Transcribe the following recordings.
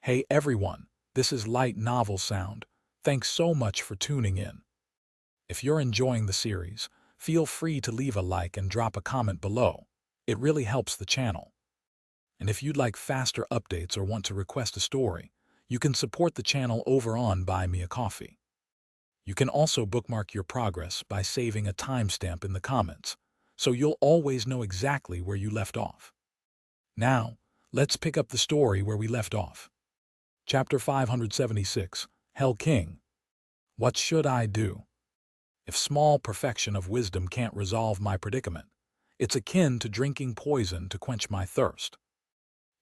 Hey everyone, this is Light Novel Sound. Thanks so much for tuning in. If you're enjoying the series, feel free to leave a like and drop a comment below. It really helps the channel. And if you'd like faster updates or want to request a story, you can support the channel over on Buy Me a Coffee. You can also bookmark your progress by saving a timestamp in the comments, so you'll always know exactly where you left off. Now, let's pick up the story where we left off. Chapter 576, Hell King. What should I do? If small perfection of wisdom can't resolve my predicament, it's akin to drinking poison to quench my thirst.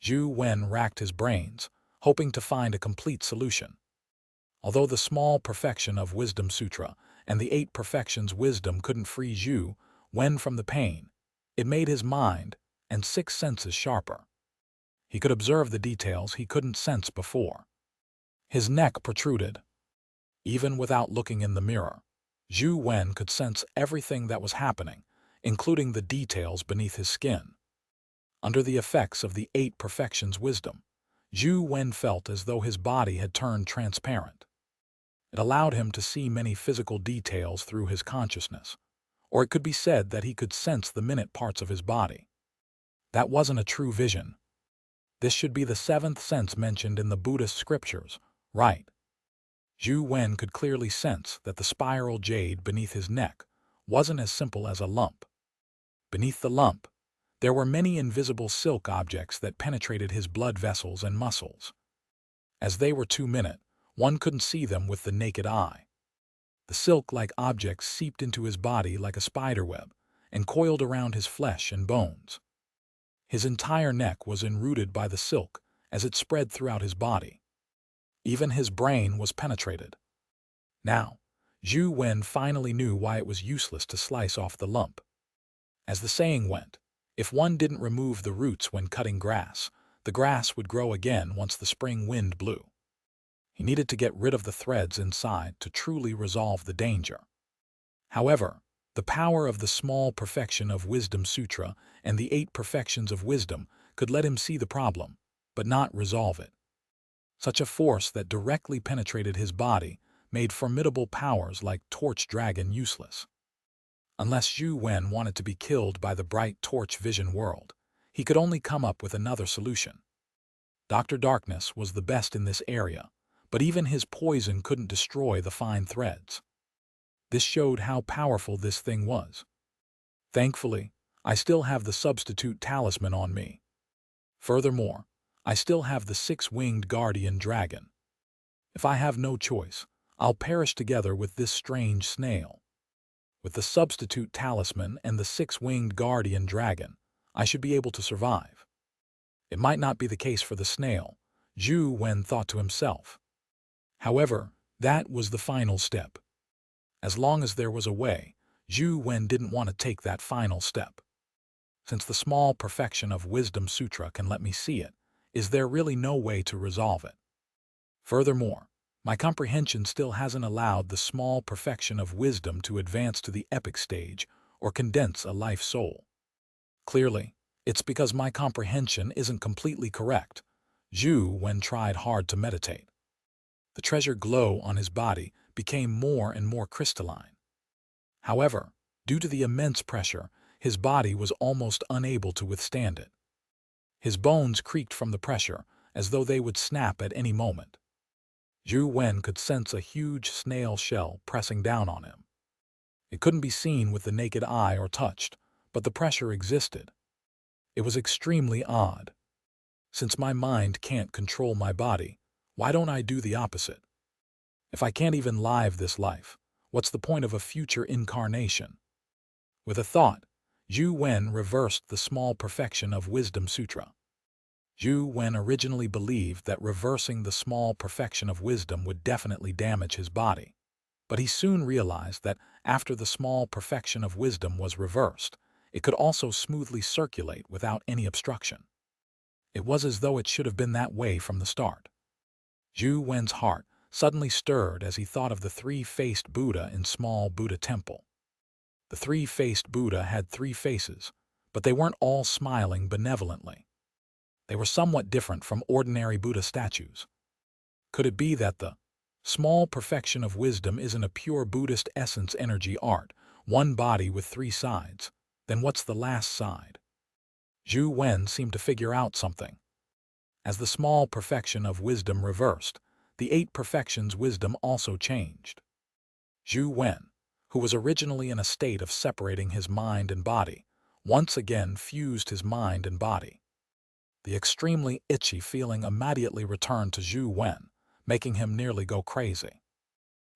Zhou Wen racked his brains, hoping to find a complete solution. Although the small perfection of Wisdom Sutra and the 8 perfections wisdom couldn't free Zhou Wen from the pain, it made his mind and 6 senses sharper. He could observe the details he couldn't sense before. His neck protruded. Even without looking in the mirror, Zhou Wen could sense everything that was happening, including the details beneath his skin. Under the effects of the 8 perfections wisdom, Zhou Wen felt as though his body had turned transparent. It allowed him to see many physical details through his consciousness, or it could be said that he could sense the minute parts of his body. That wasn't a true vision. This should be the 7th sense mentioned in the Buddhist scriptures, right? Zhou Wen could clearly sense that the spiral jade beneath his neck wasn't as simple as a lump. Beneath the lump, there were many invisible silk objects that penetrated his blood vessels and muscles. As they were too minute, one couldn't see them with the naked eye. The silk-like objects seeped into his body like a spiderweb and coiled around his flesh and bones. His entire neck was enrooted by the silk as it spread throughout his body. Even his brain was penetrated. Now, Zhou Wen finally knew why it was useless to slice off the lump. As the saying went, if one didn't remove the roots when cutting grass, the grass would grow again once the spring wind blew. He needed to get rid of the threads inside to truly resolve the danger. However, the power of the small perfection of Wisdom Sutra and the 8 perfections of wisdom could let him see the problem, but not resolve it. Such a force that directly penetrated his body made formidable powers like Torch Dragon useless. Unless Zhou Wen wanted to be killed by the bright torch vision world, he could only come up with another solution. Dr. Darkness was the best in this area, but even his poison couldn't destroy the fine threads. This showed how powerful this thing was. Thankfully, I still have the substitute talisman on me. Furthermore, I still have the 6-winged guardian dragon. If I have no choice, I'll perish together with this strange snail. With the substitute talisman and the 6-winged guardian dragon, I should be able to survive. It might not be the case for the snail, Zhou Wen thought to himself. However, that was the final step. As long as there was a way, Zhou Wen didn't want to take that final step. Since the small perfection of Wisdom Sutra can let me see it, is there really no way to resolve it? Furthermore, my comprehension still hasn't allowed the small perfection of wisdom to advance to the epic stage or condense a life soul. Clearly, it's because my comprehension isn't completely correct. Zhou Wen tried hard to meditate. The treasure glow on his body became more and more crystalline. However, due to the immense pressure, his body was almost unable to withstand it. His bones creaked from the pressure, as though they would snap at any moment. Zhou Wen could sense a huge snail shell pressing down on him. It couldn't be seen with the naked eye or touched, but the pressure existed. It was extremely odd. Since my mind can't control my body, why don't I do the opposite? If I can't even live this life, what's the point of a future incarnation? With a thought, Zhou Wen reversed the small perfection of Wisdom Sutra. Zhou Wen originally believed that reversing the small perfection of wisdom would definitely damage his body. But he soon realized that after the small perfection of wisdom was reversed, it could also smoothly circulate without any obstruction. It was as though it should have been that way from the start. Zhou Wen's heart suddenly stirred as he thought of the 3-faced Buddha in small Buddha temple. The 3-faced Buddha had 3 faces, but they weren't all smiling benevolently. They were somewhat different from ordinary Buddha statues. Could it be that the small perfection of wisdom isn't a pure Buddhist essence energy art, one body with three sides? Then what's the last side? Zhou Wen seemed to figure out something. As the small perfection of wisdom reversed, the eight perfections wisdom also changed. Zhou Wen, who was originally in a state of separating his mind and body, once again fused his mind and body. The extremely itchy feeling immediately returned to Zhou Wen, making him nearly go crazy.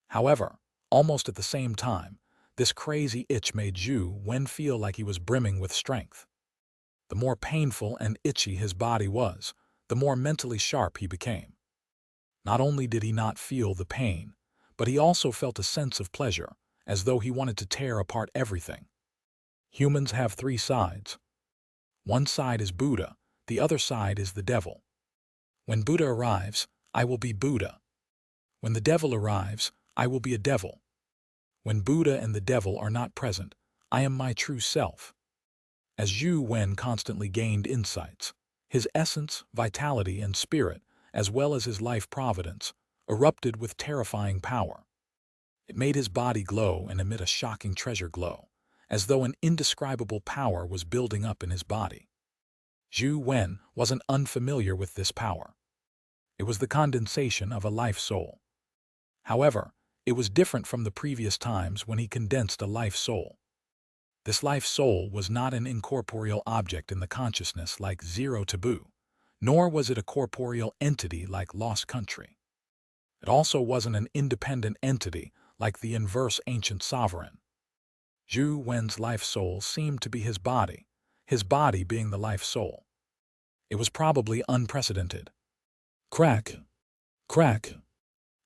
However, almost at the same time, this crazy itch made Zhou Wen feel like he was brimming with strength. The more painful and itchy his body was, the more mentally sharp he became. Not only did he not feel the pain, but he also felt a sense of pleasure, as though he wanted to tear apart everything. Humans have three sides. One side is Buddha, the other side is the devil. When Buddha arrives, I will be Buddha. When the devil arrives, I will be a devil. When Buddha and the devil are not present, I am my true self. As Zhou Wen constantly gained insights, his essence, vitality, and spirit, as well as his life providence, erupted with terrifying power. It made his body glow and emit a shocking treasure glow, as though an indescribable power was building up in his body. Zhou Wen wasn't unfamiliar with this power. It was the condensation of a life soul. However, it was different from the previous times when he condensed a life soul. This life soul was not an incorporeal object in the consciousness like Zero Taboo, nor was it a corporeal entity like Lost Country. It also wasn't an independent entity like the inverse Ancient Sovereign. Zhou Wen's life soul seemed to be his body being the life soul. It was probably unprecedented. Crack, crack.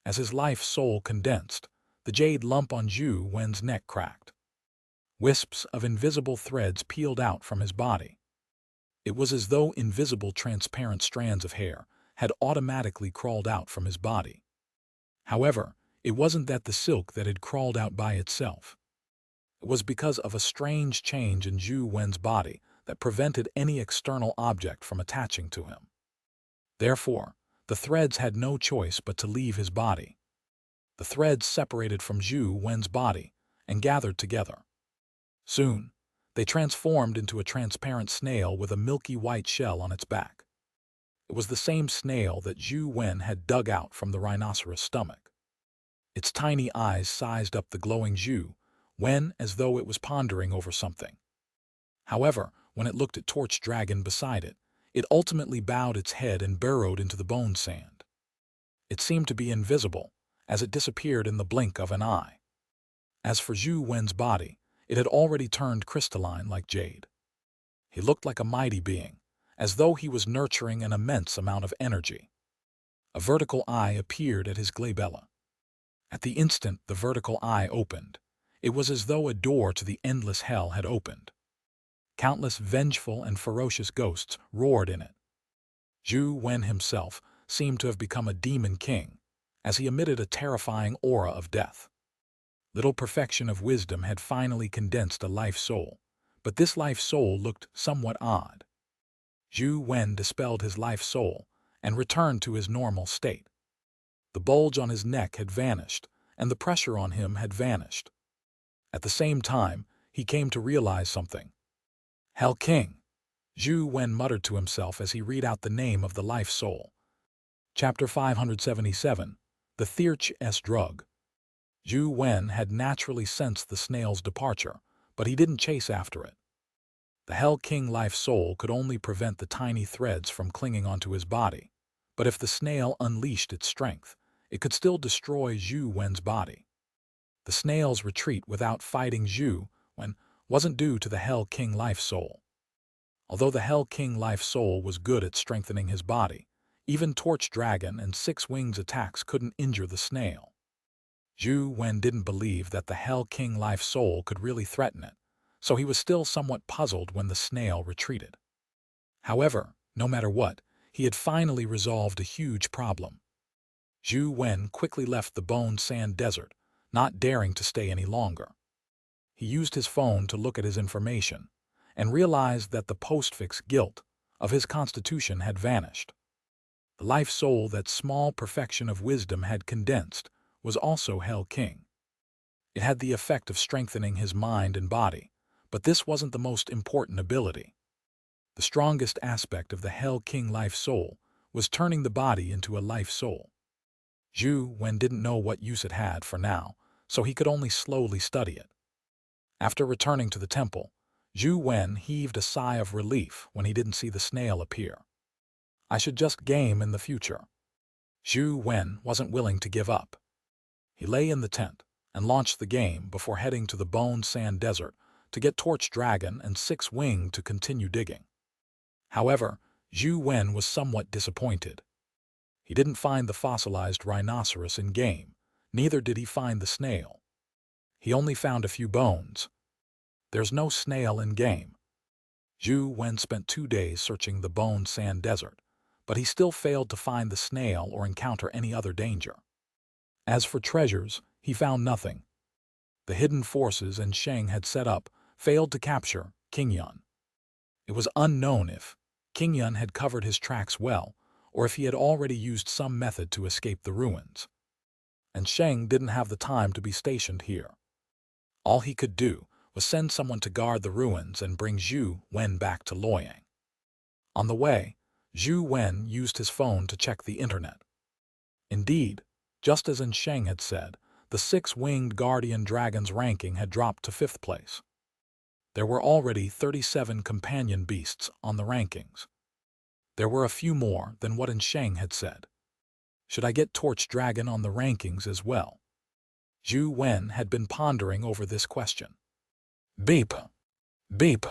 As his life soul condensed, the jade lump on Zhou Wen's neck cracked. Wisps of invisible threads peeled out from his body. It was as though invisible transparent strands of hair had automatically crawled out from his body. However, it wasn't that the silk that had crawled out by itself. It was because of a strange change in Zhou Wen's body that prevented any external object from attaching to him. Therefore, the threads had no choice but to leave his body. The threads separated from Zhou Wen's body and gathered together. Soon, they transformed into a transparent snail with a milky white shell on its back. It was the same snail that Zhou Wen had dug out from the rhinoceros' stomach. Its tiny eyes sized up the glowing Zhou Wen as though it was pondering over something. However, when it looked at Torch Dragon beside it, it ultimately bowed its head and burrowed into the bone sand. It seemed to be invisible, as it disappeared in the blink of an eye. As for Zhou Wen's body, it had already turned crystalline like jade. He looked like a mighty being, as though he was nurturing an immense amount of energy. A vertical eye appeared at his glabella. At the instant the vertical eye opened, it was as though a door to the endless hell had opened. Countless vengeful and ferocious ghosts roared in it. Zhou Wen himself seemed to have become a demon king, as he emitted a terrifying aura of death. Little perfection of wisdom had finally condensed a life soul, but this life soul looked somewhat odd. Zhou Wen dispelled his life soul and returned to his normal state. The bulge on his neck had vanished, and the pressure on him had vanished. At the same time, he came to realize something. Hell King, Zhou Wen muttered to himself as he read out the name of the life soul. Chapter 577, The Thirch's Drug. Zhou Wen had naturally sensed the snail's departure, but he didn't chase after it. The Hell King life soul could only prevent the tiny threads from clinging onto his body, but if the snail unleashed its strength, it could still destroy Zhou Wen's body. The snail's retreat without fighting Zhou Wen wasn't due to the Hell King life soul. Although the Hell King life soul was good at strengthening his body, even Torch Dragon and Six Wings attacks couldn't injure the snail. Zhou Wen didn't believe that the Hell King life soul could really threaten it, so he was still somewhat puzzled when the snail retreated. However, no matter what, he had finally resolved a huge problem. Zhou Wen quickly left the Bone Sand Desert, not daring to stay any longer. He used his phone to look at his information, and realized that the postfix guilt of his constitution had vanished. The life soul that small perfection of wisdom had condensed was also Hell King. It had the effect of strengthening his mind and body, but this wasn't the most important ability. The strongest aspect of the Hell King life soul was turning the body into a life soul. Zhou Wen didn't know what use it had for now, so he could only slowly study it. After returning to the temple, Zhou Wen heaved a sigh of relief when he didn't see the snail appear. I should just game in the future. Zhou Wen wasn't willing to give up. He lay in the tent and launched the game before heading to the Bone Sand Desert to get Torch Dragon and Six Wing to continue digging. However, Zhou Wen was somewhat disappointed. He didn't find the fossilized rhinoceros in game, neither did he find the snail. He only found a few bones. There's no snail in game. Zhou Wen spent 2 days searching the Bone Sand Desert, but he still failed to find the snail or encounter any other danger. As for treasures, he found nothing. The hidden forces Sheng had set up failed to capture King Yun. It was unknown if King Yun had covered his tracks well, or if he had already used some method to escape the ruins. And Sheng didn't have the time to be stationed here. All he could do was send someone to guard the ruins and bring Zhou Wen back to Luoyang. On the way, Zhou Wen used his phone to check the internet. Indeed, just as Sheng had said, the six-winged guardian dragon's ranking had dropped to 5th place. There were already 37 companion beasts on the rankings. There were a few more than what Sheng had said. Should I get Torch Dragon on the rankings as well? Zhou Wen had been pondering over this question. Beep! Beep!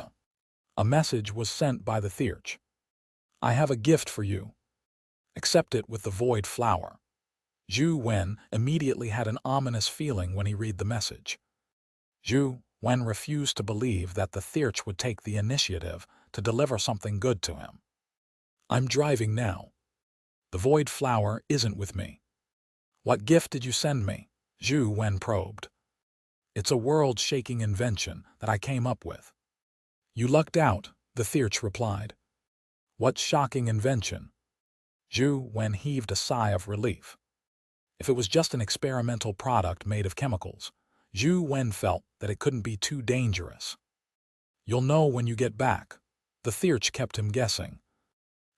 A message was sent by the Theurge. I have a gift for you. Accept it with the void flower. Zhou Wen immediately had an ominous feeling when he read the message. Zhou Wen refused to believe that the Theurge would take the initiative to deliver something good to him. I'm driving now. The void flower isn't with me. What gift did you send me? Zhou Wen probed. It's a world-shaking invention that I came up with. You lucked out, the Theurge replied. What shocking invention? Zhou Wen heaved a sigh of relief. If it was just an experimental product made of chemicals, Zhou Wen felt that it couldn't be too dangerous. You'll know when you get back. The Theurge kept him guessing.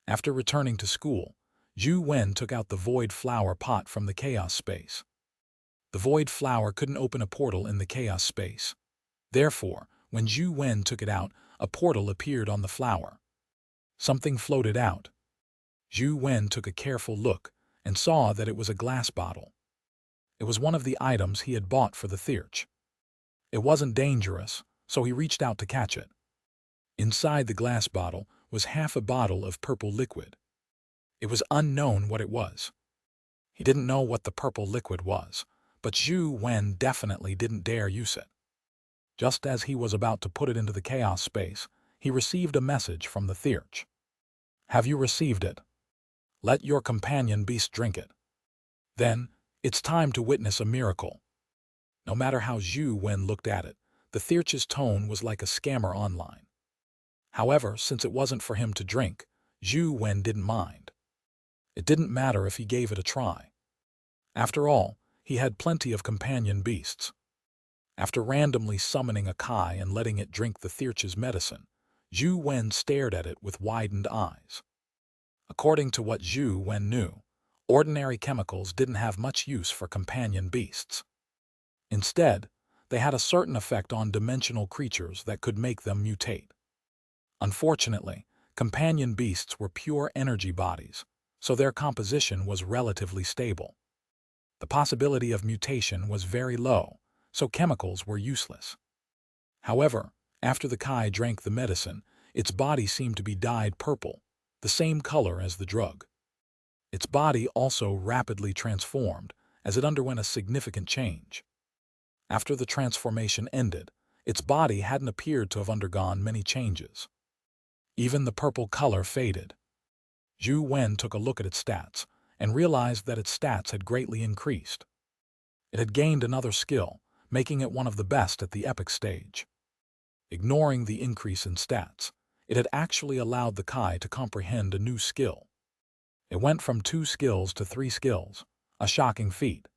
After returning to school, Zhou Wen took out the void flower pot from the chaos space. The void flower couldn't open a portal in the chaos space. Therefore, when Zhou Wen took it out, a portal appeared on the flower. Something floated out. Zhou Wen took a careful look and saw that it was a glass bottle. It was one of the items he had bought for the Theurge. It wasn't dangerous, so he reached out to catch it. Inside the glass bottle was half a bottle of purple liquid. It was unknown what it was. He didn't know what the purple liquid was, but Zhou Wen definitely didn't dare use it. Just as he was about to put it into the chaos space, he received a message from the Theurge. Have you received it? Let your companion beast drink it. Then, it's time to witness a miracle. No matter how Zhou Wen looked at it, the Theurge's tone was like a scammer online. However, since it wasn't for him to drink, Zhou Wen didn't mind. It didn't matter if he gave it a try. After all, he had plenty of companion beasts. After randomly summoning a Kai and letting it drink the Theurge's medicine, Zhou Wen stared at it with widened eyes. According to what Zhou Wen knew, ordinary chemicals didn't have much use for companion beasts. Instead, they had a certain effect on dimensional creatures that could make them mutate. Unfortunately, companion beasts were pure energy bodies, so their composition was relatively stable. The possibility of mutation was very low, so chemicals were useless. However, after the Kai drank the medicine, its body seemed to be dyed purple, the same color as the drug. Its body also rapidly transformed as it underwent a significant change. After the transformation ended, its body hadn't appeared to have undergone many changes. Even the purple color faded. Zhou Wen took a look at its stats and realized that its stats had greatly increased. It had gained another skill, making it one of the best at the epic stage. Ignoring the increase in stats, It had actually allowed the Kai to comprehend a new skill. It went from 2 skills to 3 skills, a shocking feat.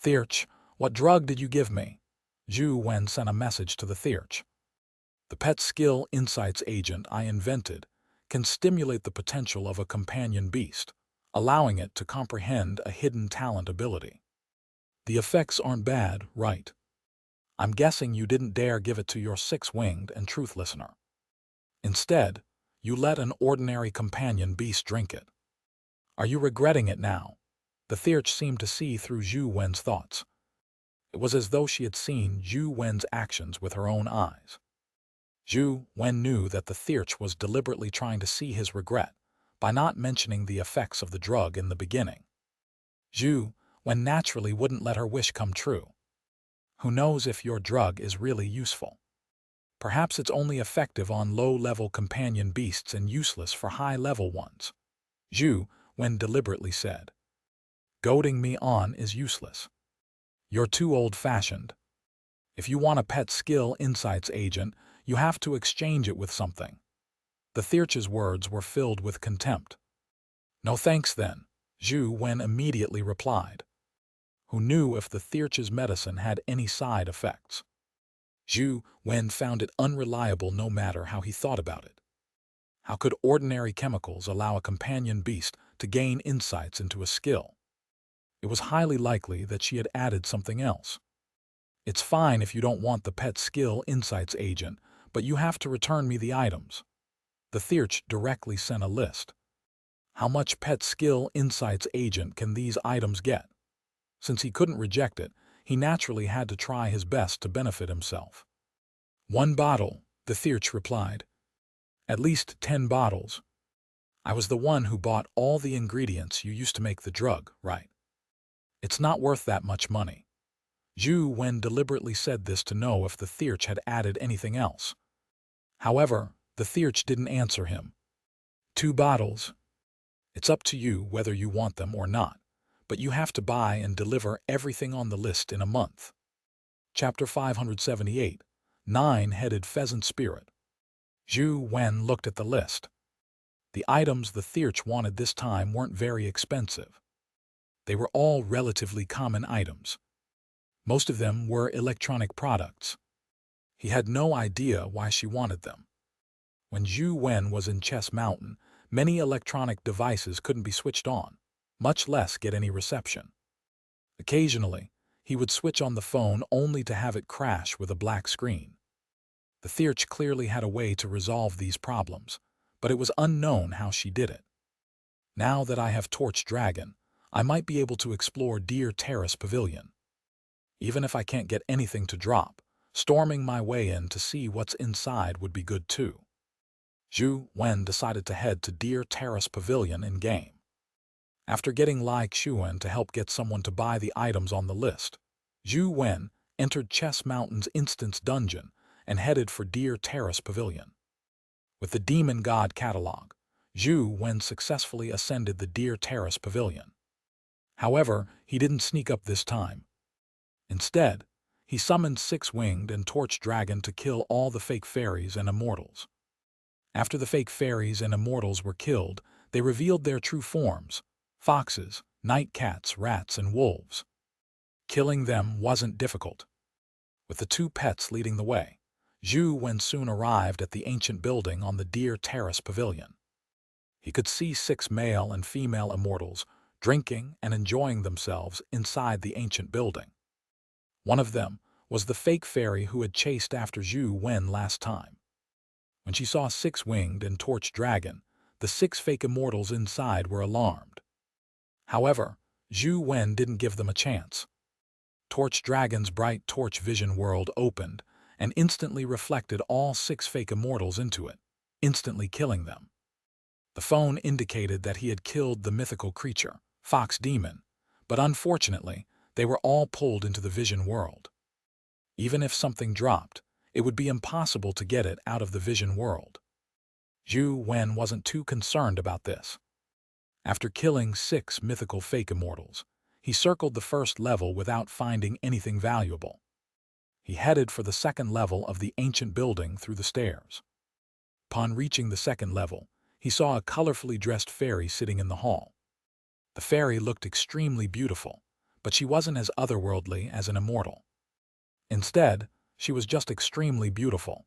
"Theurch, what drug did you give me?" Zhou Wen sent a message to the Theurch. "The pet skill insights agent I invented can stimulate the potential of a companion beast, allowing it to comprehend a hidden talent ability. The effects aren't bad, right? I'm guessing you didn't dare give it to your 6-winged and truth listener. Instead, you let an ordinary companion beast drink it. Are you regretting it now?" The Theurch seemed to see through Zhou Wen's thoughts. It was as though she had seen Zhou Wen's actions with her own eyes. Zhou Wen knew that the Theurch was deliberately trying to see his regret by not mentioning the effects of the drug in the beginning. Zhou Wen naturally wouldn't let her wish come true. Who knows if your drug is really useful? Perhaps it's only effective on low-level companion beasts and useless for high-level ones, Zhou Wen deliberately said. Goading me on is useless. You're too old-fashioned. If you want a pet skill insights agent, you have to exchange it with something. The Theurch's words were filled with contempt. No thanks then, Zhou Wen immediately replied. Who knew if the Theurch's medicine had any side effects? Zhou Wen found it unreliable no matter how he thought about it. How could ordinary chemicals allow a companion beast to gain insights into a skill? It was highly likely that she had added something else. It's fine if you don't want the pet skill insights agent, but you have to return me the items. The Theurch directly sent a list. How much pet skill insights agent can these items get? Since he couldn't reject it, he naturally had to try his best to benefit himself. 1 bottle, the Theurch replied. At least 10 bottles. I was the one who bought all the ingredients you used to make the drug, right? It's not worth that much money. Zhou Wen deliberately said this to know if the Theurch had added anything else. However, the Theurch didn't answer him. 2 bottles. It's up to you whether you want them or not, but you have to buy and deliver everything on the list in a month. Chapter 578, 9-Headed Pheasant Spirit. Zhou Wen looked at the list. The items the Theurch wanted this time weren't very expensive. They were all relatively common items. Most of them were electronic products. He had no idea why she wanted them. When Zhou Wen was in Chess Mountain, many electronic devices couldn't be switched on, much less get any reception. Occasionally, he would switch on the phone only to have it crash with a black screen. The Theurch clearly had a way to resolve these problems, but it was unknown how she did it. Now that I have Torch Dragon, I might be able to explore Deer Terrace Pavilion. Even if I can't get anything to drop, storming my way in to see what's inside would be good too. Zhou Wen decided to head to Deer Terrace Pavilion in-game. After getting Lai Xuan to help get someone to buy the items on the list, Zhou Wen entered Chess Mountain's instance dungeon and headed for Deer Terrace Pavilion. With the Demon God catalog, Zhou Wen successfully ascended the Deer Terrace Pavilion. However, he didn't sneak up this time. Instead, he summoned 6-winged and Torch Dragon to kill all the fake fairies and immortals. After the fake fairies and immortals were killed, they revealed their true forms: foxes, night cats, rats, and wolves. Killing them wasn't difficult. With the 2 pets leading the way, Zhou Wen soon arrived at the ancient building on the Deer Terrace Pavilion. He could see 6 male and female immortals drinking and enjoying themselves inside the ancient building. One of them was the fake fairy who had chased after Zhou Wen last time. When she saw 6-winged and Torch Dragon, the 6 fake immortals inside were alarmed. However, Zhou Wen didn't give them a chance. Torch Dragon's bright torch vision world opened and instantly reflected all 6 fake immortals into it, instantly killing them. The phone indicated that he had killed the mythical creature, Fox Demon, but unfortunately, they were all pulled into the vision world. Even if something dropped, it would be impossible to get it out of the vision world. Zhou Wen wasn't too concerned about this. After killing 6 mythical fake immortals, he circled the first level without finding anything valuable. He headed for the second level of the ancient building through the stairs. Upon reaching the second level, he saw a colorfully dressed fairy sitting in the hall. The fairy looked extremely beautiful, but she wasn't as otherworldly as an immortal. Instead, she was just extremely beautiful.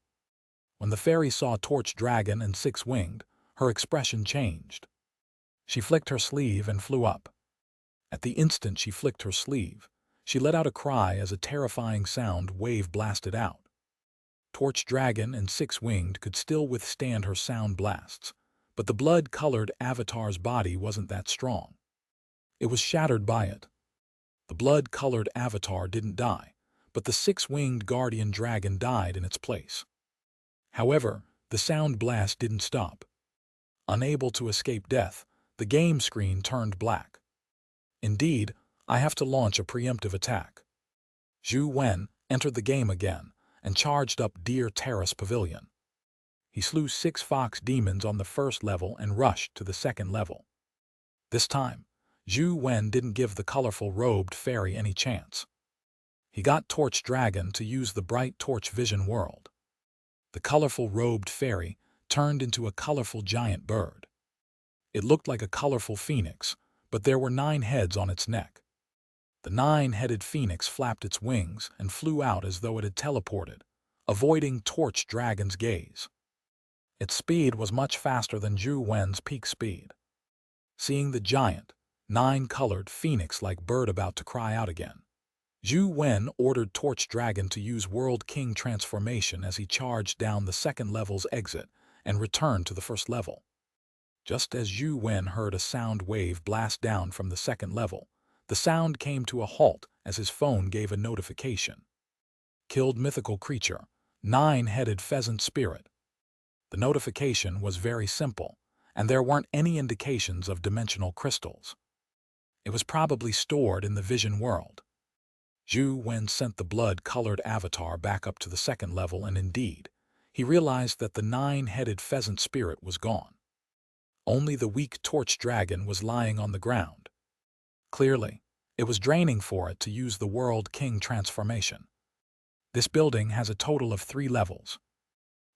When the fairy saw Torch Dragon and Six-Winged, her expression changed. She flicked her sleeve and flew up. At the instant she flicked her sleeve, she let out a cry as a terrifying sound wave blasted out. Torch Dragon and Six-Winged could still withstand her sound blasts, but the blood-colored avatar's body wasn't that strong. It was shattered by it. The blood-colored avatar didn't die, but the six-winged guardian dragon died in its place. However, the sound blast didn't stop. Unable to escape death, the game screen turned black. Indeed, I have to launch a preemptive attack. Zhou Wen entered the game again and charged up Deer Terrace Pavilion. He slew 6 fox demons on the first level and rushed to the second level. This time, Zhou Wen didn't give the colorful robed fairy any chance. He got Torch Dragon to use the bright torch vision world. The colorful robed fairy turned into a colorful giant bird. It looked like a colorful phoenix, but there were 9 heads on its neck. The 9-headed phoenix flapped its wings and flew out as though it had teleported, avoiding Torch Dragon's gaze. Its speed was much faster than Zhou Wen's peak speed. Seeing the giant, 9-colored phoenix-like bird about to cry out again, Zhou Wen ordered Torch Dragon to use World King transformation as he charged down the second level's exit and returned to the first level. Just as Zhou Wen heard a sound wave blast down from the second level, the sound came to a halt as his phone gave a notification. Killed mythical creature, 9-headed pheasant spirit. The notification was very simple, and there weren't any indications of dimensional crystals. It was probably stored in the vision world. Zhou Wen sent the blood-colored avatar back up to the second level, and indeed, he realized that the 9-headed pheasant spirit was gone. Only the weak Torch Dragon was lying on the ground. Clearly, it was draining for it to use the World King transformation. This building has a total of 3 levels.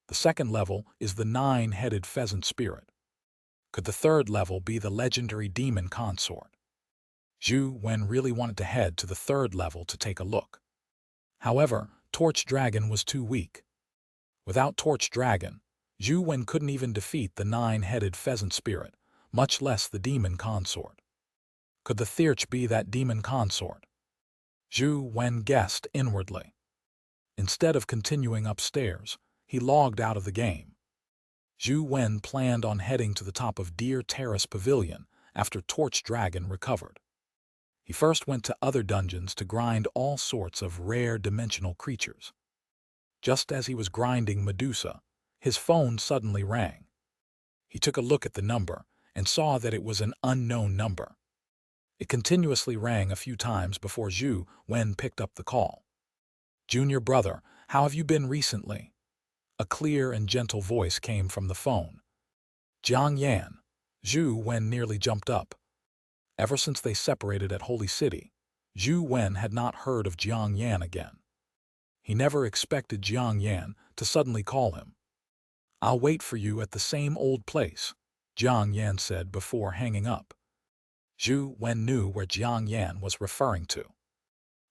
The second level is the 9-headed pheasant spirit. Could the third level be the legendary demon consort? Zhou Wen really wanted to head to the third level to take a look. However, Torch Dragon was too weak. Without Torch Dragon, Zhou Wen couldn't even defeat the 9-headed pheasant spirit, much less the demon consort. Could the Thirch be that demon consort? Zhou Wen guessed inwardly. Instead of continuing upstairs, he logged out of the game. Zhou Wen planned on heading to the top of Deer Terrace Pavilion after Torch Dragon recovered. He first went to other dungeons to grind all sorts of rare dimensional creatures. Just as he was grinding Medusa, his phone suddenly rang. He took a look at the number and saw that it was an unknown number. It continuously rang a few times before Zhou Wen picked up the call. "Junior brother, how have you been recently?" A clear and gentle voice came from the phone. "Xianxia." Zhou Wen nearly jumped up. Ever since they separated at Holy City, Zhou Wen had not heard of Xianxia again. He never expected Xianxia to suddenly call him. "I'll wait for you at the same old place," Xianxia said before hanging up. Zhou Wen knew where Xianxia was referring to.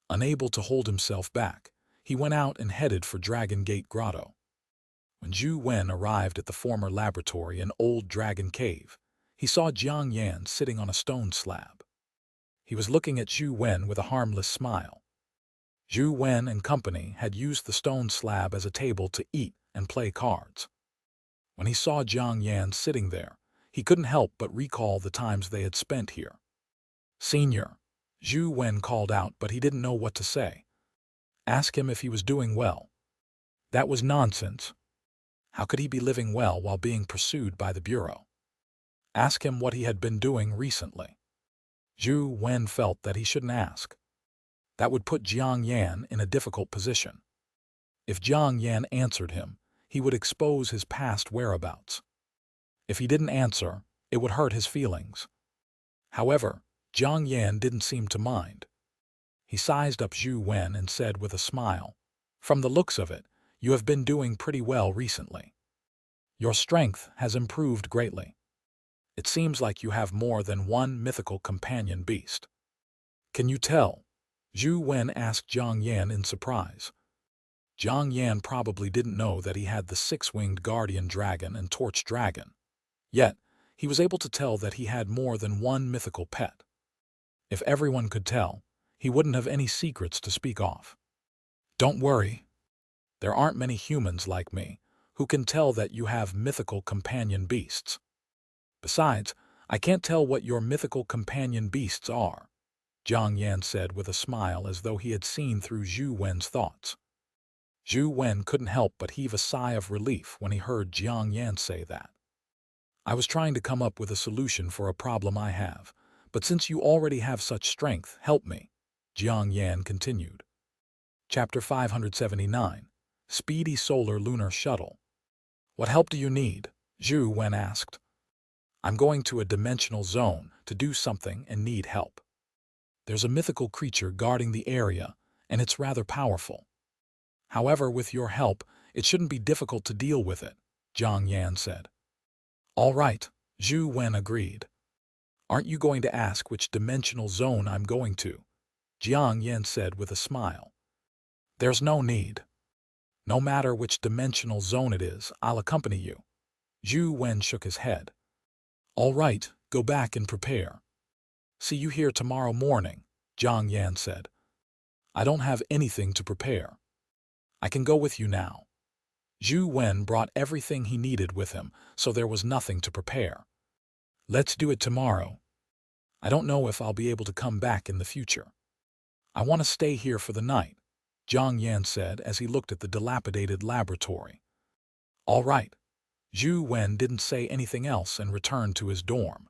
Unable to hold himself back, he went out and headed for Dragon Gate Grotto. When Zhou Wen arrived at the former laboratory in Old Dragon Cave, he saw Xianxia sitting on a stone slab. He was looking at Zhou Wen with a harmless smile. Zhou Wen and company had used the stone slab as a table to eat and play cards. When he saw Xianxia sitting there, he couldn't help but recall the times they had spent here. "Senior," Zhou Wen called out, but he didn't know what to say. Ask him if he was doing well. That was nonsense. How could he be living well while being pursued by the Bureau? Ask him what he had been doing recently. Zhou Wen felt that he shouldn't ask. That would put Xianxia in a difficult position. If Xianxia answered him, he would expose his past whereabouts. If he didn't answer, it would hurt his feelings. However, Xianxia didn't seem to mind. He sized up Zhou Wen and said with a smile, "From the looks of it, you have been doing pretty well recently." Your strength has improved greatly. It seems like you have more than one mythical companion beast. Can you tell? Zhou Wen asked Jiang Yan in surprise. Jiang Yan probably didn't know that he had the six-winged guardian dragon and torch dragon. Yet, he was able to tell that he had more than one mythical pet. If everyone could tell, he wouldn't have any secrets to speak of. Don't worry. There aren't many humans like me who can tell that you have mythical companion beasts. Besides, I can't tell what your mythical companion beasts are, Jiang Yan said with a smile as though he had seen through Zhou Wen's thoughts. Zhou Wen couldn't help but heave a sigh of relief when he heard Jiang Yan say that. I was trying to come up with a solution for a problem I have, but since you already have such strength, help me, Jiang Yan continued. Chapter 579, Speedy Solar Lunar Shuttle. What help do you need? Zhou Wen asked. I'm going to a dimensional zone to do something and need help. There's a mythical creature guarding the area, and it's rather powerful. However, with your help, it shouldn't be difficult to deal with it, Jiang Yan said. All right, Zhou Wen agreed. Aren't you going to ask which dimensional zone I'm going to? Jiang Yan said with a smile. There's no need. No matter which dimensional zone it is, I'll accompany you. Zhou Wen shook his head. All right, go back and prepare. See you here tomorrow morning, Jiang Yan said. I don't have anything to prepare. I can go with you now. Zhou Wen brought everything he needed with him, so there was nothing to prepare. Let's do it tomorrow. I don't know if I'll be able to come back in the future. I want to stay here for the night, Jiang Yan said as he looked at the dilapidated laboratory. All right. Zhou Wen didn't say anything else and returned to his dorm.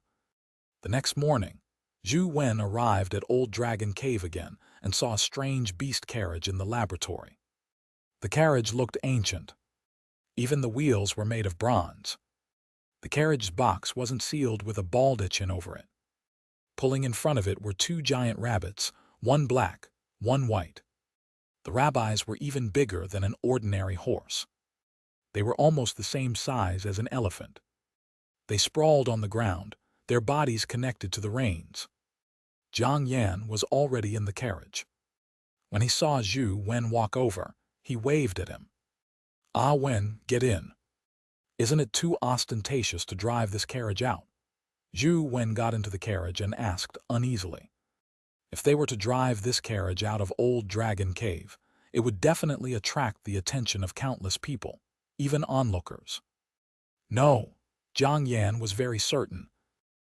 The next morning, Zhou Wen arrived at Old Dragon Cave again and saw a strange beast carriage in the laboratory. The carriage looked ancient. Even the wheels were made of bronze. The carriage's box wasn't sealed with a baldachin over it. Pulling in front of it were two giant rabbits, one black, one white. The rabbis were even bigger than an ordinary horse. They were almost the same size as an elephant. They sprawled on the ground, their bodies connected to the reins. Jiang Yan was already in the carriage. When he saw Zhou Wen walk over, he waved at him. Ah Wen, get in. Isn't it too ostentatious to drive this carriage out? Zhou Wen got into the carriage and asked uneasily. If they were to drive this carriage out of Old Dragon Cave, it would definitely attract the attention of countless people, even onlookers. No, Jiang Yan was very certain.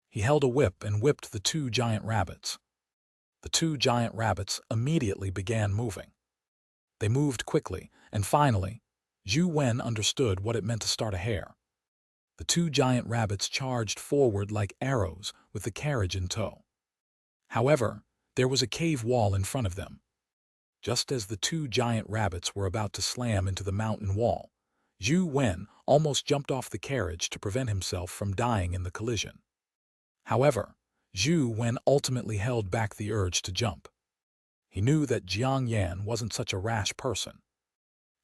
He held a whip and whipped the two giant rabbits. The two giant rabbits immediately began moving. They moved quickly, and finally, Zhou Wen understood what it meant to start a hare. The two giant rabbits charged forward like arrows with the carriage in tow. However, there was a cave wall in front of them. Just as the two giant rabbits were about to slam into the mountain wall, Zhou Wen almost jumped off the carriage to prevent himself from dying in the collision. However, Zhou Wen ultimately held back the urge to jump. He knew that Jiang Yan wasn't such a rash person.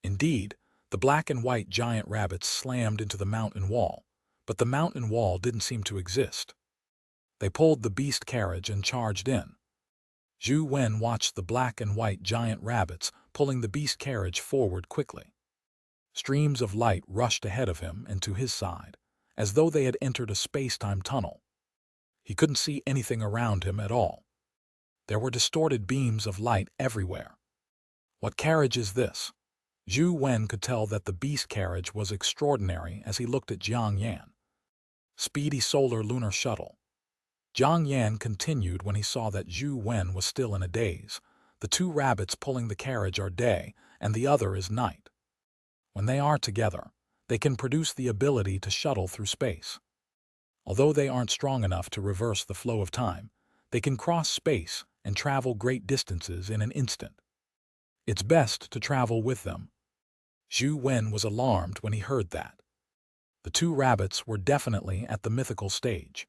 Indeed, the black and white giant rabbits slammed into the mountain wall, but the mountain wall didn't seem to exist. They pulled the beast carriage and charged in. Zhou Wen watched the black and white giant rabbits pulling the beast carriage forward quickly. Streams of light rushed ahead of him and to his side, as though they had entered a space-time tunnel. He couldn't see anything around him at all. There were distorted beams of light everywhere. What carriage is this? Zhou Wen could tell that the beast carriage was extraordinary as he looked at Jiang Yan. Speedy Solar Lunar Shuttle. Jiang Yan continued when he saw that Zhou Wen was still in a daze. The two rabbits pulling the carriage are day, and the other is night. When they are together, they can produce the ability to shuttle through space. Although they aren't strong enough to reverse the flow of time, they can cross space and travel great distances in an instant. It's best to travel with them. Zhou Wen was alarmed when he heard that. The two rabbits were definitely at the mythical stage.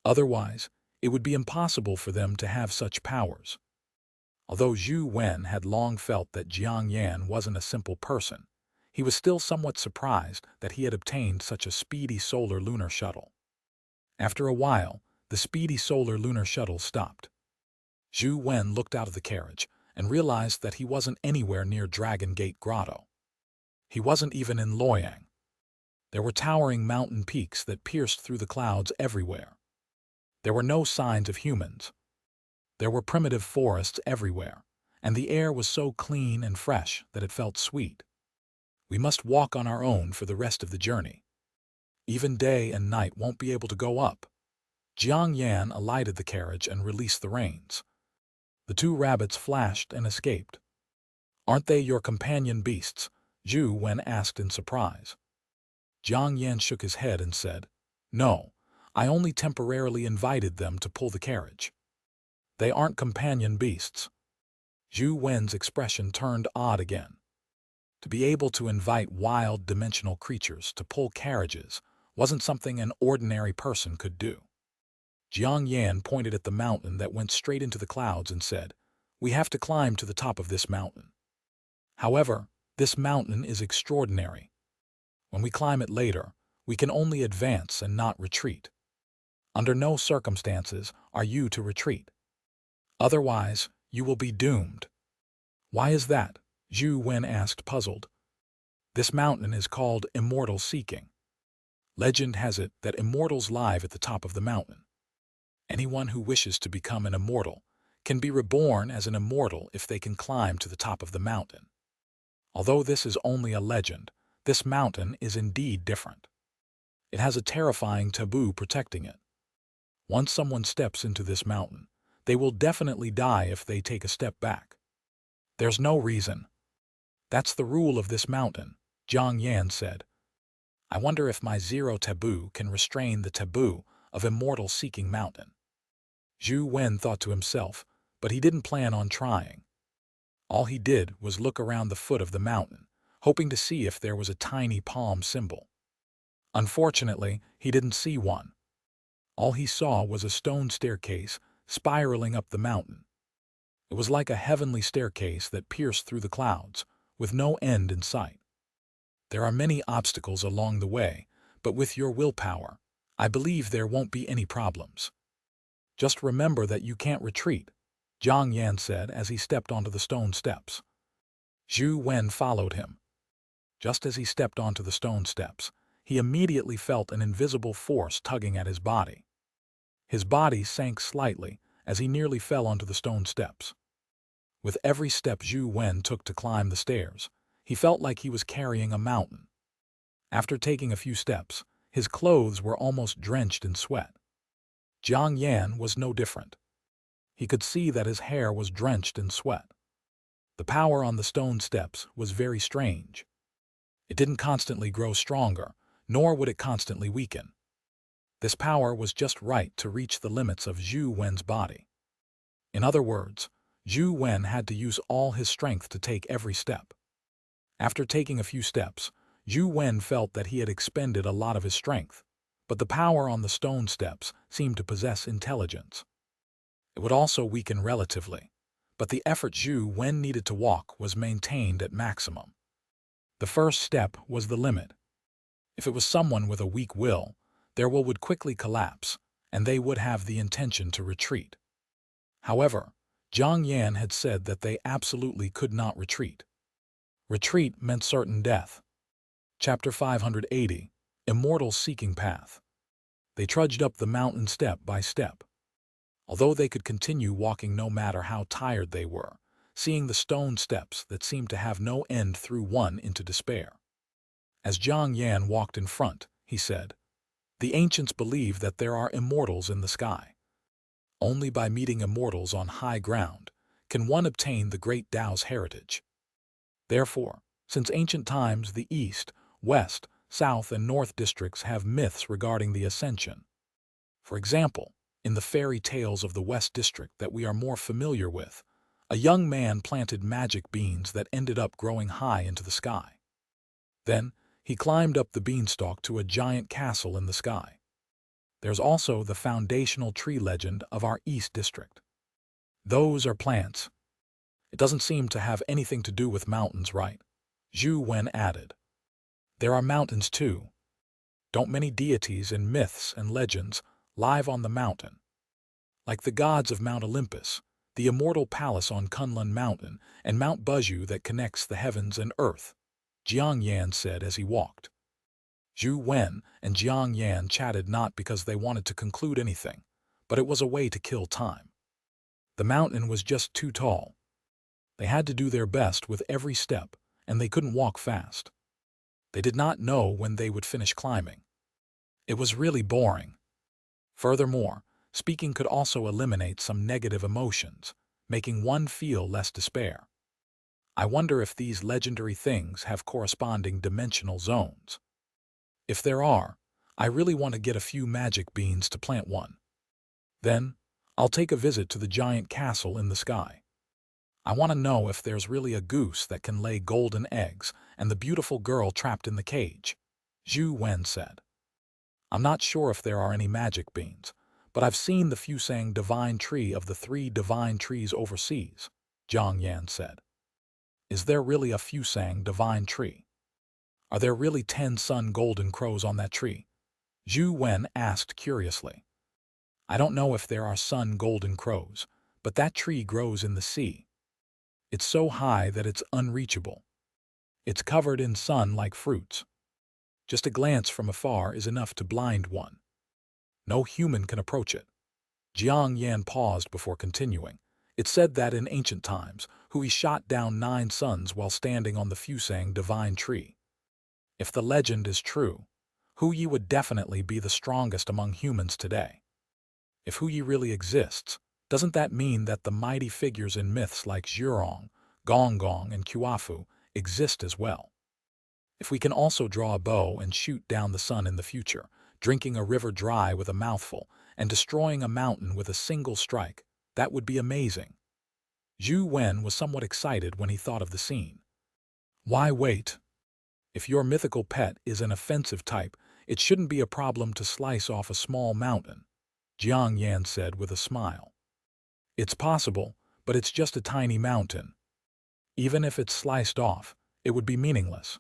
Otherwise, it would be impossible for them to have such powers. Although Zhou Wen had long felt that Jiang Yan wasn't a simple person, he was still somewhat surprised that he had obtained such a speedy solar lunar shuttle. After a while, the speedy solar lunar shuttle stopped. Zhou Wen looked out of the carriage and realized that he wasn't anywhere near Dragon Gate Grotto. He wasn't even in Luoyang. There were towering mountain peaks that pierced through the clouds everywhere. There were no signs of humans. There were primitive forests everywhere, and the air was so clean and fresh that it felt sweet. We must walk on our own for the rest of the journey. Even day and night won't be able to go up. Xianxia alighted the carriage and released the reins. The two rabbits flashed and escaped. "Aren't they your companion beasts?" Zhou Wen asked in surprise. Xianxia shook his head and said, "No, I only temporarily invited them to pull the carriage. They aren't companion beasts." Zhou Wen's expression turned odd again. To be able to invite wild dimensional creatures to pull carriages wasn't something an ordinary person could do. Xianxia pointed at the mountain that went straight into the clouds and said, "We have to climb to the top of this mountain. However, this mountain is extraordinary. When we climb it later, we can only advance and not retreat. Under no circumstances are you to retreat. Otherwise, you will be doomed." "Why is that?" Zhou Wen asked, puzzled. "This mountain is called Immortal Seeking. Legend has it that immortals live at the top of the mountain. Anyone who wishes to become an immortal can be reborn as an immortal if they can climb to the top of the mountain. Although this is only a legend, this mountain is indeed different. It has a terrifying taboo protecting it. Once someone steps into this mountain, they will definitely die if they take a step back. There's no reason. That's the rule of this mountain," Xianxia said. "I wonder if my zero taboo can restrain the taboo of Immortal Seeking Mountain." Zhou Wen thought to himself, but he didn't plan on trying. All he did was look around the foot of the mountain, hoping to see if there was a tiny palm symbol. Unfortunately, he didn't see one. All he saw was a stone staircase spiraling up the mountain. It was like a heavenly staircase that pierced through the clouds, with no end in sight. "There are many obstacles along the way, but with your willpower, I believe there won't be any problems. Just remember that you can't retreat," Xianxia said as he stepped onto the stone steps. Zhou Wen followed him. Just as he stepped onto the stone steps, he immediately felt an invisible force tugging at his body. His body sank slightly as he nearly fell onto the stone steps. With every step Zhou Wen took to climb the stairs, he felt like he was carrying a mountain. After taking a few steps, his clothes were almost drenched in sweat. Xianxia was no different. He could see that his hair was drenched in sweat. The power on the stone steps was very strange. It didn't constantly grow stronger, nor would it constantly weaken. This power was just right to reach the limits of Zhou Wen's body. In other words, Zhou Wen had to use all his strength to take every step. After taking a few steps, Zhou Wen felt that he had expended a lot of his strength, but the power on the stone steps seemed to possess intelligence. It would also weaken relatively, but the effort Zhou Wen needed to walk was maintained at maximum. The first step was the limit. If it was someone with a weak will, their will would quickly collapse, and they would have the intention to retreat. However, Xianxia had said that they absolutely could not retreat. Retreat meant certain death. Chapter 580, Immortal Seeking Path. They trudged up the mountain step by step. Although they could continue walking no matter how tired they were, seeing the stone steps that seemed to have no end threw one into despair. As Xianxia walked in front, he said, "The ancients believe that there are immortals in the sky. Only by meeting immortals on high ground can one obtain the great Tao's heritage. Therefore, since ancient times the East, West, South, and North districts have myths regarding the ascension. For example, in the fairy tales of the West district that we are more familiar with, a young man planted magic beans that ended up growing high into the sky. Then, he climbed up the beanstalk to a giant castle in the sky. There's also the foundational tree legend of our East district. Those are plants. It doesn't seem to have anything to do with mountains, right?" Zhou Wen added. There are mountains too. Don't many deities in myths and legends live on the mountain? Like the gods of Mount Olympus, the immortal palace on Kunlun Mountain, and Mount Buju that connects the heavens and earth, Xianxia said as he walked. Zhou Wen and Xianxia chatted not because they wanted to conclude anything, but it was a way to kill time. The mountain was just too tall. They had to do their best with every step, and they couldn't walk fast. They did not know when they would finish climbing. It was really boring. Furthermore, speaking could also eliminate some negative emotions, making one feel less despair. I wonder if these legendary things have corresponding dimensional zones. If there are, I really want to get a few magic beans to plant one. Then, I'll take a visit to the giant castle in the sky. I want to know if there's really a goose that can lay golden eggs and the beautiful girl trapped in the cage, Zhou Wen said. I'm not sure if there are any magic beans, but I've seen the Fusang divine tree of the 3 divine trees overseas, Zhang Yan said. Is there really a Fusang divine tree? Are there really 10 sun golden crows on that tree? Zhou Wen asked curiously. I don't know if there are sun golden crows, but that tree grows in the sea. It's so high that it's unreachable. It's covered in sun like fruits. Just a glance from afar is enough to blind one. No human can approach it. Jiang Yan paused before continuing. It said that in ancient times, Hui shot down 9 suns while standing on the Fusang divine tree. If the legend is true, Hui would definitely be the strongest among humans today. If Hui really exists, doesn't that mean that the mighty figures in myths like Zhurong, Gonggong, and Kuafu exist as well? If we can also draw a bow and shoot down the sun in the future, drinking a river dry with a mouthful, and destroying a mountain with a single strike, that would be amazing. Zhou Wen was somewhat excited when he thought of the scene. Why wait? If your mythical pet is an offensive type, it shouldn't be a problem to slice off a small mountain, Jiang Yan said with a smile. It's possible, but it's just a tiny mountain. Even if it's sliced off, it would be meaningless.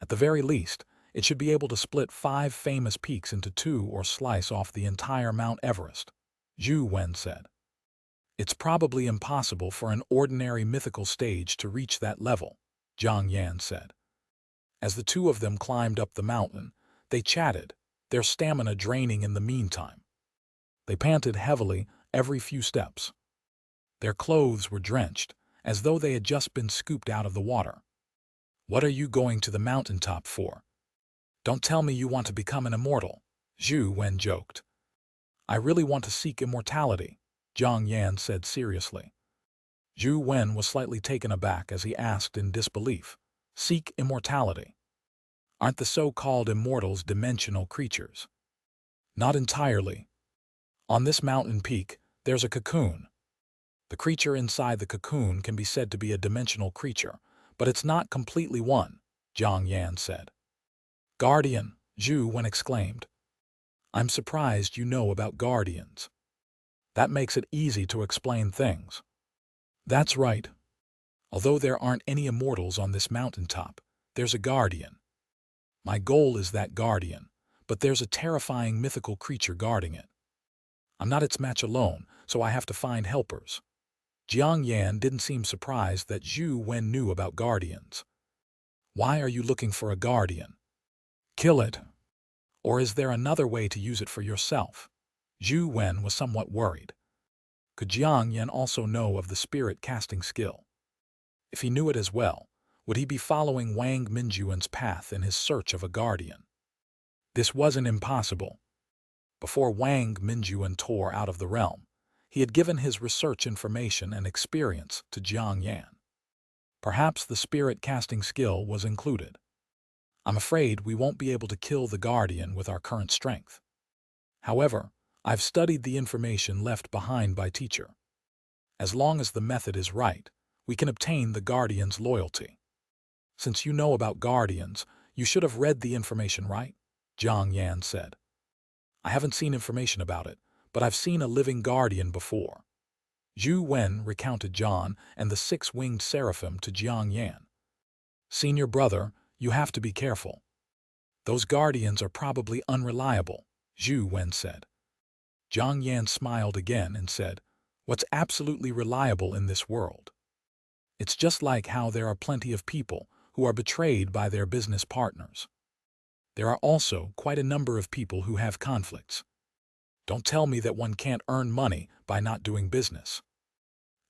At the very least, it should be able to split 5 famous peaks into 2 or slice off the entire Mount Everest, Zhou Wen said. It's probably impossible for an ordinary mythical stage to reach that level, Zhang Yan said. As the 2 of them climbed up the mountain, they chatted, their stamina draining in the meantime. They panted heavily every few steps. Their clothes were drenched, as though they had just been scooped out of the water. What are you going to the mountaintop for? Don't tell me you want to become an immortal, Zhou Wen joked. I really want to seek immortality, Zhang Yan said seriously. Zhou Wen was slightly taken aback as he asked in disbelief, seek immortality? Aren't the so-called immortals dimensional creatures? Not entirely. On this mountain peak, there's a cocoon. The creature inside the cocoon can be said to be a dimensional creature, but it's not completely one, Zhang Yan said. Guardian, Zhou Wen exclaimed. I'm surprised you know about guardians. That makes it easy to explain things. That's right. Although there aren't any immortals on this mountaintop, there's a guardian. My goal is that guardian, but there's a terrifying mythical creature guarding it. I'm not its match alone, so I have to find helpers. Jiang Yan didn't seem surprised that Zhou Wen knew about guardians. Why are you looking for a guardian? Kill it. Or is there another way to use it for yourself? Zhou Wen was somewhat worried. Could Jiang Yan also know of the spirit casting skill? If he knew it as well, would he be following Wang Minjuan's path in his search of a guardian? This wasn't impossible. Before Wang Minjuan tore out of the realm, he had given his research information and experience to Jiang Yan. Perhaps the spirit casting skill was included. I'm afraid we won't be able to kill the guardian with our current strength. However, I've studied the information left behind by teacher. As long as the method is right, we can obtain the guardian's loyalty. Since you know about guardians, you should have read the information, right? Jiang Yan said. I haven't seen information about it, but I've seen a living guardian before. Zhou Wen recounted John and the 6-winged Seraphim to Jiang Yan. Senior brother, You have to be careful. Those guardians are probably unreliable, Zhou Wen said. Zhang Yan smiled again and said, "What's absolutely reliable in this world? It's just like how there are plenty of people who are betrayed by their business partners. There are also quite a number of people who have conflicts. Don't tell me that one can't earn money by not doing business.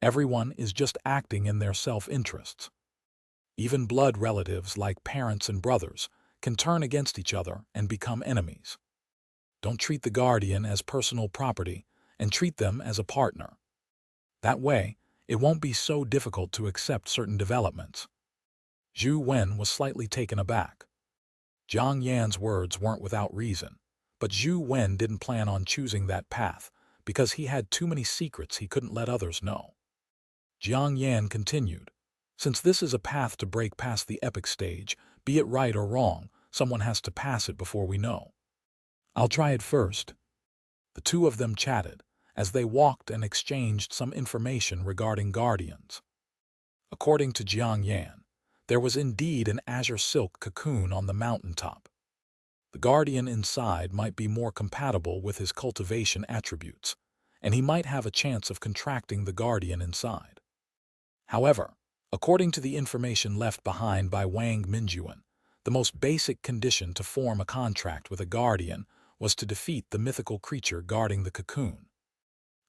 Everyone is just acting in their self-interests. Even blood relatives like parents and brothers can turn against each other and become enemies. Don't treat the guardian as personal property and treat them as a partner. That way, it won't be so difficult to accept certain developments." Zhou Wen was slightly taken aback. Zhang Yan's words weren't without reason, but Zhou Wen didn't plan on choosing that path because he had too many secrets he couldn't let others know. Zhang Yan continued, "Since this is a path to break past the epic stage, be it right or wrong, someone has to pass it before we know. I'll try it first." The two of them chatted as they walked and exchanged some information regarding guardians. According to Zhang Yan, there was indeed an azure silk cocoon on the mountaintop. The guardian inside might be more compatible with his cultivation attributes, and he might have a chance of contracting the guardian inside. However, according to the information left behind by Wang Minjuan, the most basic condition to form a contract with a guardian was to defeat the mythical creature guarding the cocoon.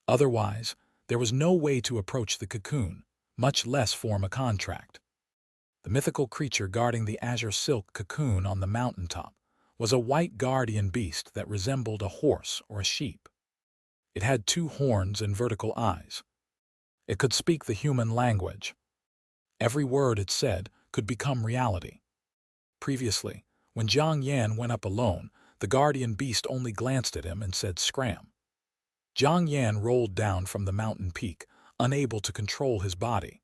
Otherwise, there was no way to approach the cocoon, much less form a contract. The mythical creature guarding the azure silk cocoon on the mountaintop was a white guardian beast that resembled a horse or a sheep. It had 2 horns and vertical eyes. It could speak the human language. Every word it said could become reality. Previously, when Zhang Yan went up alone, the guardian beast only glanced at him and said, "Scram." Zhang Yan rolled down from the mountain peak, unable to control his body.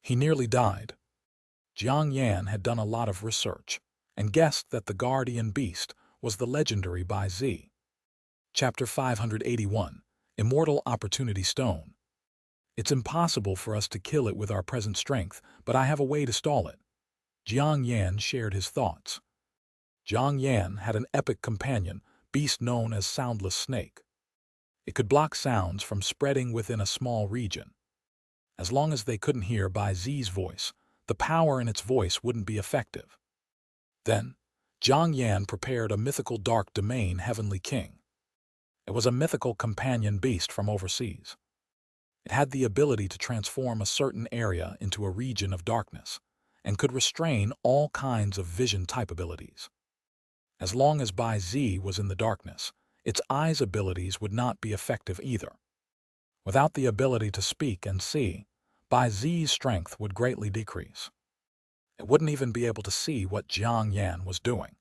He nearly died. Zhang Yan had done a lot of research and guessed that the guardian beast was the legendary Bai Zi. Chapter 581, Immortal Opportunity Stone. It's impossible for us to kill it with our present strength, but I have a way to stall it. Zhang Yan shared his thoughts. Zhang Yan had an epic companion, beast known as Soundless Snake. It could block sounds from spreading within a small region. As long as they couldn't hear Bai Zi's voice, the power in its voice wouldn't be effective. Then, Zhang Yan prepared a mythical dark domain heavenly king. It was a mythical companion beast from overseas. It had the ability to transform a certain area into a region of darkness, and could restrain all kinds of vision-type abilities. As long as Bai Zi was in the darkness, its eyes' abilities would not be effective either. Without the ability to speak and see, Bai Zi's strength would greatly decrease. It wouldn't even be able to see what Zhang Yan was doing.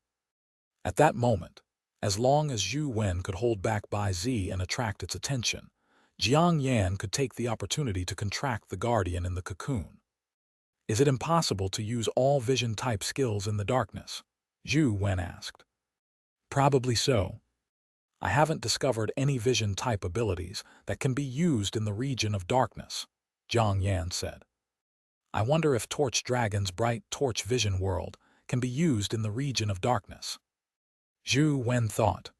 At that moment, as long as Zhou Wen could hold back Bai Zi and attract its attention, Zhang Yan could take the opportunity to contract the guardian in the cocoon. "Is it impossible to use all vision-type skills in the darkness?" Zhou Wen asked. "Probably so. I haven't discovered any vision-type abilities that can be used in the region of darkness," Zhang Yan said. "I wonder if Torch Dragon's bright torch vision world can be used in the region of darkness." Zhou Wen thought.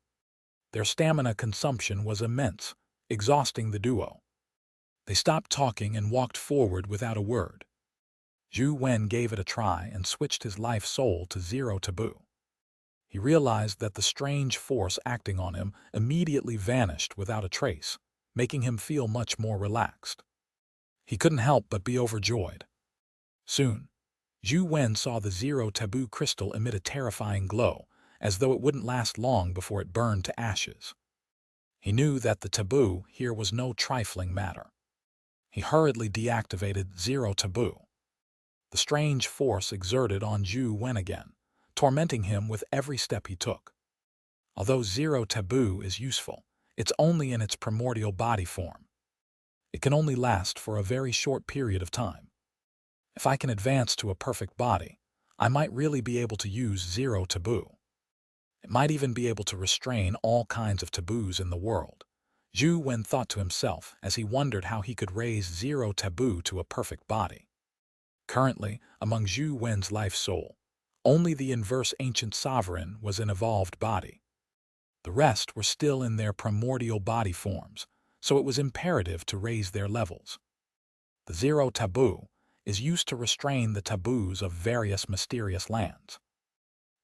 Their stamina consumption was immense, exhausting the duo. They stopped talking and walked forward without a word. Zhou Wen gave it a try and switched his life soul to 0 taboo. He realized that the strange force acting on him immediately vanished without a trace, making him feel much more relaxed. He couldn't help but be overjoyed. Soon, Zhou Wen saw the 0 taboo crystal emit a terrifying glow, as though it wouldn't last long before it burned to ashes. He knew that the taboo here was no trifling matter. He hurriedly deactivated 0 taboo. The strange force exerted on Zhou Wen again, tormenting him with every step he took. Although 0 taboo is useful, it's only in its primordial body form. It can only last for a very short period of time. If I can advance to a perfect body, I might really be able to use 0 taboo. It might even be able to restrain all kinds of taboos in the world, Zhou Wen thought to himself as he wondered how he could raise 0 taboo to a perfect body. Currently, among Zhou Wen's life soul, Only the inverse ancient sovereign was an evolved body. The rest were still in their primordial body forms, so it was imperative to raise their levels. The zero taboo is used to restrain the taboos of various mysterious lands.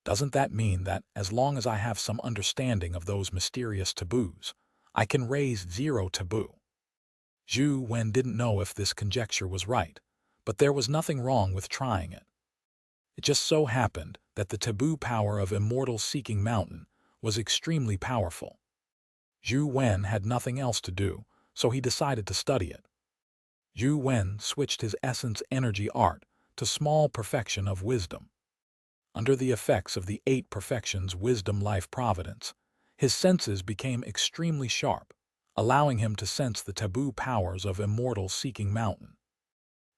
Doesn't that mean that, as long as I have some understanding of those mysterious taboos, I can raise zero taboo? Zhou Wen didn't know if this conjecture was right, but there was nothing wrong with trying it. It just so happened that the taboo power of Immortal Seeking Mountain was extremely powerful. Zhou Wen had nothing else to do, so he decided to study it. Zhou Wen switched his essence energy art to small perfection of wisdom. Under the effects of the 8 perfections wisdom life providence, his senses became extremely sharp, allowing him to sense the taboo powers of Immortal Seeking Mountain.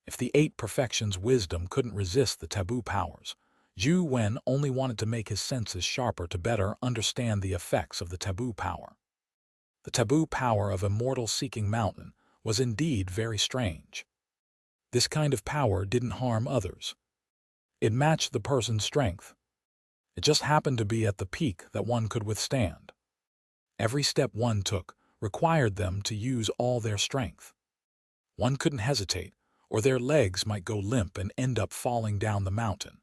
If the 8 perfections wisdom couldn't resist the taboo powers, Zhou Wen only wanted to make his senses sharper to better understand the effects of the taboo power. The taboo power of Immortal Seeking Mountain was indeed very strange. This kind of power didn't harm others. It matched the person's strength. It just happened to be at the peak that one could withstand. Every step one took required them to use all their strength. One couldn't hesitate, or their legs might go limp and end up falling down the mountain.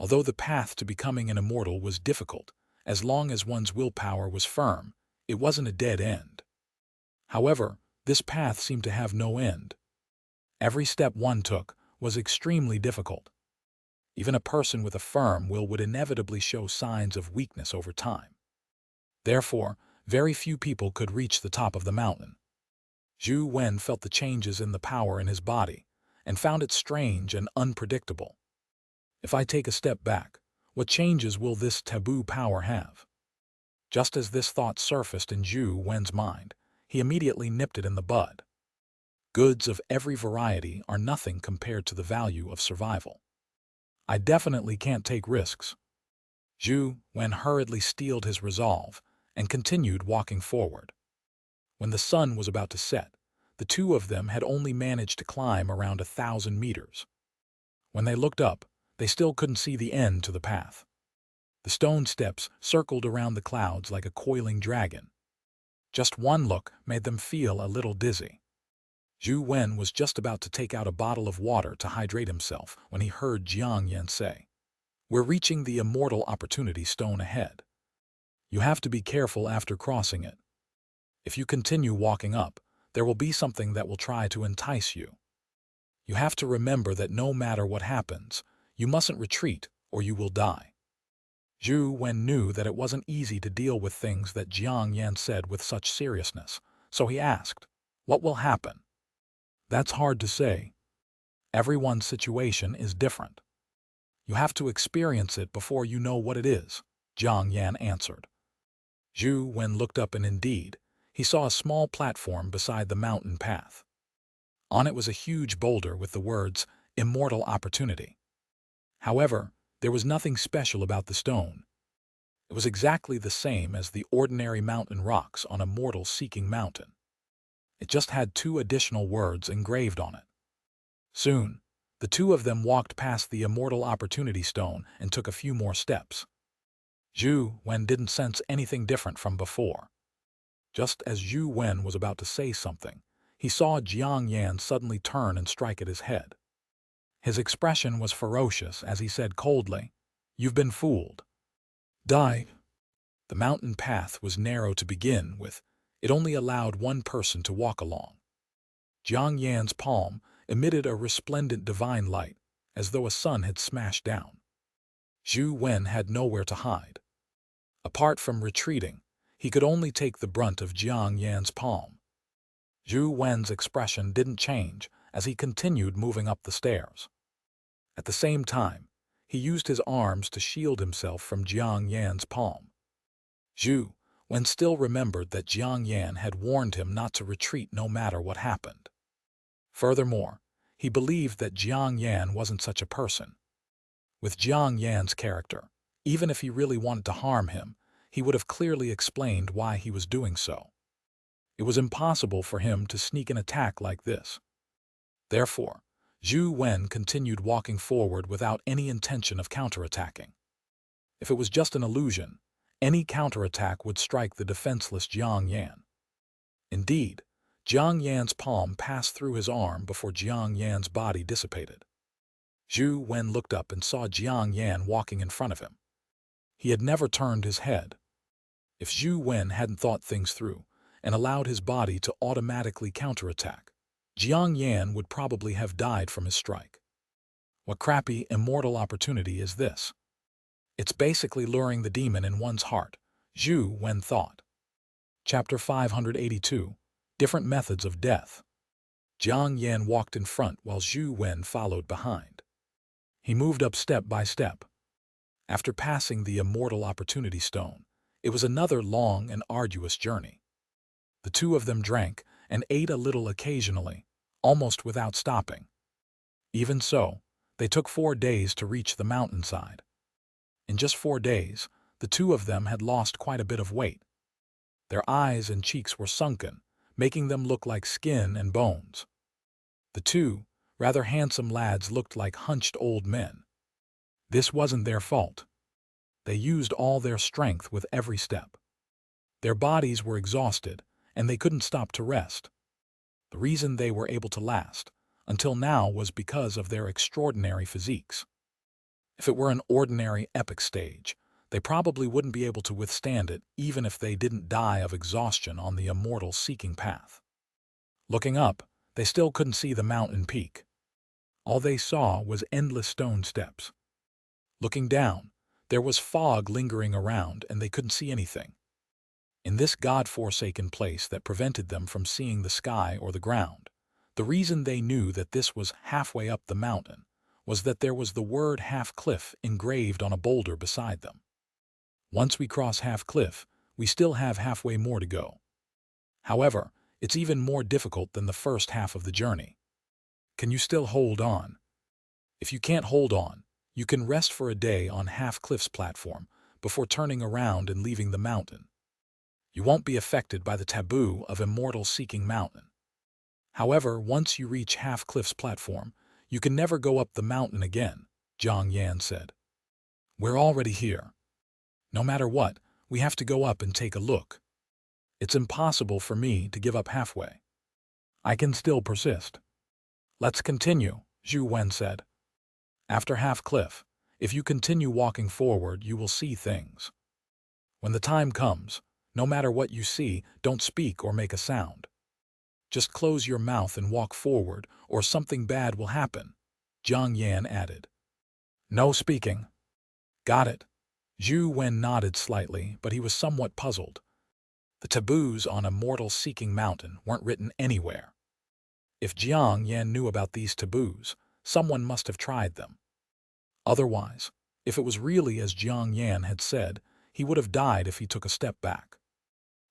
Although the path to becoming an immortal was difficult, as long as one's willpower was firm, it wasn't a dead end. However, this path seemed to have no end. Every step one took was extremely difficult. Even a person with a firm will would inevitably show signs of weakness over time. Therefore, very few people could reach the top of the mountain. Zhou Wen felt the changes in the power in his body and found it strange and unpredictable. If I take a step back, what changes will this taboo power have? Just as this thought surfaced in Zhou Wen's mind, he immediately nipped it in the bud. Goods of every variety are nothing compared to the value of survival. I definitely can't take risks. Zhou Wen hurriedly steeled his resolve and continued walking forward. When the sun was about to set, the two of them had only managed to climb around 1,000 meters. When they looked up, they still couldn't see the end to the path. The stone steps circled around the clouds like a coiling dragon. Just one look made them feel a little dizzy. Zhou Wen was just about to take out a bottle of water to hydrate himself when he heard Xianxia say, "We're reaching the immortal opportunity stone ahead. You have to be careful after crossing it. If you continue walking up, there will be something that will try to entice you. You have to remember that no matter what happens, you mustn't retreat or you will die." Zhou Wen knew that it wasn't easy to deal with things that Xianxia said with such seriousness, so he asked, "What will happen?" "That's hard to say. Everyone's situation is different. You have to experience it before you know what it is," Xianxia answered. Zhou Wen looked up and indeed, he saw a small platform beside the mountain path. On it was a huge boulder with the words, "Immortal Opportunity." However, there was nothing special about the stone. It was exactly the same as the ordinary mountain rocks on Immortal Seeking Mountain. It just had 2 additional words engraved on it. Soon, the two of them walked past the Immortal Opportunity Stone and took a few more steps. Zhou Wen didn't sense anything different from before. Just as Zhou Wen was about to say something, he saw Xianxia suddenly turn and strike at his head. His expression was ferocious as he said coldly, "You've been fooled. Die." The mountain path was narrow to begin with. It only allowed one person to walk along. Xianxia's palm emitted a resplendent divine light, as though a sun had smashed down. Zhou Wen had nowhere to hide. Apart from retreating, he could only take the brunt of Xianxia's palm. Zhou Wen's expression didn't change as he continued moving up the stairs. At the same time, he used his arms to shield himself from Xianxia's palm. Zhou Wen still remembered that Xianxia had warned him not to retreat no matter what happened. Furthermore, he believed that Xianxia wasn't such a person. With Xianxia's character, even if he really wanted to harm him, he would have clearly explained why he was doing so. It was impossible for him to sneak an attack like this. Therefore, Zhou Wen continued walking forward without any intention of counterattacking. If it was just an illusion, any counterattack would strike the defenseless Jiang Yan. Indeed, Jiang Yan's palm passed through his arm before Jiang Yan's body dissipated. Zhou Wen looked up and saw Jiang Yan walking in front of him. He had never turned his head. If Zhou Wen hadn't thought things through and allowed his body to automatically counterattack, Jiang Yan would probably have died from his strike. What crappy, immortal opportunity is this? It's basically luring the demon in one's heart, Zhou Wen thought. Chapter 582, Different Methods of Death. Jiang Yan walked in front while Zhou Wen followed behind. He moved up step by step. After passing the immortal opportunity stone, it was another long and arduous journey. The two of them drank and ate a little occasionally, almost without stopping. Even so, they took 4 days to reach the mountainside. In just 4 days, the two of them had lost quite a bit of weight. Their eyes and cheeks were sunken, making them look like skin and bones. The two rather handsome lads looked like hunched old men. This wasn't their fault. They used all their strength with every step. Their bodies were exhausted, and they couldn't stop to rest. The reason they were able to last until now was because of their extraordinary physiques. If it were an ordinary epic stage, they probably wouldn't be able to withstand it even if they didn't die of exhaustion on the immortal seeking path. Looking up, they still couldn't see the mountain peak. All they saw was endless stone steps. Looking down, there was fog lingering around and they couldn't see anything. In this God-forsaken place that prevented them from seeing the sky or the ground, the reason they knew that this was halfway up the mountain was that there was the word half-cliff engraved on a boulder beside them. Once we cross half-cliff, we still have halfway more to go. However, it's even more difficult than the first half of the journey. Can you still hold on? If you can't hold on, you can rest for a day on half-cliff's platform before turning around and leaving the mountain. You won't be affected by the taboo of immortal seeking mountain. However, once you reach half-cliff's platform, you can never go up the mountain again, Jiang Yan said. We're already here. No matter what, we have to go up and take a look. It's impossible for me to give up halfway. I can still persist. Let's continue, Zhou Wen said. After half-cliff, if you continue walking forward, you will see things. When the time comes, no matter what you see, don't speak or make a sound. Just close your mouth and walk forward, or something bad will happen, Jiang Yan added. No speaking. Got it. Zhou Wen nodded slightly, but he was somewhat puzzled. The taboos on Immortal Seeking Mountain weren't written anywhere. If Jiang Yan knew about these taboos, someone must have tried them. Otherwise, if it was really as Jiang Yan had said, he would have died if he took a step back.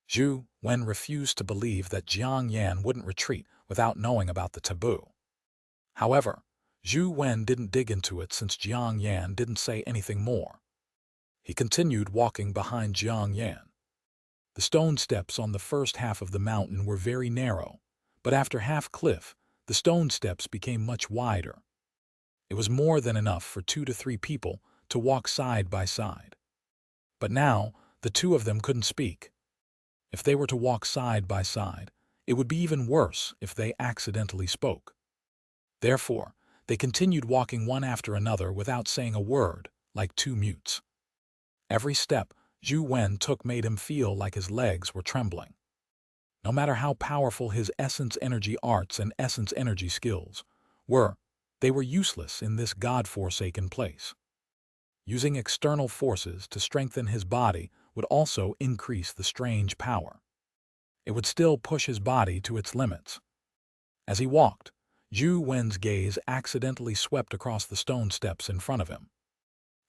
Zhou Wen refused to believe that Jiang Yan wouldn't retreat without knowing about the taboo. However, Zhou Wen didn't dig into it since Jiang Yan didn't say anything more. He continued walking behind Jiang Yan. The stone steps on the first half of the mountain were very narrow, but after half-cliff, the stone steps became much wider. It was more than enough for 2 to 3 people to walk side by side. But now, the two of them couldn't speak. If they were to walk side by side, it would be even worse if they accidentally spoke. Therefore, they continued walking one after another without saying a word, like two mutes. Every step Zhou Wen took made him feel like his legs were trembling. No matter how powerful his essence energy arts and essence energy skills were, they were useless in this God-forsaken place. Using external forces to strengthen his body would also increase the strange power. It would still push his body to its limits. As he walked, Zhou Wen's gaze accidentally swept across the stone steps in front of him.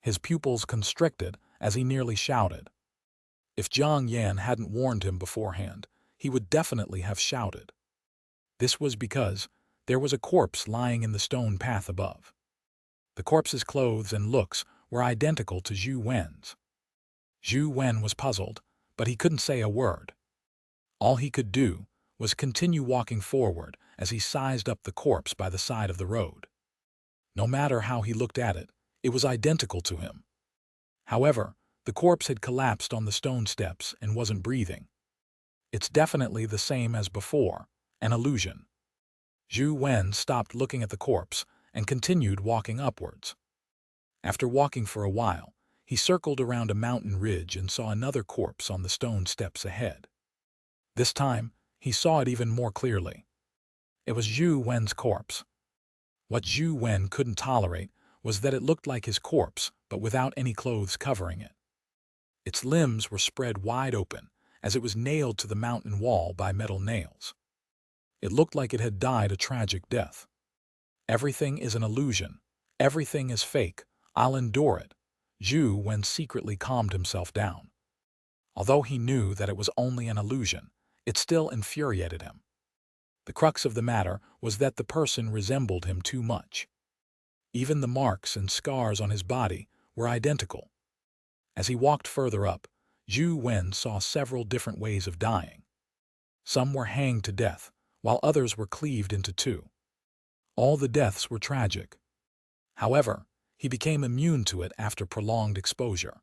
His pupils constricted as he nearly shouted. If Jiang Yan hadn't warned him beforehand, he would definitely have shouted. This was because there was a corpse lying in the stone path above. The corpse's clothes and looks were identical to Zhou Wen's. Zhou Wen was puzzled, but he couldn't say a word. All he could do was continue walking forward as he sized up the corpse by the side of the road. No matter how he looked at it, it was identical to him. However, the corpse had collapsed on the stone steps and wasn't breathing. It's definitely the same as before, an illusion. Zhou Wen stopped looking at the corpse and continued walking upwards. After walking for a while, he circled around a mountain ridge and saw another corpse on the stone steps ahead. This time, he saw it even more clearly. It was Zhou Wen's corpse. What Zhou Wen couldn't tolerate was that it looked like his corpse, but without any clothes covering it. Its limbs were spread wide open, as it was nailed to the mountain wall by metal nails. It looked like it had died a tragic death. Everything is an illusion. Everything is fake. I'll endure it. Zhou Wen secretly calmed himself down. Although he knew that it was only an illusion, it still infuriated him. The crux of the matter was that the person resembled him too much. Even the marks and scars on his body were identical. As he walked further up, Zhou Wen saw several different ways of dying. Some were hanged to death, while others were cleaved into two. All the deaths were tragic. However, he became immune to it after prolonged exposure.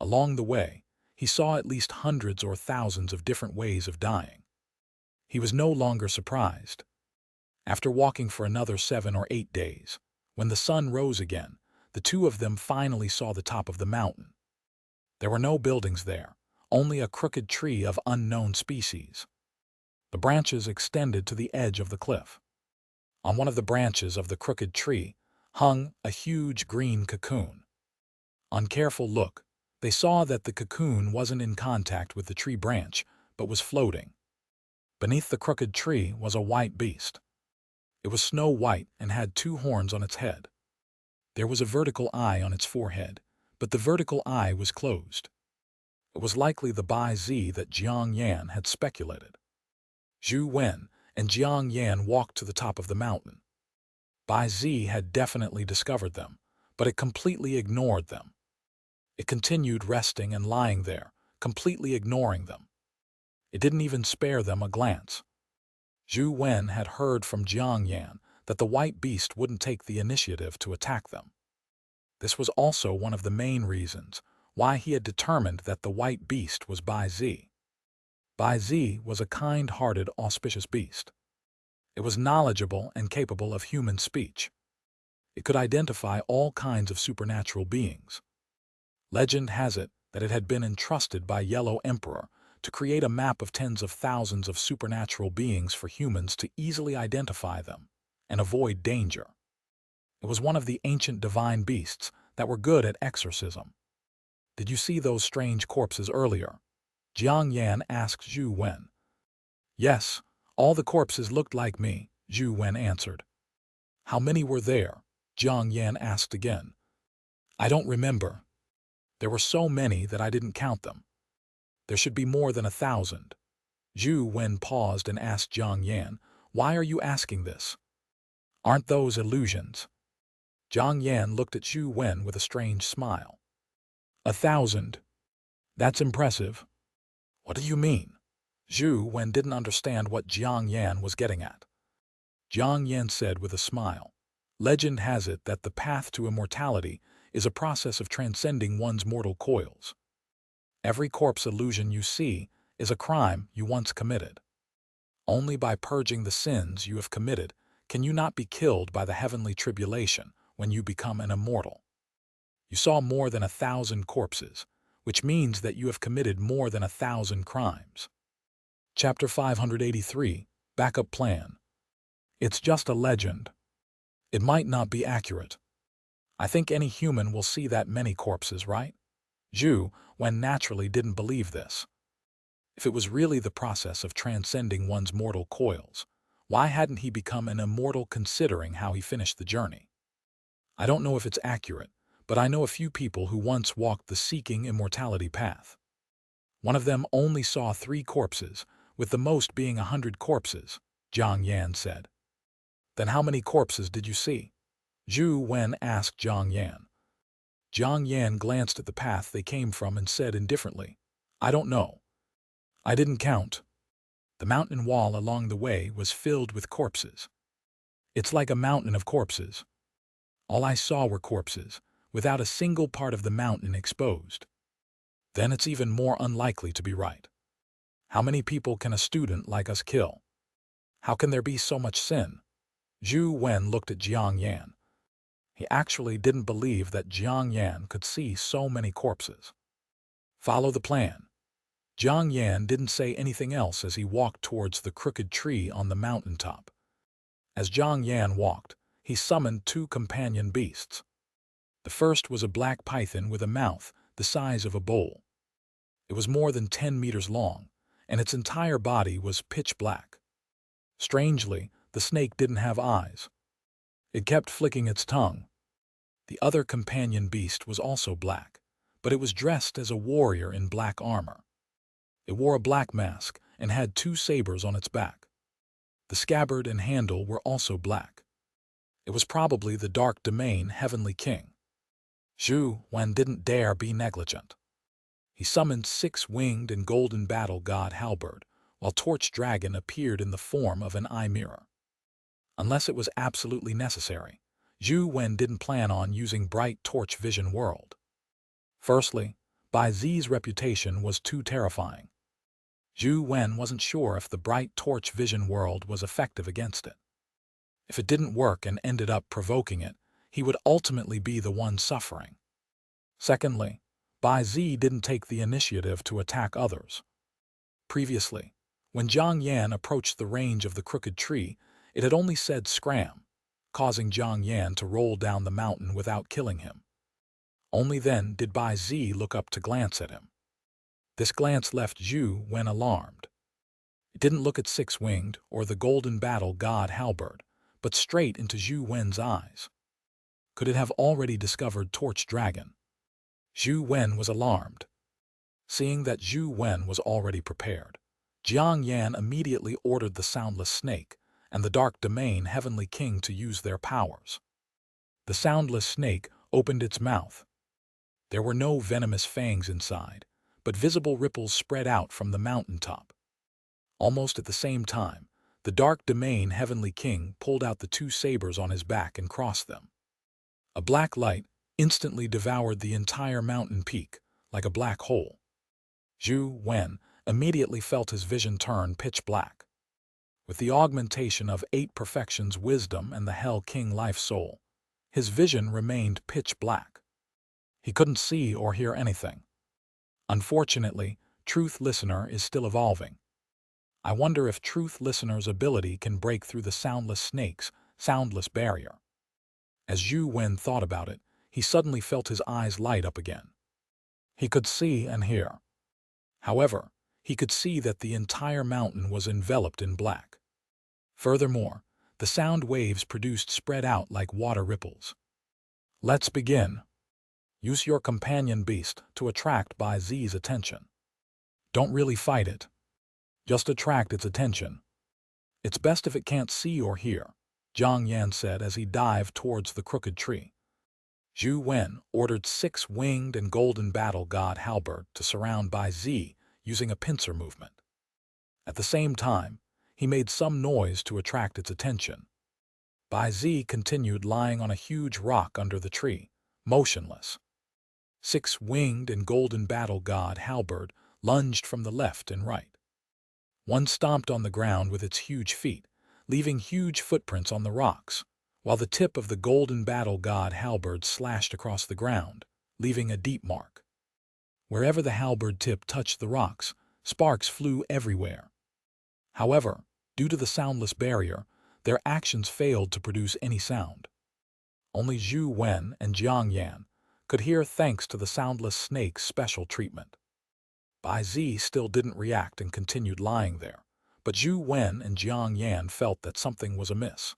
Along the way, he saw at least hundreds or thousands of different ways of dying. He was no longer surprised. After walking for another 7 or 8 days, when the sun rose again, the two of them finally saw the top of the mountain. There were no buildings there, only a crooked tree of unknown species. The branches extended to the edge of the cliff. On one of the branches of the crooked tree hung a huge green cocoon. On careful look, they saw that the cocoon wasn't in contact with the tree branch, but was floating. Beneath the crooked tree was a white beast. It was snow white and had 2 horns on its head. There was a vertical eye on its forehead, but the vertical eye was closed. It was likely the Bai Zi that Xianxia had speculated. Zhou Wen and Xianxia walked to the top of the mountain. Bai Zi had definitely discovered them, but it completely ignored them. It continued resting and lying there, completely ignoring them. It didn't even spare them a glance. Zhou Wen had heard from Xianxia that the white beast wouldn't take the initiative to attack them. This was also one of the main reasons why he had determined that the white beast was Bai Zi. Bai Zi was a kind-hearted, auspicious beast. It was knowledgeable and capable of human speech. It could identify all kinds of supernatural beings. Legend has it that it had been entrusted by Yellow Emperor to create a map of tens of thousands of supernatural beings for humans to easily identify them and avoid danger. It was one of the ancient divine beasts that were good at exorcism. "Did you see those strange corpses earlier?" Xianxia asked Zhou Wen. "Yes, all the corpses looked like me," Zhou Wen answered. "How many were there?" Xianxia asked again. "I don't remember. There were so many that I didn't count them. There should be more than 1,000. Zhou Wen paused and asked Xianxia, "Why are you asking this? Aren't those illusions?" Xianxia looked at Zhou Wen with a strange smile. 1,000? That's impressive. What do you mean? Zhou Wen didn't understand what Xianxia was getting at. Xianxia said with a smile, "Legend has it that the path to immortality is a process of transcending one's mortal coils. Every corpse illusion you see is a crime you once committed. Only by purging the sins you have committed can you not be killed by the heavenly tribulation when you become an immortal. You saw more than 1,000 corpses, which means that you have committed more than 1,000 crimes." Chapter 583, Backup Plan. It's just a legend. It might not be accurate. I think any human will see that many corpses, right? Zhou Wen naturally didn't believe this. If it was really the process of transcending one's mortal coils, why hadn't he become an immortal considering how he finished the journey? I don't know if it's accurate, but I know a few people who once walked the seeking immortality path. One of them only saw 3 corpses, with the most being 100 corpses, Xianxia said. "Then how many corpses did you see?" Zhou Wen asked Xianxia. Xianxia glanced at the path they came from and said indifferently, "I don't know. I didn't count." The mountain wall along the way was filled with corpses. "It's like a mountain of corpses." All I saw were corpses, without a single part of the mountain exposed. Then it's even more unlikely to be right. How many people can a student like us kill? How can there be so much sin? Zhou Wen looked at Xianxia. He actually didn't believe that Xianxia could see so many corpses. Follow the plan. Xianxia didn't say anything else as he walked towards the crooked tree on the mountaintop. As Xianxia walked, he summoned 2 companion beasts. The first was a black python with a mouth the size of a bowl. It was more than 10 meters long, and its entire body was pitch black. Strangely, the snake didn't have eyes. It kept flicking its tongue. The other companion beast was also black, but it was dressed as a warrior in black armor. It wore a black mask and had 2 sabers on its back. The scabbard and handle were also black. It was probably the Dark Domain Heavenly King. Zhou Wen didn't dare be negligent. He summoned 6-winged and golden battle god Halberd, while Torch Dragon appeared in the form of an eye mirror. Unless it was absolutely necessary, Zhou Wen didn't plan on using Bright Torch Vision World. Firstly, Bai Zi's reputation was too terrifying. Zhou Wen wasn't sure if the Bright Torch Vision World was effective against it. If it didn't work and ended up provoking it, he would ultimately be the one suffering. Secondly, Bai Zi didn't take the initiative to attack others. Previously, when Zhang Yan approached the range of the crooked tree, it had only said scram, causing Zhang Yan to roll down the mountain without killing him. Only then did Bai Zi look up to glance at him. This glance left Zhou Wen alarmed. It didn't look at 6-winged or the golden battle god Halberd, but straight into Zhou Wen's eyes. Could it have already discovered Torch Dragon? Zhou Wen was alarmed. Seeing that Zhou Wen was already prepared, Jiang Yan immediately ordered the Soundless Snake and the Dark Domain Heavenly King to use their powers. The Soundless Snake opened its mouth. There were no venomous fangs inside, but visible ripples spread out from the mountaintop. Almost at the same time, the Dark Domain Heavenly King pulled out the 2 sabers on his back and crossed them. A black light instantly devoured the entire mountain peak, like a black hole. Zhou Wen immediately felt his vision turn pitch black. With the augmentation of 8 perfections wisdom and the Hell King life soul, his vision remained pitch black. He couldn't see or hear anything. Unfortunately, Truth Listener is still evolving. I wonder if Truth Listener's ability can break through the Soundless Snake's soundless barrier. As Zhou Wen thought about it, he suddenly felt his eyes light up again. He could see and hear. However, he could see that the entire mountain was enveloped in black. Furthermore, the sound waves produced spread out like water ripples. Let's begin. Use your companion beast to attract Bai Zi's attention. Don't really fight it. Just attract its attention. It's best if it can't see or hear, Zhang Yan said as he dived towards the crooked tree. Zhou Wen ordered 6-winged and golden battle god Halberd to surround Bai Zi using a pincer movement. At the same time, he made some noise to attract its attention. Bai Zi continued lying on a huge rock under the tree, motionless. 6-winged and golden battle god Halberd lunged from the left and right. One stomped on the ground with its huge feet, leaving huge footprints on the rocks, while the tip of the golden battle god Halberd slashed across the ground, leaving a deep mark. Wherever the halberd tip touched the rocks, sparks flew everywhere. However, due to the soundless barrier, their actions failed to produce any sound. Only Zhou Wen and Jiang Yan could hear thanks to the Soundless Snake's special treatment. Bai Zi still didn't react and continued lying there, but Zhou Wen and Jiang Yan felt that something was amiss.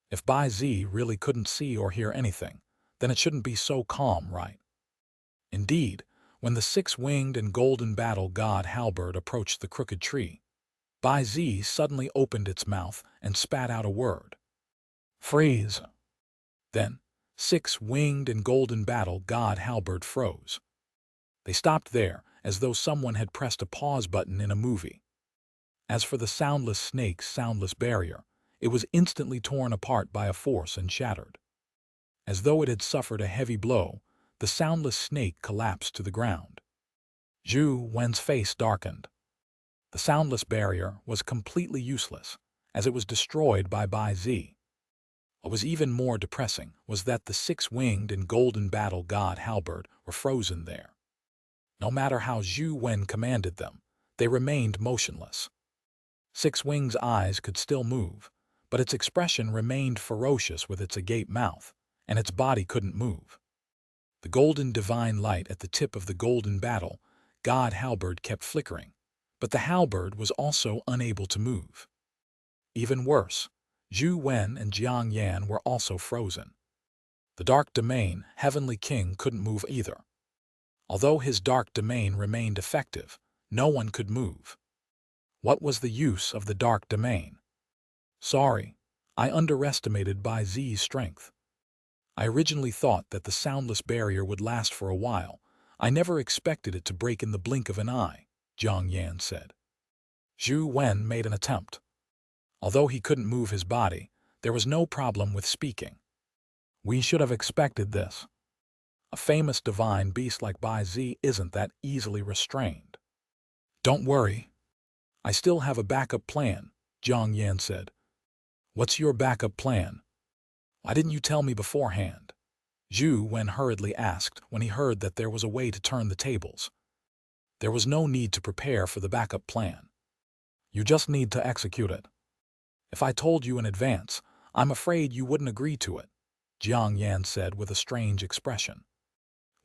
If Bai Zi really couldn't see or hear anything, then it shouldn't be so calm, right? Indeed, when the 6-winged and golden battle god Halberd approached the crooked tree, Bai Zi suddenly opened its mouth and spat out a word. Freeze! Then, 6-winged and golden battle god Halberd froze. They stopped there, as though someone had pressed a pause button in a movie. As for the Soundless Snake's soundless barrier, it was instantly torn apart by a force and shattered. As though it had suffered a heavy blow, the soundless snake collapsed to the ground. Zhou Wen's face darkened. The soundless barrier was completely useless, as it was destroyed by Bai Zi. What was even more depressing was that the six-winged and golden battle god halberd were frozen there. No matter how Zhou Wen commanded them, they remained motionless. Six Wing's eyes could still move, but its expression remained ferocious with its agape mouth, and its body couldn't move. The golden divine light at the tip of the golden battle god halberd kept flickering, but the halberd was also unable to move. Even worse, Zhou Wen and Xianxia were also frozen. The dark domain, Heavenly King, couldn't move either. Although his dark domain remained effective, no one could move. What was the use of the dark domain? Sorry, I underestimated Bai Zi's strength. I originally thought that the soundless barrier would last for a while. I never expected it to break in the blink of an eye, Xianxia said. Zhou Wen made an attempt. Although he couldn't move his body, there was no problem with speaking. We should have expected this. A famous divine beast like Bai Zi isn't that easily restrained. Don't worry. I still have a backup plan, Xianxia said. What's your backup plan? Why didn't you tell me beforehand? Zhou Wen hurriedly asked when he heard that there was a way to turn the tables. There was no need to prepare for the backup plan. You just need to execute it. If I told you in advance, I'm afraid you wouldn't agree to it, Xianxia said with a strange expression.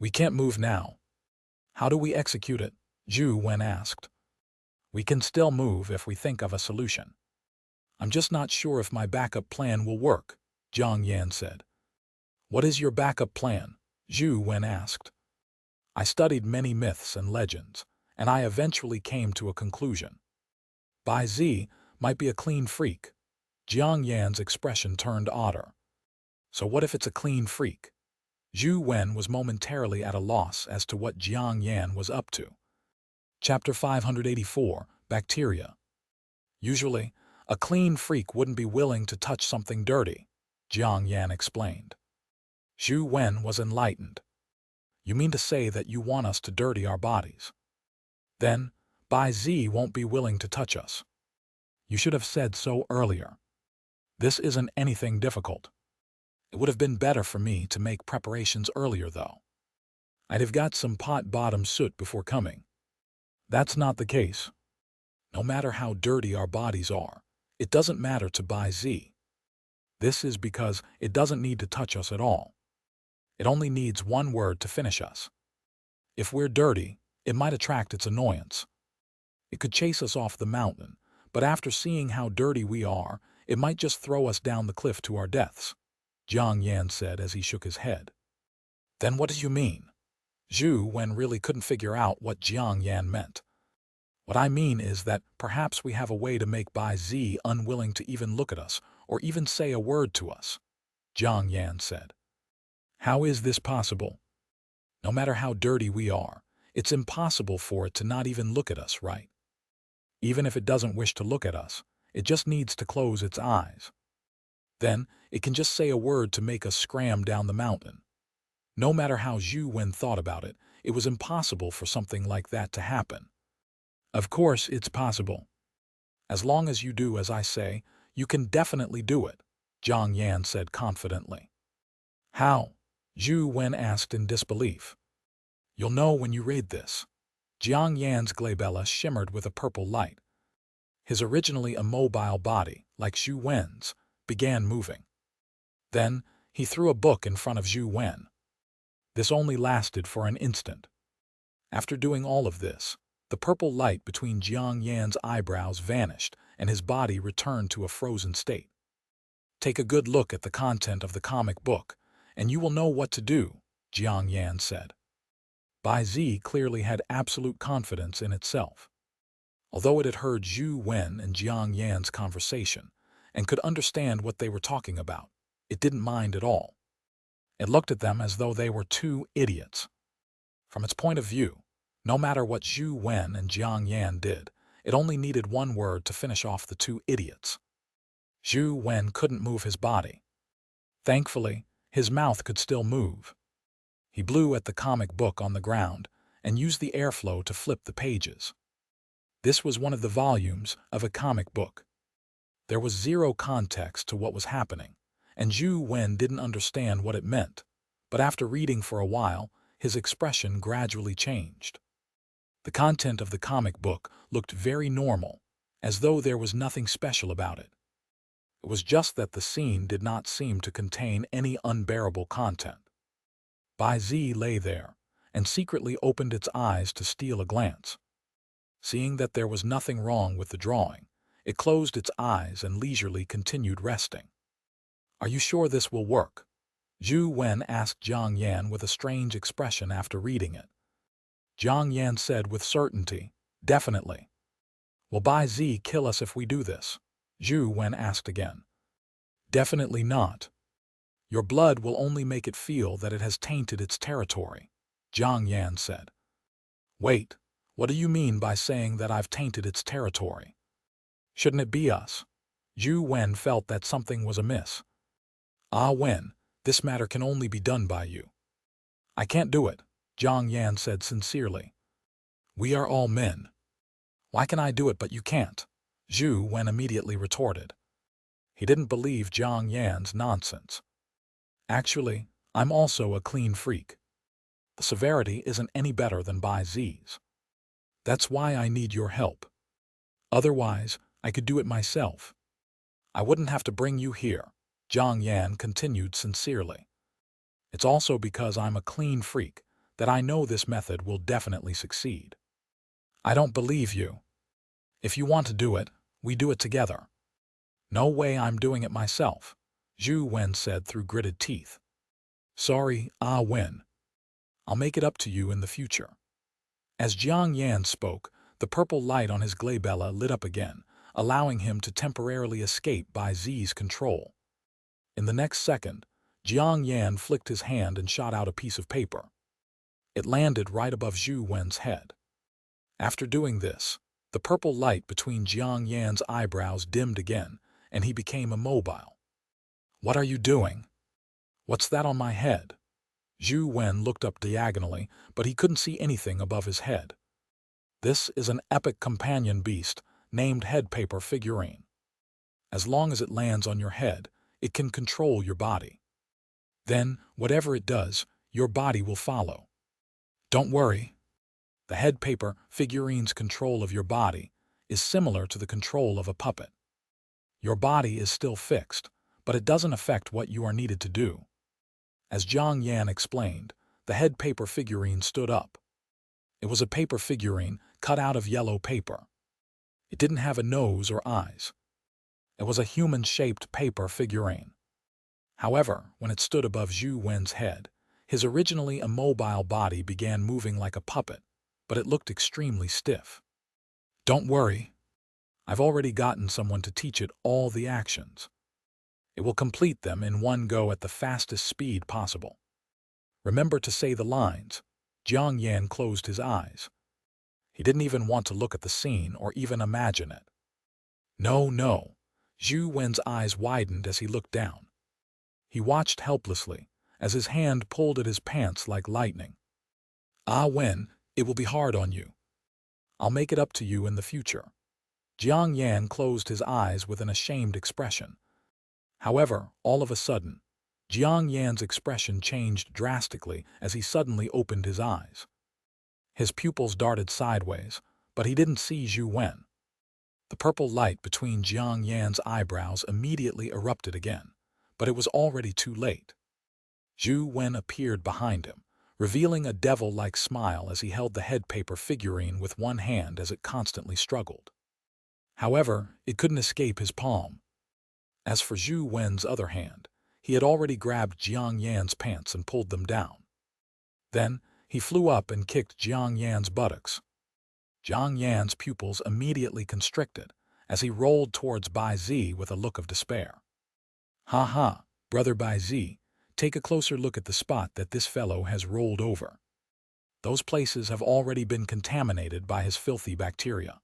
We can't move now. How do we execute it? Zhou Wen asked. We can still move if we think of a solution. I'm just not sure if my backup plan will work, Xianxia said. What is your backup plan? Zhou Wen asked. I studied many myths and legends, and I eventually came to a conclusion. Bai Zi might be a clean freak. Xianxia's expression turned odder. So what if it's a clean freak? Zhou Wen was momentarily at a loss as to what Xianxia was up to. Chapter 584, Bacteria. Usually, a clean freak wouldn't be willing to touch something dirty, Xianxia explained. Zhou Wen was enlightened. You mean to say that you want us to dirty our bodies? Then, Bai Zi won't be willing to touch us. You should have said so earlier. This isn't anything difficult. It would have been better for me to make preparations earlier, though. I'd have got some pot-bottom soot before coming. That's not the case. No matter how dirty our bodies are, it doesn't matter to Bai Zi. This is because it doesn't need to touch us at all. It only needs one word to finish us. If we're dirty, it might attract its annoyance. It could chase us off the mountain, but after seeing how dirty we are, it might just throw us down the cliff to our deaths, Xianxia said as he shook his head. Then what do you mean? Zhou Wen really couldn't figure out what Xianxia meant. What I mean is that perhaps we have a way to make Bai Zi unwilling to even look at us or even say a word to us, Xianxia said. How is this possible? No matter how dirty we are, it's impossible for it to not even look at us, right? Even if it doesn't wish to look at us, it just needs to close its eyes. Then, it can just say a word to make us scram down the mountain. No matter how Zhou Wen thought about it, it was impossible for something like that to happen. Of course, it's possible. As long as you do as I say, you can definitely do it, Xianxia said confidently. How? Zhou Wen asked in disbelief. You'll know when you read this. Xianxia's glabella shimmered with a purple light. His originally immobile body, like Zhou Wen's, began moving. Then, he threw a book in front of Zhou Wen. This only lasted for an instant. After doing all of this, the purple light between Xianxia's eyebrows vanished and his body returned to a frozen state. Take a good look at the content of the comic book, and you will know what to do, Xianxia said. Bai Zi clearly had absolute confidence in itself. Although it had heard Zhou Wen and Xianxia's conversation and could understand what they were talking about, it didn't mind at all. It looked at them as though they were two idiots. From its point of view, no matter what Zhou Wen and Xianxia did, it only needed one word to finish off the two idiots. Zhou Wen couldn't move his body. Thankfully, His mouth could still move. He blew at the comic book on the ground and used the airflow to flip the pages. This was one of the volumes of a comic book. There was zero context to what was happening, and Zhou Wen didn't understand what it meant, but after reading for a while, his expression gradually changed. The content of the comic book looked very normal, as though there was nothing special about it. It was just that the scene did not seem to contain any unbearable content. Bai Zi lay there, and secretly opened its eyes to steal a glance. Seeing that there was nothing wrong with the drawing, it closed its eyes and leisurely continued resting. "Are you sure this will work?" Zhou Wen asked Jiang Yan with a strange expression after reading it. Jiang Yan said with certainty, "Definitely." "Will Bai Zi kill us if we do this?" Zhou Wen asked again. "Definitely not. Your blood will only make it feel that it has tainted its territory," Jiang Yan said. "Wait, what do you mean by saying that I've tainted its territory? Shouldn't it be us?" Zhou Wen felt that something was amiss. "Ah Wen, this matter can only be done by you." "I can't do it," Jiang Yan said sincerely. "We are all men. Why can I do it but you can't?" Zhou Wen immediately retorted. He didn't believe Jiang Yan's nonsense. "Actually, I'm also a clean freak. The severity isn't any better than Bai Zi's. That's why I need your help. Otherwise, I could do it myself. I wouldn't have to bring you here," Jiang Yan continued sincerely. "It's also because I'm a clean freak that I know this method will definitely succeed." "I don't believe you. If you want to do it, we do it together." "No way, I'm doing it myself," Zhou Wen said through gritted teeth. "Sorry, Ah Wen. I'll make it up to you in the future." As Jiang Yan spoke, the purple light on his glabella lit up again, allowing him to temporarily escape Bai Zi's control. In the next second, Jiang Yan flicked his hand and shot out a piece of paper. It landed right above Zhou Wen's head. After doing this, the purple light between Jiang Yan's eyebrows dimmed again, and he became immobile. "What are you doing? What's that on my head?" Zhou Wen looked up diagonally, but he couldn't see anything above his head. "This is an epic companion beast named Headpaper Figurine. As long as it lands on your head, it can control your body. Then, whatever it does, your body will follow. Don't worry. The Headpaper Figurine's control of your body is similar to the control of a puppet. Your body is still fixed, but it doesn't affect what you are needed to do." As Jiang Yan explained, the Headpaper Figurine stood up. It was a paper figurine cut out of yellow paper. It didn't have a nose or eyes. It was a human-shaped paper figurine. However, when it stood above Zhou Wen's head, his originally immobile body began moving like a puppet, but it looked extremely stiff. "Don't worry. I've already gotten someone to teach it all the actions. It will complete them in one go at the fastest speed possible. Remember to say the lines." Jiang Yan closed his eyes. He didn't even want to look at the scene or even imagine it. "No, no." Zhou Wen's eyes widened as he looked down. He watched helplessly as his hand pulled at his pants like lightning. "Ah Wen, it will be hard on you. I'll make it up to you in the future." Jiang Yan closed his eyes with an ashamed expression. However, all of a sudden, Jiang Yan's expression changed drastically as he suddenly opened his eyes. His pupils darted sideways, but he didn't see Zhou Wen. The purple light between Jiang Yan's eyebrows immediately erupted again, but it was already too late. Zhou Wen appeared behind him, revealing a devil-like smile as he held the Headpaper Figurine with one hand as it constantly struggled. However, it couldn't escape his palm. As for Zhou Wen's other hand, he had already grabbed Jiang Yan's pants and pulled them down. Then, he flew up and kicked Jiang Yan's buttocks. Jiang Yan's pupils immediately constricted as he rolled towards Bai Zi with a look of despair. "Ha ha, brother Bai Zi, take a closer look at the spot that this fellow has rolled over. Those places have already been contaminated by his filthy bacteria.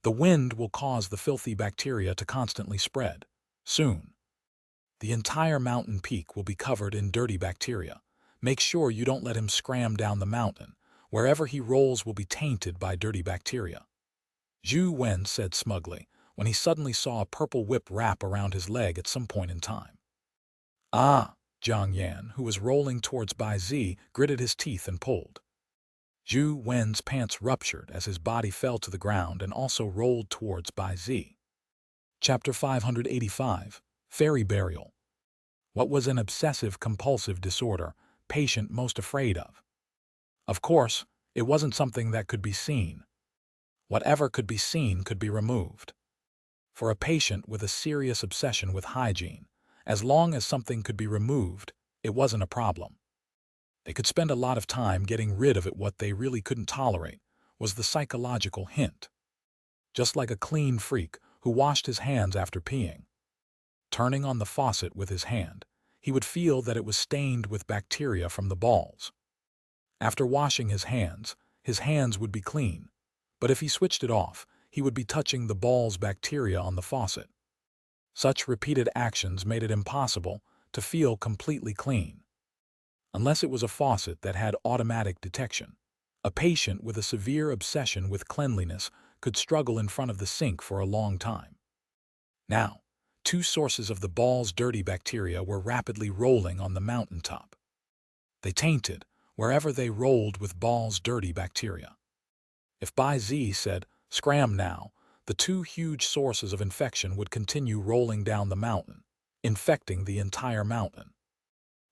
The wind will cause the filthy bacteria to constantly spread. Soon." The entire mountain peak will be covered in dirty bacteria. Make sure you don't let him scram down the mountain. Wherever he rolls will be tainted by dirty bacteria. Zhou Wen said smugly, when he suddenly saw a purple whip wrap around his leg at some point in time. Ah! Jiang Yan, who was rolling towards Bai Zi, gritted his teeth and pulled. Zhou Wen's pants ruptured as his body fell to the ground and also rolled towards Bai Zi. Chapter 585, Fairy Burial. What was an obsessive-compulsive disorder patient most afraid of? Of course, it wasn't something that could be seen. Whatever could be seen could be removed. For a patient with a serious obsession with hygiene, as long as something could be removed, it wasn't a problem. They could spend a lot of time getting rid of it. What they really couldn't tolerate was the psychological hint. Just like a clean freak who washed his hands after peeing. Turning on the faucet with his hand, he would feel that it was stained with bacteria from the balls. After washing his hands would be clean, but if he switched it off, he would be touching the ball's bacteria on the faucet. Such repeated actions made it impossible to feel completely clean. Unless it was a faucet that had automatic detection. A patient with a severe obsession with cleanliness could struggle in front of the sink for a long time. Now, two sources of the ball's dirty bacteria were rapidly rolling on the mountaintop. They tainted wherever they rolled with ball's dirty bacteria. If Bai Zi said, "Scram now," the two huge sources of infection would continue rolling down the mountain, infecting the entire mountain.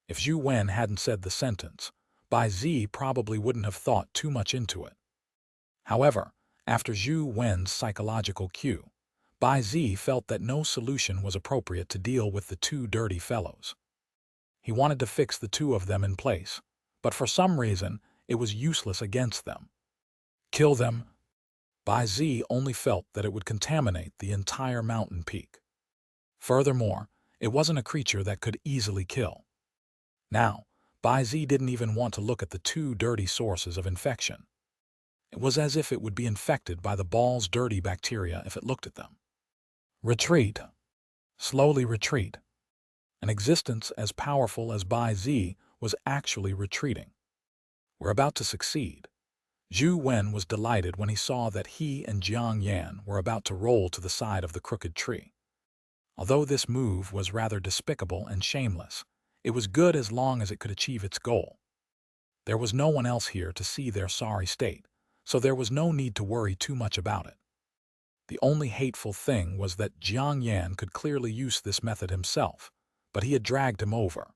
If Zhou Wen hadn't said the sentence, Bai Zi probably wouldn't have thought too much into it. However, after Zhou Wen's psychological cue, Bai Zi felt that no solution was appropriate to deal with the two dirty fellows. He wanted to fix the two of them in place, but for some reason, it was useless against them. Kill them? Bai Zi only felt that it would contaminate the entire mountain peak. Furthermore, it wasn't a creature that could easily kill. Now, Bai Zi didn't even want to look at the two dirty sources of infection. It was as if it would be infected by the ball's dirty bacteria if it looked at them. Retreat. Slowly retreat. An existence as powerful as Bai Zi was actually retreating. We're about to succeed. Zhou Wen was delighted when he saw that he and Jiang Yan were about to roll to the side of the crooked tree. Although this move was rather despicable and shameless, it was good as long as it could achieve its goal. There was no one else here to see their sorry state, so there was no need to worry too much about it. The only hateful thing was that Jiang Yan could clearly use this method himself, but he had dragged him over.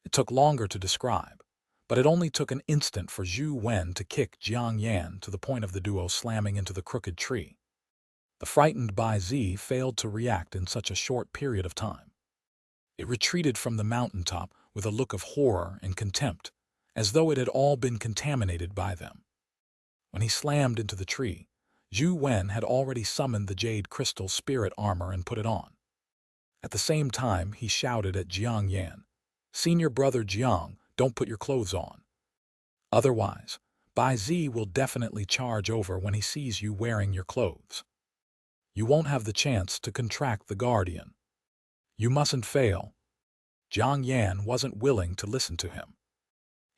It took longer to describe, but it only took an instant for Zhou Wen to kick Jiang Yan to the point of the duo slamming into the crooked tree. The frightened Bai Zi failed to react in such a short period of time. It retreated from the mountaintop with a look of horror and contempt, as though it had all been contaminated by them. When he slammed into the tree, Zhou Wen had already summoned the jade crystal spirit armor and put it on. At the same time, he shouted at Jiang Yan, "Senior brother Jiang, don't put your clothes on. Otherwise, Bai Zi will definitely charge over when he sees you wearing your clothes. You won't have the chance to contract the guardian. You mustn't fail." Jiang Yan wasn't willing to listen to him.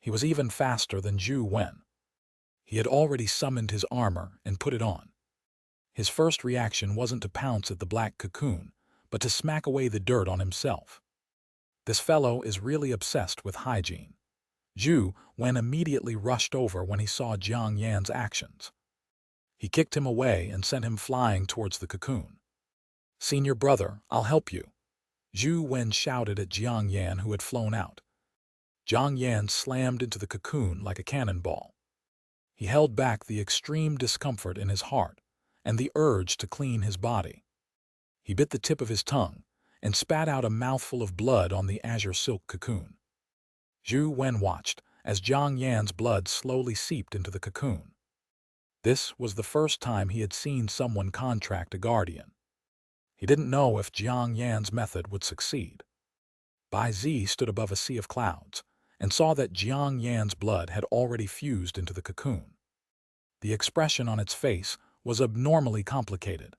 He was even faster than Zhou Wen. He had already summoned his armor and put it on. His first reaction wasn't to pounce at the black cocoon, but to smack away the dirt on himself. This fellow is really obsessed with hygiene. Zhou Wen immediately rushed over when he saw Jiang Yan's actions. He kicked him away and sent him flying towards the cocoon. "Senior brother, I'll help you," Zhou Wen shouted at Jiang Yan, who had flown out. Jiang Yan slammed into the cocoon like a cannonball. He held back the extreme discomfort in his heart and the urge to clean his body. He bit the tip of his tongue and spat out a mouthful of blood on the azure silk cocoon. Zhou Wen watched as Jiang Yan's blood slowly seeped into the cocoon. This was the first time he had seen someone contract a guardian. He didn't know if Jiang Yan's method would succeed. Bai Zi stood above a sea of clouds and saw that Jiang Yan's blood had already fused into the cocoon. The expression on its face was abnormally complicated.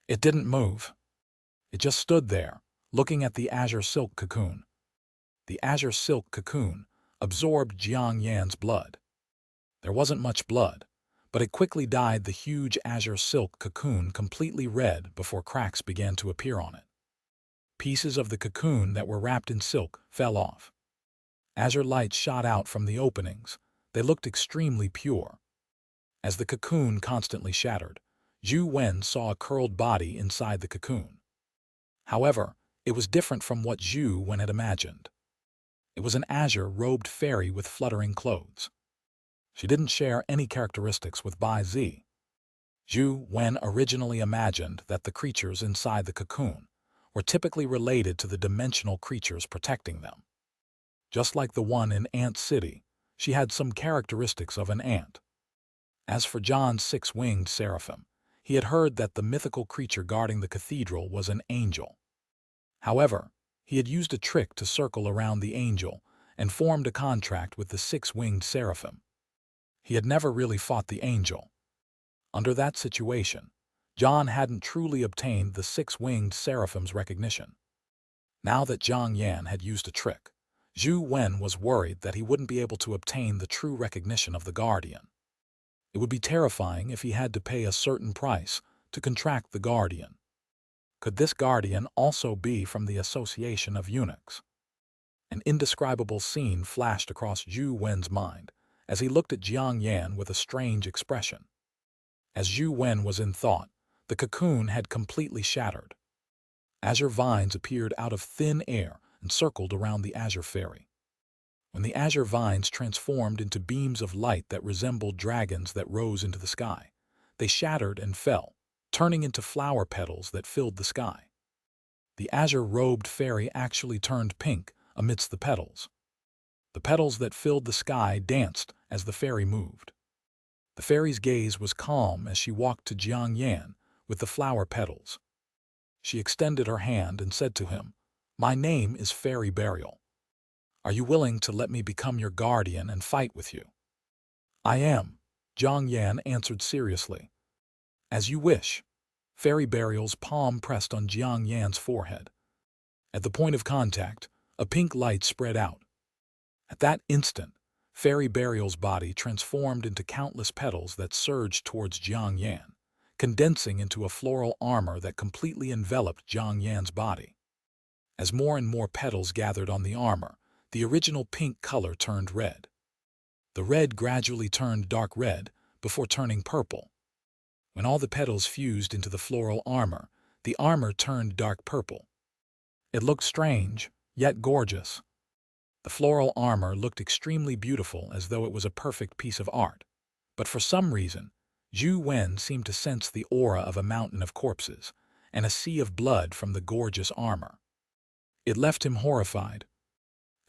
It didn't move. It just stood there, looking at the azure silk cocoon. The azure silk cocoon absorbed Xianxia's blood. There wasn't much blood, but it quickly dyed the huge azure silk cocoon completely red before cracks began to appear on it. Pieces of the cocoon that were wrapped in silk fell off. Azure light shot out from the openings. They looked extremely pure. As the cocoon constantly shattered, Zhou Wen saw a curled body inside the cocoon. However, it was different from what Zhou Wen had imagined. It was an azure-robed fairy with fluttering clothes. She didn't share any characteristics with Bai Zi. Zhou Wen originally imagined that the creatures inside the cocoon were typically related to the dimensional creatures protecting them. Just like the one in Ant City, she had some characteristics of an ant. As for John's six-winged Seraphim, he had heard that the mythical creature guarding the cathedral was an angel. However, he had used a trick to circle around the angel and formed a contract with the six-winged Seraphim. He had never really fought the angel. Under that situation, John hadn't truly obtained the six-winged Seraphim's recognition. Now that Zhang Yan had used a trick, Zhou Wen was worried that he wouldn't be able to obtain the true recognition of the Guardian. It would be terrifying if he had to pay a certain price to contract the Guardian. Could this Guardian also be from the Association of Eunuchs? An indescribable scene flashed across Zhou Wen's mind as he looked at Jiang Yan with a strange expression. As Zhou Wen was in thought, the cocoon had completely shattered. Azure vines appeared out of thin air and circled around the azure fairy. When the azure vines transformed into beams of light that resembled dragons that rose into the sky, they shattered and fell, turning into flower petals that filled the sky. The azure-robed fairy actually turned pink amidst the petals. The petals that filled the sky danced as the fairy moved. The fairy's gaze was calm as she walked to Jiang Yan with the flower petals. She extended her hand and said to him, "My name is Fairy Burial. Are you willing to let me become your guardian and fight with you?" "I am," Jiang Yan answered seriously. "As you wish." Fairy Burial's palm pressed on Jiang Yan's forehead. At the point of contact, a pink light spread out. At that instant, Fairy Burial's body transformed into countless petals that surged towards Jiang Yan, condensing into a floral armor that completely enveloped Jiang Yan's body. As more and more petals gathered on the armor, the original pink color turned red. The red gradually turned dark red before turning purple. When all the petals fused into the floral armor, the armor turned dark purple. It looked strange, yet gorgeous. The floral armor looked extremely beautiful, as though it was a perfect piece of art. But for some reason, Zhou Wen seemed to sense the aura of a mountain of corpses and a sea of blood from the gorgeous armor. It left him horrified.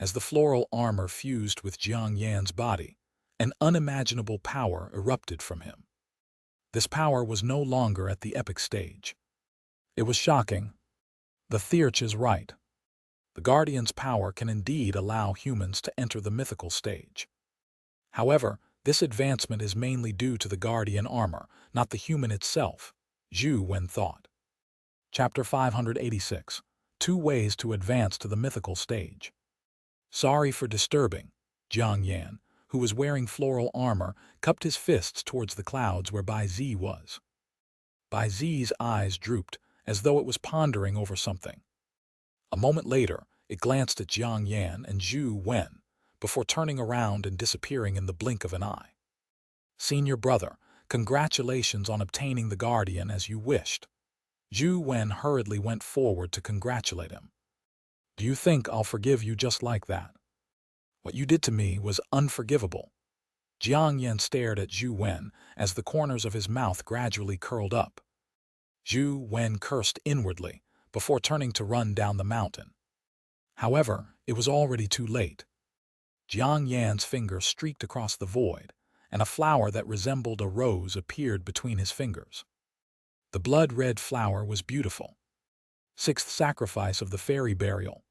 As the floral armor fused with Jiang Yan's body, an unimaginable power erupted from him. This power was no longer at the epic stage. It was shocking. The Theurch is right. The Guardian's power can indeed allow humans to enter the mythical stage. However, this advancement is mainly due to the Guardian armor, not the human itself, Zhou Wen thought. Chapter 586. 2 Ways to Advance to the Mythical Stage. "Sorry for disturbing," Jiang Yan, who was wearing floral armor, cupped his fists towards the clouds where Bai Zi was. Bai Zi's eyes drooped, as though it was pondering over something. A moment later, it glanced at Jiang Yan and Zhou Wen, before turning around and disappearing in the blink of an eye. "Senior brother, congratulations on obtaining the Guardian as you wished." Zhou Wen hurriedly went forward to congratulate him. "Do you think I'll forgive you just like that? What you did to me was unforgivable." Jiang Yan stared at Zhou Wen as the corners of his mouth gradually curled up. Zhou Wen cursed inwardly before turning to run down the mountain. However, it was already too late. Jiang Yan's finger streaked across the void, and a flower that resembled a rose appeared between his fingers. The blood-red flower was beautiful. 6th Sacrifice of the Fairy Burial.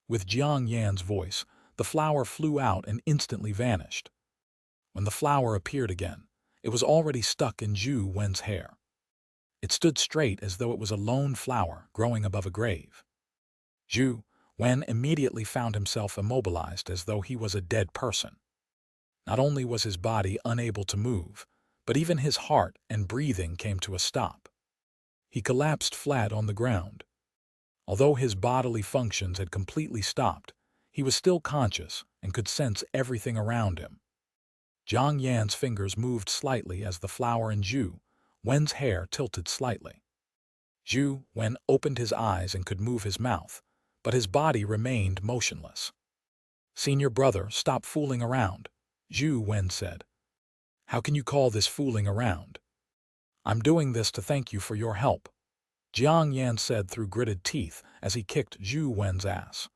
With Jiang Yan's voice, the flower flew out and instantly vanished. When the flower appeared again, it was already stuck in Zhou Wen's hair. It stood straight as though it was a lone flower growing above a grave. Zhou Wen immediately found himself immobilized as though he was a dead person. Not only was his body unable to move, but even his heart and breathing came to a stop. He collapsed flat on the ground. Although his bodily functions had completely stopped, he was still conscious and could sense everything around him. Zhang Yan's fingers moved slightly as the flower in Zhou Wen's hair tilted slightly. Zhou Wen opened his eyes and could move his mouth, but his body remained motionless. "Senior brother, stop fooling around," Zhou Wen said. "How can you call this fooling around? I'm doing this to thank you for your help," Jiang Yan said through gritted teeth as he kicked Zhou Wen's ass.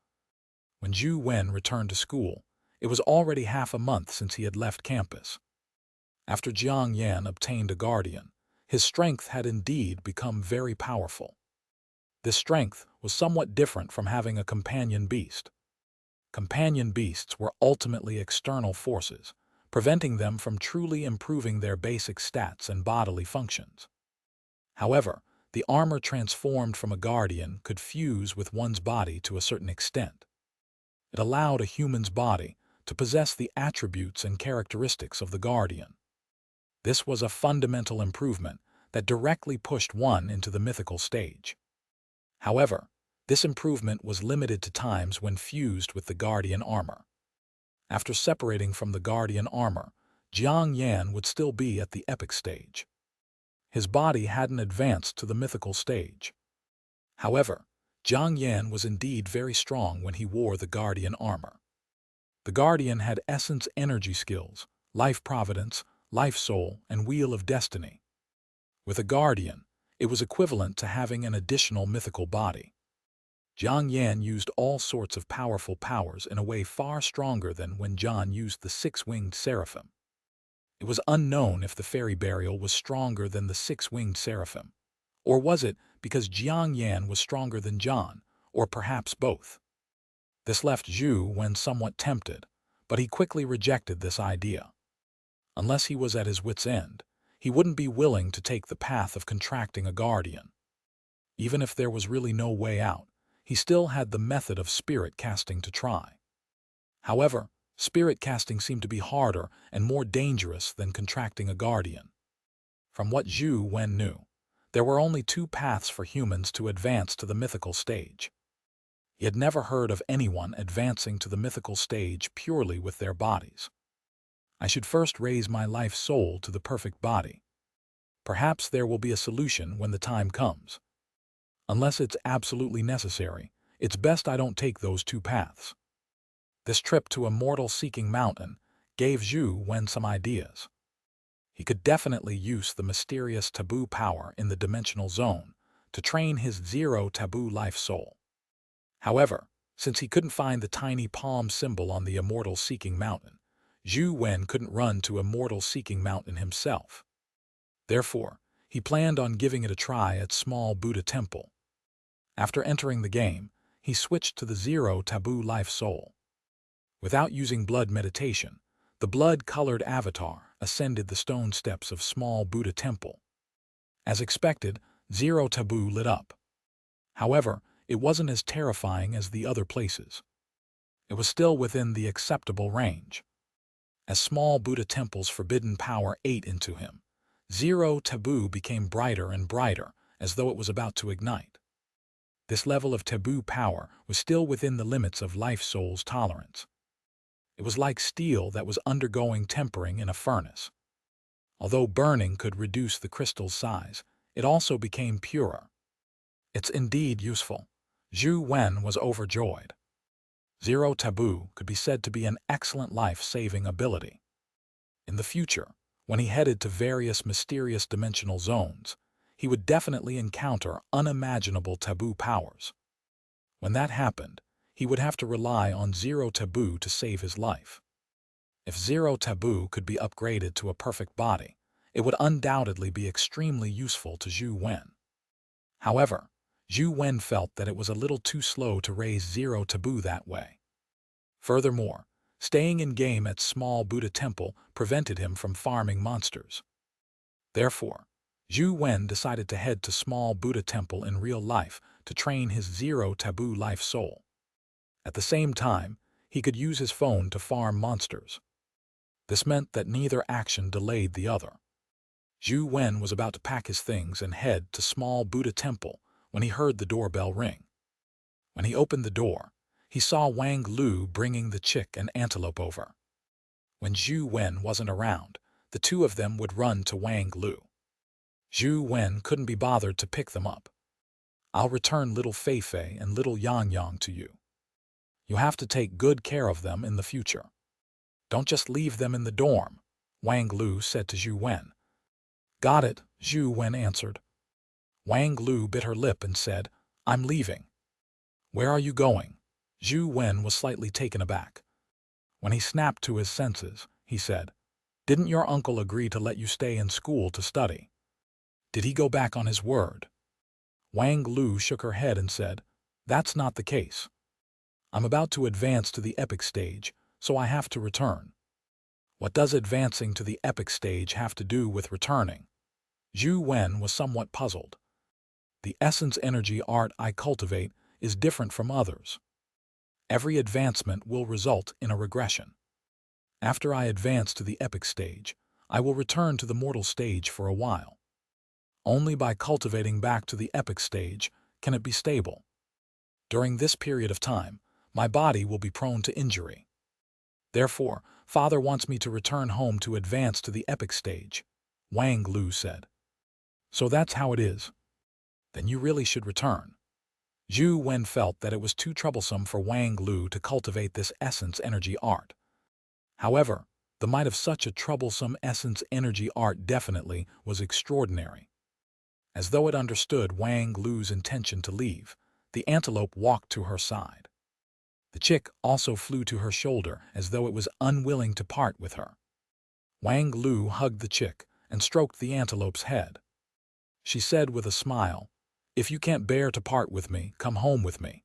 When Zhou Wen returned to school, it was already half a month since he had left campus. After Jiang Yan obtained a guardian, his strength had indeed become very powerful. This strength was somewhat different from having a companion beast. Companion beasts were ultimately external forces, preventing them from truly improving their basic stats and bodily functions. However, the armor transformed from a guardian could fuse with one's body to a certain extent. It allowed a human's body to possess the attributes and characteristics of the guardian. This was a fundamental improvement that directly pushed one into the mythical stage. However, this improvement was limited to times when fused with the guardian armor. After separating from the guardian armor, Jiang Yan would still be at the epic stage. His body hadn't advanced to the mythical stage. However, Jiang Yan was indeed very strong when he wore the guardian armor. The guardian had essence energy skills, life providence, life soul, and wheel of destiny. With a guardian, it was equivalent to having an additional mythical body. Jiang Yan used all sorts of powerful powers in a way far stronger than when John used the six-winged Seraphim. It was unknown if the fairy burial was stronger than the six-winged Seraphim. Or was it because Jiang Yan was stronger than John, or perhaps both? This left Zhou Wen somewhat tempted, but he quickly rejected this idea. Unless he was at his wit's end, he wouldn't be willing to take the path of contracting a guardian. Even if there was really no way out, he still had the method of spirit casting to try. However, spirit casting seemed to be harder and more dangerous than contracting a guardian. From what Zhou Wen knew, there were only two paths for humans to advance to the mythical stage. He had never heard of anyone advancing to the mythical stage purely with their bodies. I should first raise my life soul to the perfect body. Perhaps there will be a solution when the time comes. Unless it's absolutely necessary, it's best I don't take those two paths. This trip to a mortal-seeking mountain gave Zhou Wen some ideas. He could definitely use the mysterious taboo power in the dimensional zone to train his zero taboo life soul. However, since he couldn't find the tiny palm symbol on the immortal-seeking mountain, Zhou Wen couldn't run to immortal-seeking mountain himself. Therefore, he planned on giving it a try at small Buddha temple. After entering the game, he switched to the zero taboo life soul. Without using blood meditation, the blood-colored avatar ascended the stone steps of small Buddha temple. As expected, zero taboo lit up. However, it wasn't as terrifying as the other places. It was still within the acceptable range. As small Buddha temple's forbidden power ate into him, zero taboo became brighter and brighter as though it was about to ignite. This level of taboo power was still within the limits of life soul's tolerance. It was like steel that was undergoing tempering in a furnace. Although burning could reduce the crystal's size, it also became purer. It's indeed useful. Zhou Wen was overjoyed. Zero taboo could be said to be an excellent life-saving ability. In the future, when he headed to various mysterious dimensional zones, he would definitely encounter unimaginable taboo powers. When that happened, he would have to rely on zero taboo to save his life. If zero taboo could be upgraded to a perfect body, it would undoubtedly be extremely useful to Zhou Wen. However, Zhou Wen felt that it was a little too slow to raise zero taboo that way. Furthermore, staying in-game at small Buddha temple prevented him from farming monsters. Therefore, Zhou Wen decided to head to small Buddha temple in real life to train his zero-taboo life soul. At the same time, he could use his phone to farm monsters. This meant that neither action delayed the other. Zhou Wen was about to pack his things and head to small Buddha temple when he heard the doorbell ring. When he opened the door, he saw Wang Lu bringing the chick and antelope over. When Zhou Wen wasn't around, the two of them would run to Wang Lu. Zhou Wen couldn't be bothered to pick them up. "I'll return little Fei and little Yang to you. You have to take good care of them in the future. Don't just leave them in the dorm," Wang Lu said to Zhou Wen. "Got it," Zhou Wen answered. Wang Lu bit her lip and said, "I'm leaving." "Where are you going?" Zhou Wen was slightly taken aback. When he snapped to his senses, he said, "Didn't your uncle agree to let you stay in school to study? Did he go back on his word?" Wang Lu shook her head and said, "That's not the case. I'm about to advance to the epic stage, so I have to return." "What does advancing to the epic stage have to do with returning?" Zhou Wen was somewhat puzzled. "The essence energy art I cultivate is different from others. Every advancement will result in a regression. After I advance to the epic stage, I will return to the mortal stage for a while. Only by cultivating back to the epic stage can it be stable. During this period of time, my body will be prone to injury. Therefore, Father wants me to return home to advance to the epic stage," Wang Lu said. "So that's how it is? Then you really should return." Zhou Wen felt that it was too troublesome for Wang Lu to cultivate this essence energy art. However, the might of such a troublesome essence energy art definitely was extraordinary. As though it understood Wang Lu's intention to leave, the antelope walked to her side. The chick also flew to her shoulder as though it was unwilling to part with her. Wang Lu hugged the chick and stroked the antelope's head. She said with a smile, "If you can't bear to part with me, come home with me.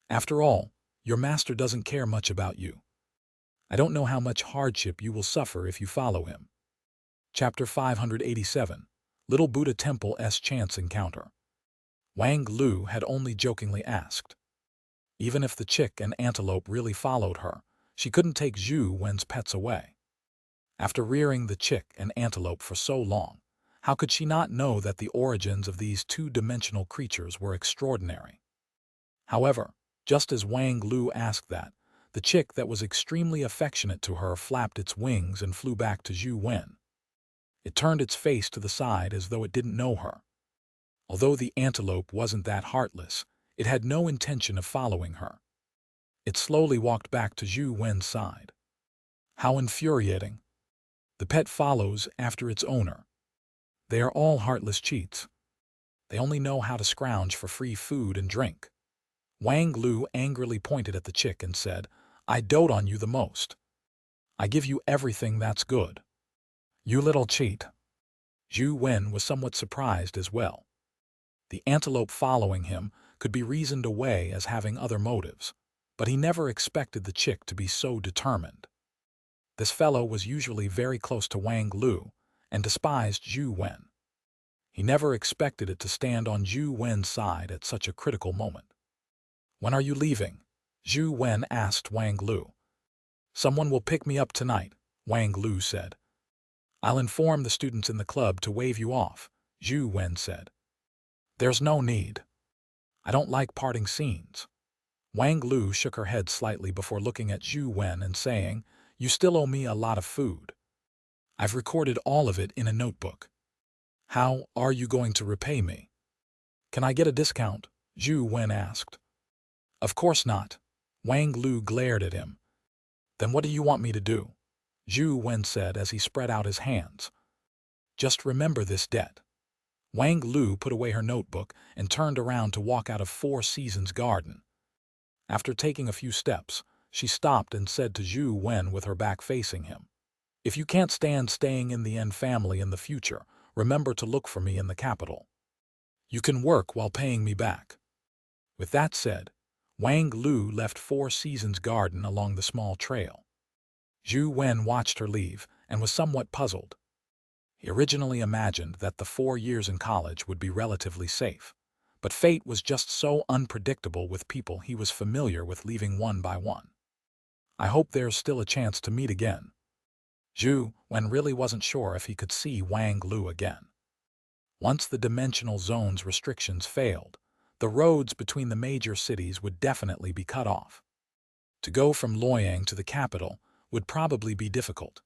After all, your master doesn't care much about you. I don't know how much hardship you will suffer if you follow him." Chapter 587, Little Buddha Temple's Chance Encounter. Wang Lu had only jokingly asked. Even if the chick and antelope really followed her, she couldn't take Zhou Wen's pets away. After rearing the chick and antelope for so long, how could she not know that the origins of these two-dimensional creatures were extraordinary? However, just as Wang Lu asked that, the chick that was extremely affectionate to her flapped its wings and flew back to Zhou Wen. It turned its face to the side as though it didn't know her. Although the antelope wasn't that heartless, it had no intention of following her. It slowly walked back to Zhou Wen's side. How infuriating! The pet follows after its owner. They are all heartless cheats. They only know how to scrounge for free food and drink. Wang Lu angrily pointed at the chick and said, "I dote on you the most. I give you everything that's good. You little cheat." Zhou Wen was somewhat surprised as well. The antelope following him could be reasoned away as having other motives, but he never expected the chick to be so determined. This fellow was usually very close to Wang Lu and despised Zhou Wen. He never expected it to stand on Zhou Wen's side at such a critical moment. "When are you leaving?" Zhou Wen asked Wang Lu. "Someone will pick me up tonight," Wang Lu said. "I'll inform the students in the club to wave you off," Zhou Wen said. "There's no need. I don't like parting scenes." Wang Lu shook her head slightly before looking at Zhou Wen and saying, "You still owe me a lot of food. I've recorded all of it in a notebook. How are you going to repay me?" "Can I get a discount?" Zhou Wen asked. "Of course not." Wang Lu glared at him. "Then what do you want me to do?" Zhou Wen said as he spread out his hands. "Just remember this debt." Wang Lu put away her notebook and turned around to walk out of Four Seasons Garden. After taking a few steps, she stopped and said to Zhou Wen with her back facing him, "If you can't stand staying in the N family in the future, remember to look for me in the capital. You can work while paying me back." With that said, Wang Lu left Four Seasons Garden along the small trail. Zhou Wen watched her leave and was somewhat puzzled. He originally imagined that the 4 years in college would be relatively safe, But fate was just so unpredictable with people he was familiar with leaving one by one. I hope there's still a chance to meet again. Zhou Wen really wasn't sure if he could see Wang Lu again. Once the dimensional zone's restrictions failed, the roads between the major cities would definitely be cut off. To go from Luoyang to the capital would probably be difficult.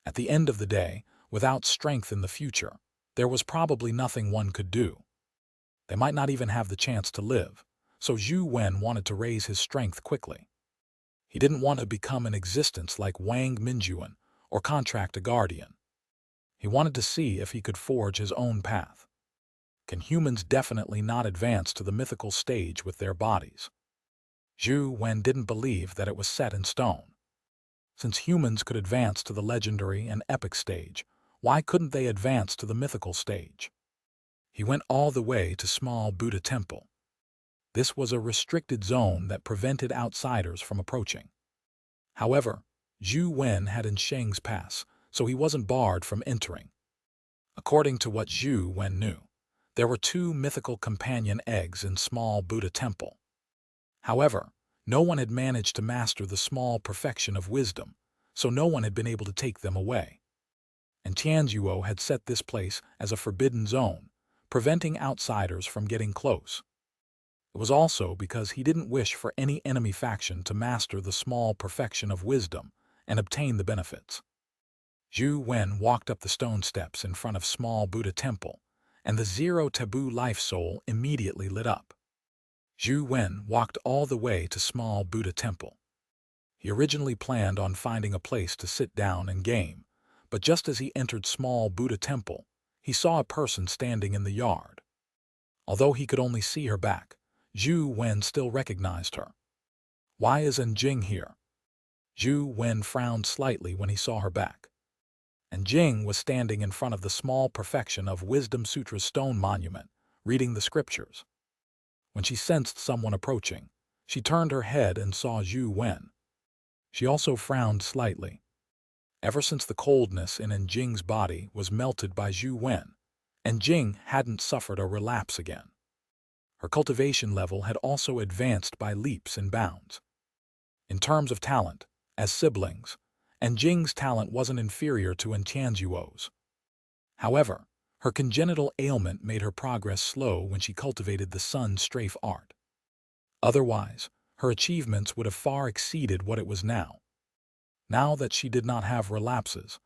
At the end of the day, without strength in the future, there was probably nothing one could do. They might not even have the chance to live, so Zhou Wen wanted to raise his strength quickly. He didn't want to become an existence like Wang Minjuan or contract a guardian. He wanted to see if he could forge his own path. Can humans definitely not advance to the mythical stage with their bodies? Zhou Wen didn't believe that it was set in stone. Since humans could advance to the legendary and epic stage, why couldn't they advance to the mythical stage? He went all the way to Small Buddha Temple. This was a restricted zone that prevented outsiders from approaching. However, Zhou Wen had Sheng's pass, so he wasn't barred from entering. According to what Zhou Wen knew, there were 2 mythical companion eggs in Small Buddha Temple. However, no one had managed to master the small perfection of wisdom, so no one had been able to take them away. And Tianzuo had set this place as a forbidden zone, preventing outsiders from getting close. It was also because he didn't wish for any enemy faction to master the small perfection of wisdom and obtain the benefits. Zhou Wen walked up the stone steps in front of Small Buddha Temple, and the Zero Taboo Life Soul immediately lit up. Zhou Wen walked all the way to Small Buddha Temple. He originally planned on finding a place to sit down and game, but just as he entered Small Buddha Temple, he saw a person standing in the yard. Although he could only see her back, Zhou Wen still recognized her. "Why is Jing here?" Zhou Wen frowned slightly when he saw her back. Jing was standing in front of the small perfection of Wisdom Sutra's stone monument, reading the scriptures. When she sensed someone approaching, she turned her head and saw Zhou Wen. She also frowned slightly. Ever since the coldness in Jing's body was melted by Zhou Wen, Jing hadn't suffered a relapse again. Her cultivation level had also advanced by leaps and bounds. In terms of talent, as siblings, Jing's talent wasn't inferior to Tianzuo's. However, her congenital ailment made her progress slow when she cultivated the Sun Strafe art. Otherwise, her achievements would have far exceeded what it was now. Now that she did not have relapses,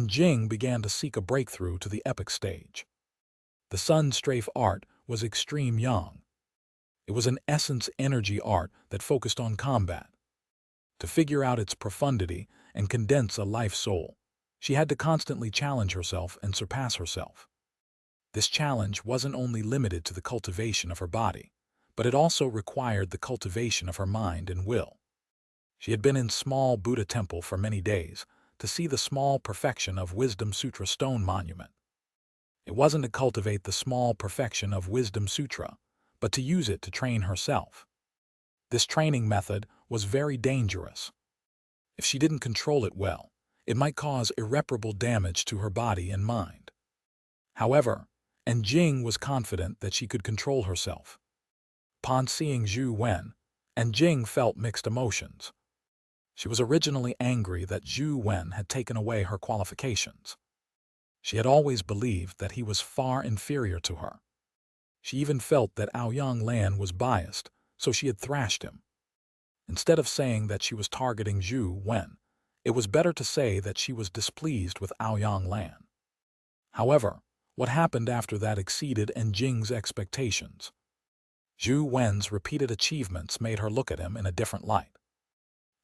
Jing began to seek a breakthrough to the epic stage. The Sun Strafe art was extreme yang. It was an essence energy art that focused on combat. To figure out its profundity and condense a life soul, she had to constantly challenge herself and surpass herself. This challenge wasn't only limited to the cultivation of her body, but it also required the cultivation of her mind and will. She had been in Small Buddha Temple for many days to see the small perfection of Wisdom Sutra stone monument. It wasn't to cultivate the small perfection of Wisdom Sutra, but to use it to train herself. This training method was very dangerous. If she didn't control it well, it might cause irreparable damage to her body and mind. However, Jing was confident that she could control herself. Upon seeing Zhou Wen, Jing felt mixed emotions. She was originally angry that Zhou Wen had taken away her qualifications. She had always believed that he was far inferior to her. She even felt that Aoyang Lan was biased, so she had thrashed him. Instead of saying that she was targeting Zhou Wen, it was better to say that she was displeased with Aoyang Lan. However, what happened after that exceeded Jing's expectations. Zhou Wen's repeated achievements made her look at him in a different light.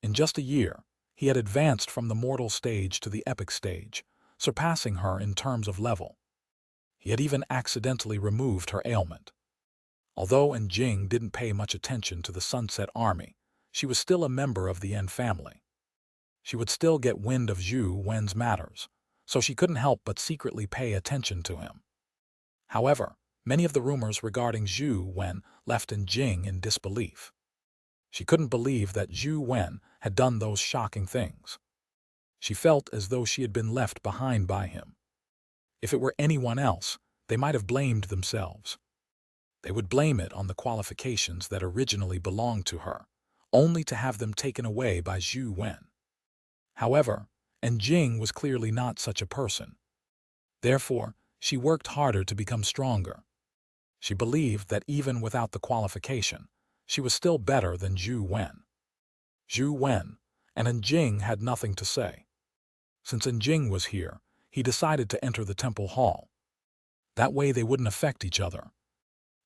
In just a year, he had advanced from the mortal stage to the epic stage, surpassing her in terms of level. He had even accidentally removed her ailment. Although Jing didn't pay much attention to the Sunset Army, she was still a member of the Yen family. She would still get wind of Zhou Wen's matters, so she couldn't help but secretly pay attention to him. However, many of the rumors regarding Zhou Wen left Jing in disbelief. She couldn't believe that Zhou Wen had done those shocking things. She felt as though she had been left behind by him. If it were anyone else, they might have blamed themselves. They would blame it on the qualifications that originally belonged to her, only to have them taken away by Zhou Wen. However, Jing was clearly not such a person. Therefore, she worked harder to become stronger. She believed that even without the qualification, she was still better than Zhou Wen. Zhou Wen and Jing had nothing to say. Since Jing was here, he decided to enter the temple hall. That way they wouldn't affect each other.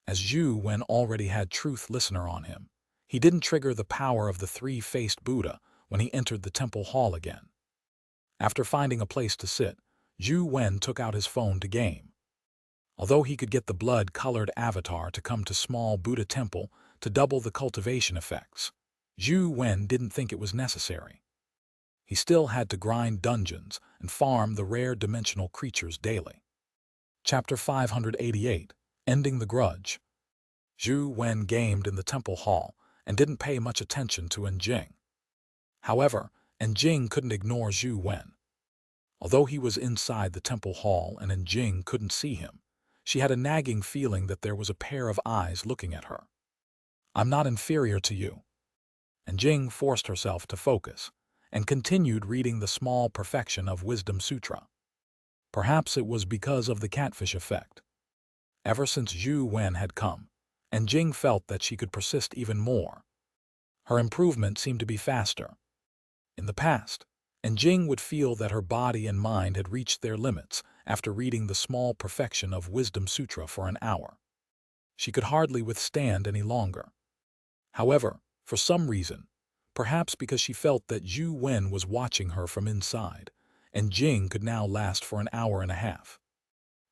As Zhou Wen already had Truth Listener on him, he didn't trigger the power of the three-faced Buddha when he entered the temple hall again. After finding a place to sit, Zhou Wen took out his phone to game. Although he could get the blood-colored avatar to come to small Buddha temple to double the cultivation effects, Zhou Wen didn't think it was necessary. He still had to grind dungeons and farm the rare dimensional creatures daily. Chapter 588, Ending the Grudge. Zhou Wen gamed in the temple hall and didn't pay much attention to Jing. However, Jing couldn't ignore Zhou Wen. Although he was inside the temple hall and Jing couldn't see him, she had a nagging feeling that there was a pair of eyes looking at her. "I'm not inferior to you." Jing forced herself to focus and continued reading the small perfection of Wisdom Sutra. Perhaps it was because of the catfish effect. Ever since Zhou Wen had come, Jing felt that she could persist even more. Her improvement seemed to be faster. In the past, Jing would feel that her body and mind had reached their limits after reading the small perfection of Wisdom Sutra for an hour. She could hardly withstand any longer. However, for some reason, perhaps because she felt that Zhou Wen was watching her from inside, Jing could now last for an hour and a half.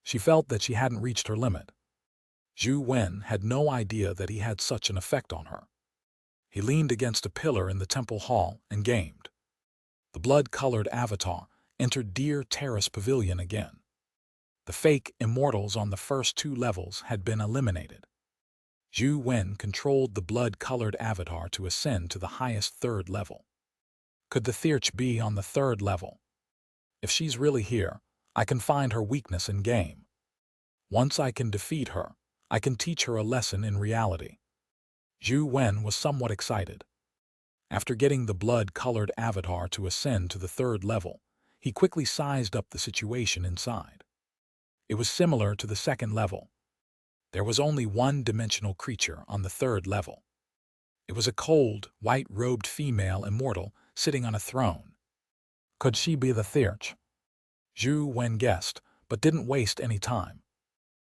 She felt that she hadn't reached her limit. Zhou Wen had no idea that he had such an effect on her. He leaned against a pillar in the temple hall and gamed. The blood-colored avatar entered Deer Terrace Pavilion again. The fake immortals on the first two levels had been eliminated. Zhou Wen controlled the blood-colored avatar to ascend to the highest third level. Could the Thirch be on the third level? If she's really here, I can find her weakness in game. Once I can defeat her, I can teach her a lesson in reality. Zhou Wen was somewhat excited. After getting the blood-colored avatar to ascend to the third level, he quickly sized up the situation inside. It was similar to the second level. There was only one-dimensional creature on the third level. It was a cold, white-robed female immortal sitting on a throne. Could she be the Thirch? Zhou Wen guessed, but didn't waste any time.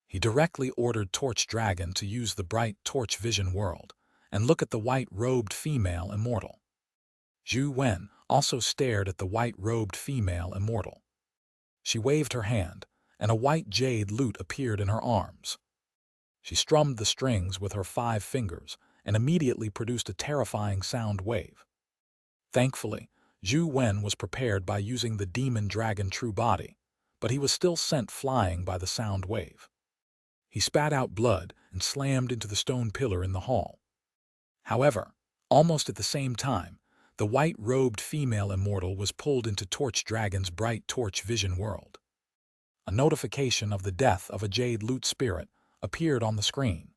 He directly ordered Torch Dragon to use the bright torch vision world and look at the white-robed female immortal. Zhou Wen also stared at the white-robed female immortal. She waved her hand, and a white jade lute appeared in her arms. She strummed the strings with her 5 fingers and immediately produced a terrifying sound wave. Thankfully, Zhou Wen was prepared by using the demon dragon true body, but he was still sent flying by the sound wave. He spat out blood and slammed into the stone pillar in the hall. However, almost at the same time, the white-robed female immortal was pulled into Torch Dragon's bright torch vision world. A notification of the death of a jade lute spirit appeared on the screen.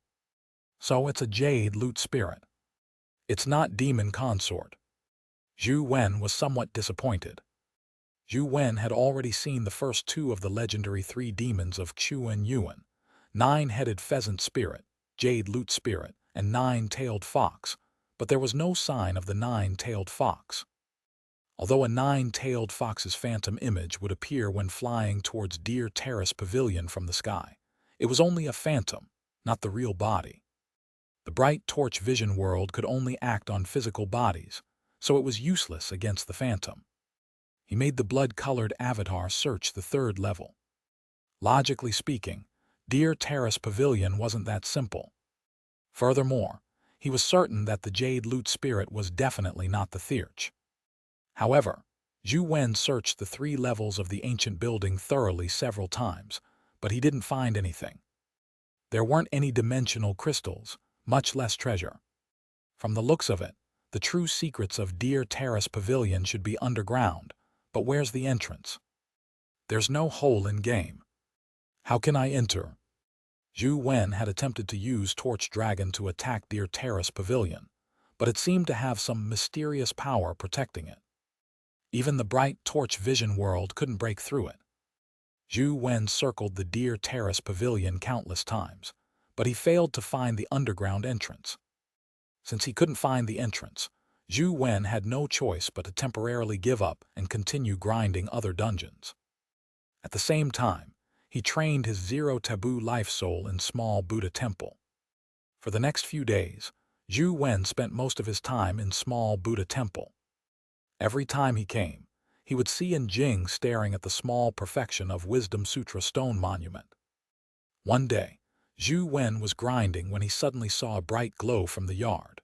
So it's a jade lute spirit. It's not demon consort. Zhou Wen was somewhat disappointed. Zhou Wen had already seen the first 2 of the legendary 3 demons of Qu and Yuan, 9-headed pheasant spirit, jade lute spirit, and 9-tailed fox, but there was no sign of the 9-tailed fox. Although a 9-tailed fox's phantom image would appear when flying towards Deer Terrace Pavilion from the sky, it was only a phantom, not the real body. The bright torch vision world could only act on physical bodies, so it was useless against the phantom. He made the blood-colored avatar search the third level. Logically speaking, Deer Terrace Pavilion wasn't that simple. Furthermore, he was certain that the jade lute spirit was definitely not the Thirch. However, Zhou Wen searched the 3 levels of the ancient building thoroughly several times, but he didn't find anything. There weren't any dimensional crystals, much less treasure. From the looks of it, the true secrets of Deer Terrace Pavilion should be underground, but where's the entrance? There's no hole in game. How can I enter? Zhou Wen had attempted to use Torch Dragon to attack Deer Terrace Pavilion, but it seemed to have some mysterious power protecting it. Even the bright Torch Vision world couldn't break through it. Zhou Wen circled the Deer Terrace Pavilion countless times, but he failed to find the underground entrance. Since he couldn't find the entrance, Zhou Wen had no choice but to temporarily give up and continue grinding other dungeons. At the same time, he trained his Zero Taboo Life Soul in Small Buddha Temple. For the next few days, Zhou Wen spent most of his time in Small Buddha Temple. Every time he came, he would see Jing staring at the small perfection of Wisdom Sutra stone monument. One day, Zhou Wen was grinding when he suddenly saw a bright glow from the yard.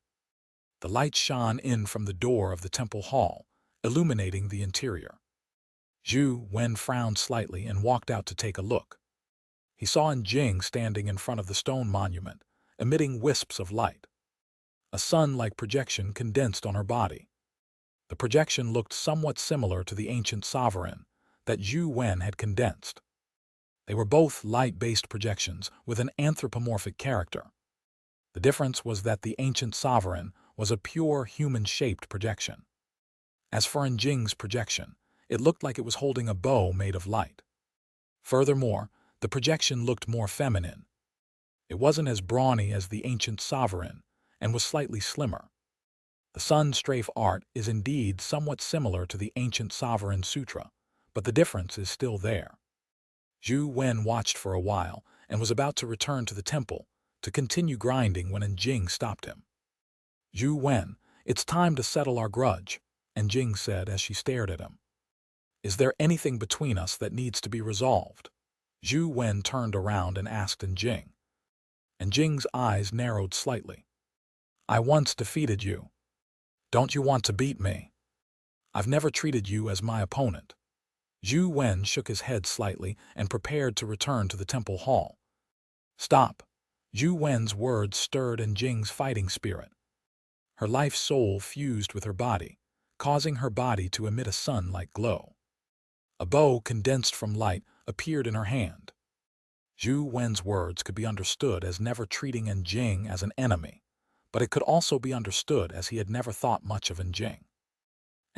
The light shone in from the door of the temple hall, illuminating the interior. Zhou Wen frowned slightly and walked out to take a look. He saw Jing standing in front of the stone monument, emitting wisps of light. A sun-like projection condensed on her body. The projection looked somewhat similar to the ancient sovereign that Zhou Wen had condensed. They were both light-based projections with an anthropomorphic character. The difference was that the ancient sovereign was a pure human-shaped projection. As for Jing's projection, it looked like it was holding a bow made of light. Furthermore, the projection looked more feminine. It wasn't as brawny as the ancient sovereign and was slightly slimmer. The sun strafe art is indeed somewhat similar to the ancient sovereign sutra, but the difference is still there. Zhou Wen watched for a while and was about to return to the temple to continue grinding when Jing stopped him. "Zhou Wen, it's time to settle our grudge," Jing said as she stared at him. "Is there anything between us that needs to be resolved?" Zhou Wen turned around and asked Jing. Jing's eyes narrowed slightly. "I once defeated you. Don't you want to beat me? I've never treated you as my opponent." Zhou Wen shook his head slightly and prepared to return to the temple hall. "Stop." Zhou Wen's words stirred Jing's fighting spirit. Her life soul fused with her body, causing her body to emit a sun-like glow. A bow condensed from light appeared in her hand. Zhou Wen's words could be understood as never treating Jing as an enemy, but it could also be understood as he had never thought much of Jing.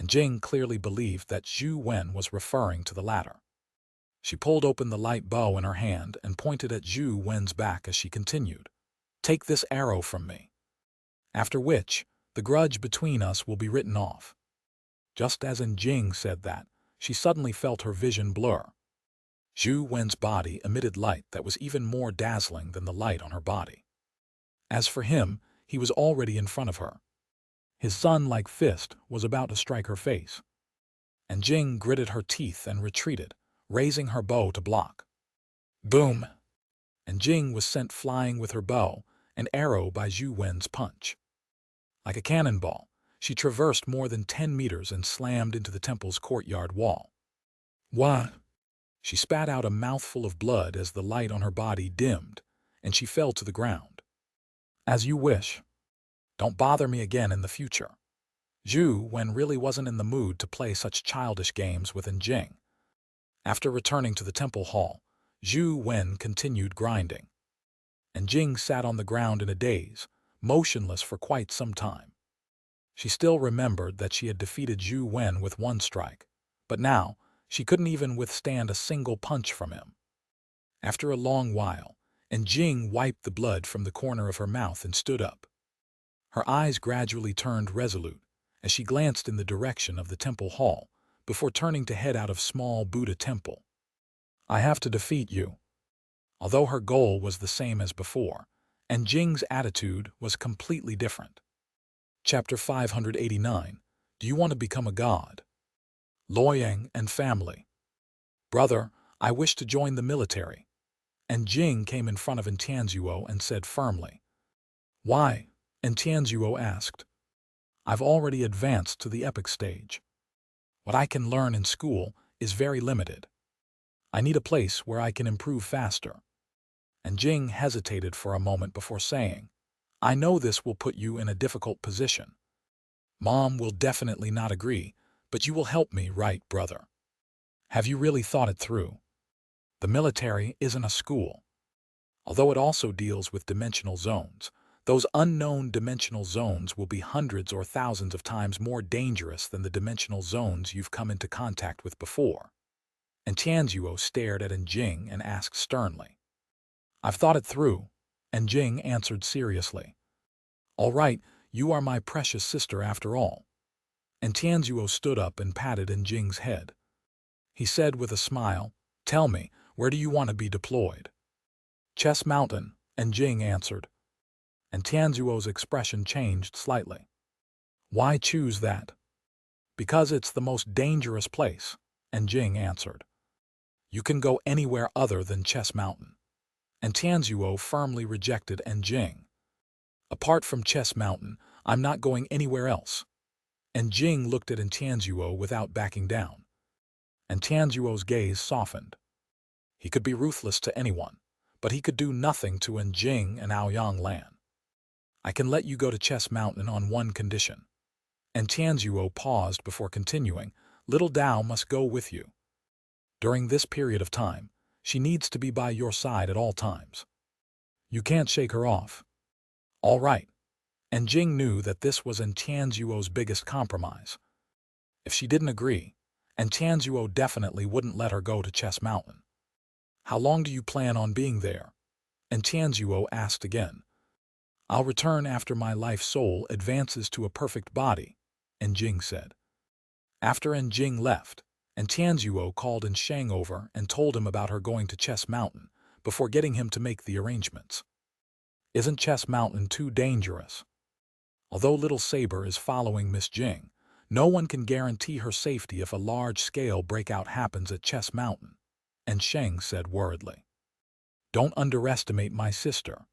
Jing clearly believed that Zhou Wen was referring to the latter. She pulled open the light bow in her hand and pointed at Zhou Wen's back as she continued, "Take this arrow from me. After which, the grudge between us will be written off." Just as Jing said that, she suddenly felt her vision blur. Zhou Wen's body emitted light that was even more dazzling than the light on her body. As for him, he was already in front of her. His sun-like fist was about to strike her face. Jing gritted her teeth and retreated, raising her bow to block. Boom! Jing was sent flying with her bow, an arrow by Zhou Wen's punch. Like a cannonball, she traversed more than 10 meters and slammed into the temple's courtyard wall. "What?" She spat out a mouthful of blood as the light on her body dimmed, and she fell to the ground. "As you wish. Don't bother me again in the future." Zhou Wen really wasn't in the mood to play such childish games with Jing. After returning to the temple hall, Zhou Wen continued grinding. Jing sat on the ground in a daze, motionless for quite some time. She still remembered that she had defeated Zhou Wen with one strike, but now she couldn't even withstand a single punch from him. After a long while, Jing wiped the blood from the corner of her mouth and stood up. Her eyes gradually turned resolute as she glanced in the direction of the temple hall before turning to head out of Small Buddha Temple. "I have to defeat you." Although her goal was the same as before, Jing's attitude was completely different. Chapter 589. Do you want to become a god? Luoyang and family. "Brother, I wish to join the military." Jing came in front of Tianzuo and said firmly. "Why?" Tianzuo asked. "I've already advanced to the epic stage. What I can learn in school is very limited. I need a place where I can improve faster." Jing hesitated for a moment before saying, "I know this will put you in a difficult position. Mom will definitely not agree, but you will help me, right, brother? Have you really thought it through? The military isn't a school. Although it also deals with dimensional zones, those unknown dimensional zones will be hundreds or thousands of times more dangerous than the dimensional zones you've come into contact with before. And Tianzuo stared at Jing and asked sternly. I've thought it through, and Jing answered seriously. All right, you are my precious sister after all. And Tianzuo stood up and patted Jing's head. He said with a smile, Tell me, where do you want to be deployed? Chess Mountain, and Jing answered. And Tianzuo's expression changed slightly. Why choose that? Because it's the most dangerous place, and Jing answered. You can go anywhere other than Chess Mountain. And Tianzuo firmly rejected Jing. Apart from Chess Mountain, I'm not going anywhere else. And Jing looked at Tianzuo without backing down. And Tianzuo's gaze softened. He could be ruthless to anyone, but he could do nothing to Jing and Aoyang Lan. I can let you go to Chess Mountain on one condition. And Tianzuo paused before continuing, Little Dao must go with you. During this period of time, she needs to be by your side at all times. You can't shake her off. All right. And Jing knew that this was Tianzuo's biggest compromise. If she didn't agree, Tianzuo definitely wouldn't let her go to Chess Mountain. How long do you plan on being there? And Tianzuo asked again. I'll return after my life soul advances to a perfect body, Jing said. After Jing left, Tianzuo called Shang over and told him about her going to Chess Mountain before getting him to make the arrangements. Isn't Chess Mountain too dangerous? Although Little Saber is following Miss Jing, no one can guarantee her safety if a large-scale breakout happens at Chess Mountain, Shang said worriedly. Don't underestimate my sister.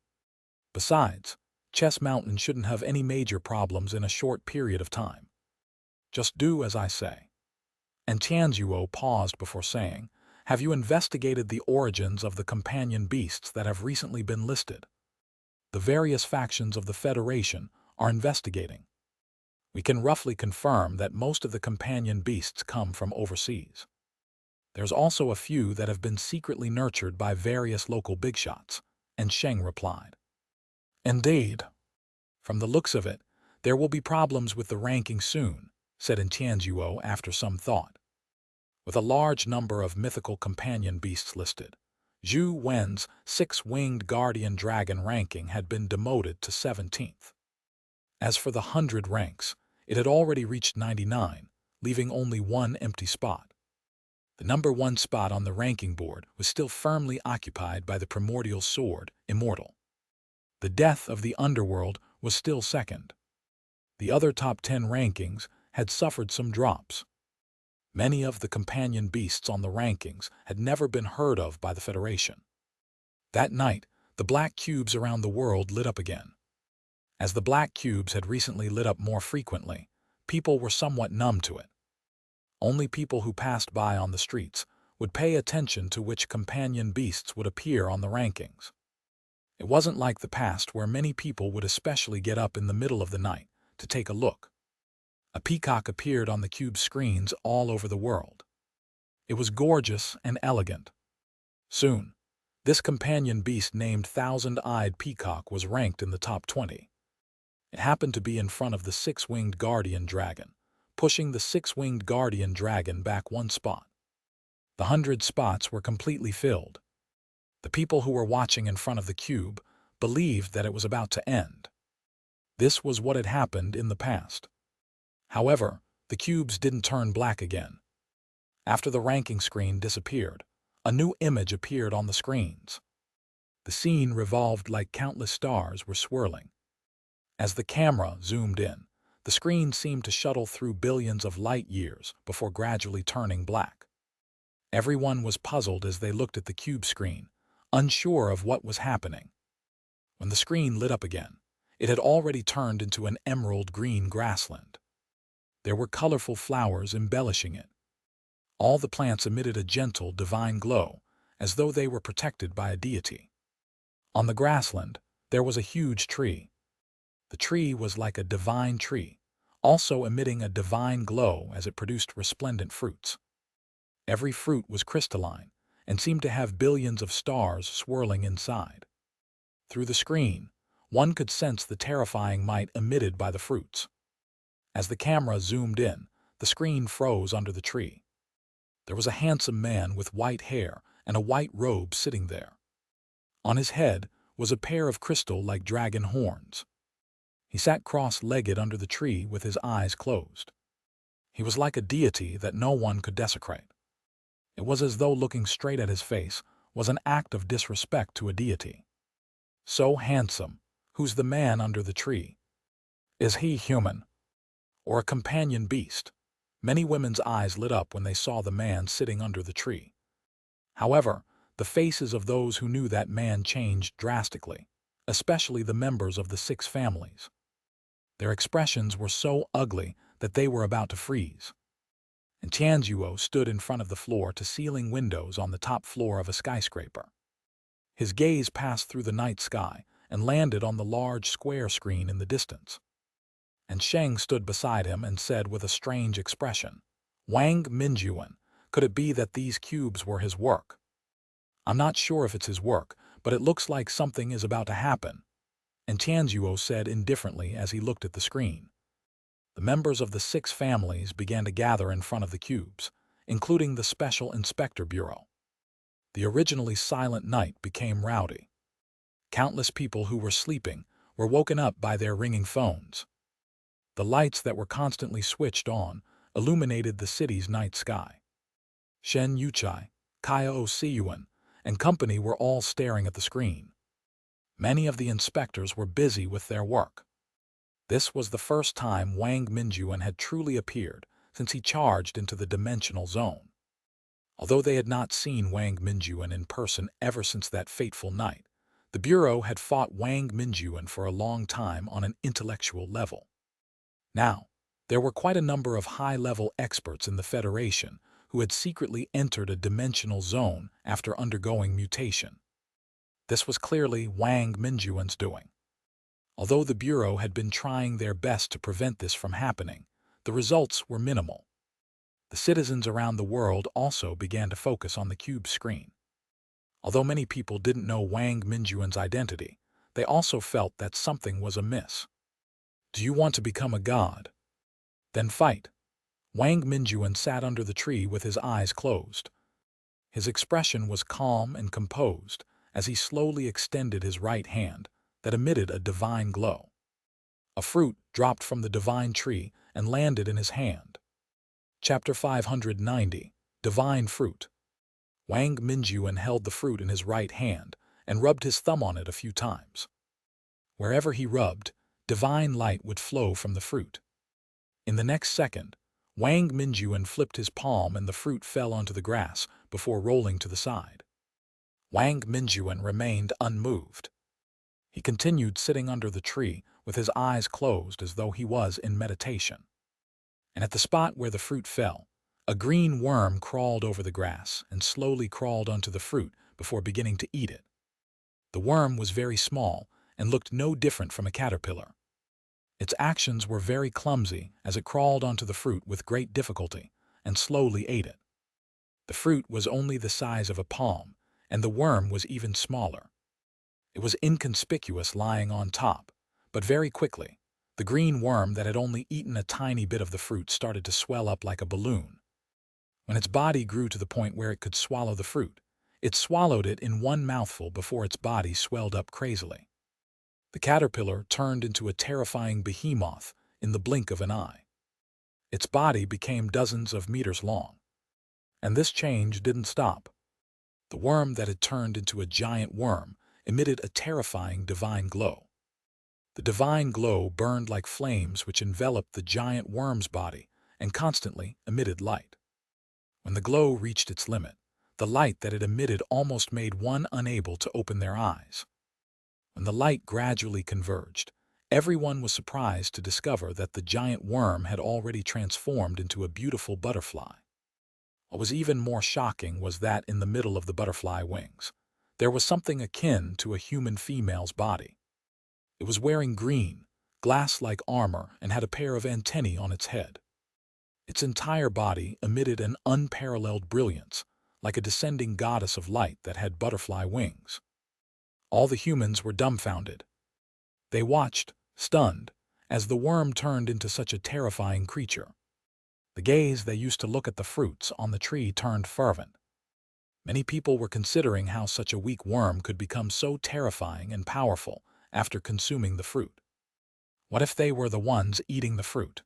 Besides, Chess Mountain shouldn't have any major problems in a short period of time. Just do as I say. And Tianzuo paused before saying, Have you investigated the origins of the companion beasts that have recently been listed? The various factions of the Federation are investigating. We can roughly confirm that most of the companion beasts come from overseas. There's also a few that have been secretly nurtured by various local big shots, Sheng replied. Indeed. From the looks of it, there will be problems with the ranking soon, said Tianzuo after some thought. With a large number of mythical companion beasts listed, Zhou Wen's six-winged guardian dragon ranking had been demoted to 17th. As for the 100 ranks, it had already reached 99, leaving only one empty spot. The number 1 spot on the ranking board was still firmly occupied by the primordial sword, Immortal. The death of the underworld was still second. The other top 10 rankings had suffered some drops. Many of the companion beasts on the rankings had never been heard of by the Federation. That night, the black cubes around the world lit up again. As the black cubes had recently lit up more frequently, people were somewhat numb to it. Only people who passed by on the streets would pay attention to which companion beasts would appear on the rankings. It wasn't like the past where many people would especially get up in the middle of the night to take a look. A peacock appeared on the cube screens all over the world. It was gorgeous and elegant. Soon, this companion beast named Thousand-Eyed Peacock was ranked in the top 20. It happened to be in front of the six-winged guardian dragon, pushing the six-winged guardian dragon back 1 spot. The 100 spots were completely filled. The people who were watching in front of the cube believed that it was about to end. This was what had happened in the past. However, the cubes didn't turn black again. After the ranking screen disappeared, a new image appeared on the screens. The scene revolved like countless stars were swirling. As the camera zoomed in, the screen seemed to shuttle through billions of light years before gradually turning black. Everyone was puzzled as they looked at the cube screen, unsure of what was happening. When the screen lit up again, it had already turned into an emerald green grassland. There were colorful flowers embellishing it. All the plants emitted a gentle, divine glow, as though they were protected by a deity. On the grassland, there was a huge tree. The tree was like a divine tree, also emitting a divine glow as it produced resplendent fruits. Every fruit was crystalline and seemed to have billions of stars swirling inside. Through the screen, one could sense the terrifying might emitted by the fruits. As the camera zoomed in, the screen froze under the tree. There was a handsome man with white hair and a white robe sitting there. On his head was a pair of crystal-like dragon horns. He sat cross-legged under the tree with his eyes closed. He was like a deity that no one could desecrate. It was as though looking straight at his face was an act of disrespect to a deity. So handsome, who's the man under the tree? Is he human? Or a companion beast? Many women's eyes lit up when they saw the man sitting under the tree. However, the faces of those who knew that man changed drastically, especially the members of the 6 families. Their expressions were so ugly that they were about to freeze. And Xianxia stood in front of the floor-to-ceiling windows on the top floor of a skyscraper. His gaze passed through the night sky and landed on the large square screen in the distance. And Sheng stood beside him and said with a strange expression, "Wang Mingyuan, could it be that these cubes were his work? I'm not sure if it's his work, but it looks like something is about to happen." And Xianxia said indifferently as he looked at the screen. The members of the 6 families began to gather in front of the cubes, including the Special Inspector Bureau. The originally silent night became rowdy. Countless people who were sleeping were woken up by their ringing phones. The lights that were constantly switched on illuminated the city's night sky. Shen Yuchai, Kaya Siyuan, and company were all staring at the screen. Many of the inspectors were busy with their work. This was the first time Wang Mingyuan had truly appeared since he charged into the dimensional zone. Although they had not seen Wang Mingyuan in person ever since that fateful night, the Bureau had fought Wang Mingyuan for a long time on an intellectual level. Now, there were quite a number of high-level experts in the Federation who had secretly entered a dimensional zone after undergoing mutation. This was clearly Wang Mingyuan's doing. Although the Bureau had been trying their best to prevent this from happening, the results were minimal. The citizens around the world also began to focus on the cube screen. Although many people didn't know Wang Mingyuan's identity, they also felt that something was amiss. Do you want to become a god? Then fight. Wang Mingyuan sat under the tree with his eyes closed. His expression was calm and composed as he slowly extended his right hand that emitted a divine glow. A fruit dropped from the divine tree and landed in his hand. Chapter 590, Divine Fruit. Wang Mingyuan held the fruit in his right hand and rubbed his thumb on it a few times. Wherever he rubbed, divine light would flow from the fruit. In the next second, Wang Mingyuan flipped his palm and the fruit fell onto the grass before rolling to the side. Wang Mingyuan remained unmoved. He continued sitting under the tree with his eyes closed as though he was in meditation. And at the spot where the fruit fell, a green worm crawled over the grass and slowly crawled onto the fruit before beginning to eat it. The worm was very small and looked no different from a caterpillar. Its actions were very clumsy as it crawled onto the fruit with great difficulty and slowly ate it. The fruit was only the size of a palm, and the worm was even smaller. It was inconspicuous lying on top, but very quickly, the green worm that had only eaten a tiny bit of the fruit started to swell up like a balloon. When its body grew to the point where it could swallow the fruit, it swallowed it in one mouthful before its body swelled up crazily. The caterpillar turned into a terrifying behemoth in the blink of an eye. Its body became dozens of meters long. And this change didn't stop. The worm that had turned into a giant worm emitted a terrifying divine glow. The divine glow burned like flames which enveloped the giant worm's body and constantly emitted light. When the glow reached its limit, the light that it emitted almost made one unable to open their eyes. When the light gradually converged, everyone was surprised to discover that the giant worm had already transformed into a beautiful butterfly. What was even more shocking was that in the middle of the butterfly wings, there was something akin to a human female's body. It was wearing green, glass-like armor and had a pair of antennae on its head. Its entire body emitted an unparalleled brilliance, like a descending goddess of light that had butterfly wings. All the humans were dumbfounded. They watched, stunned, as the worm turned into such a terrifying creature. The gaze they used to look at the fruits on the tree turned fervent. Many people were considering how such a weak worm could become so terrifying and powerful after consuming the fruit. What if they were the ones eating the fruit?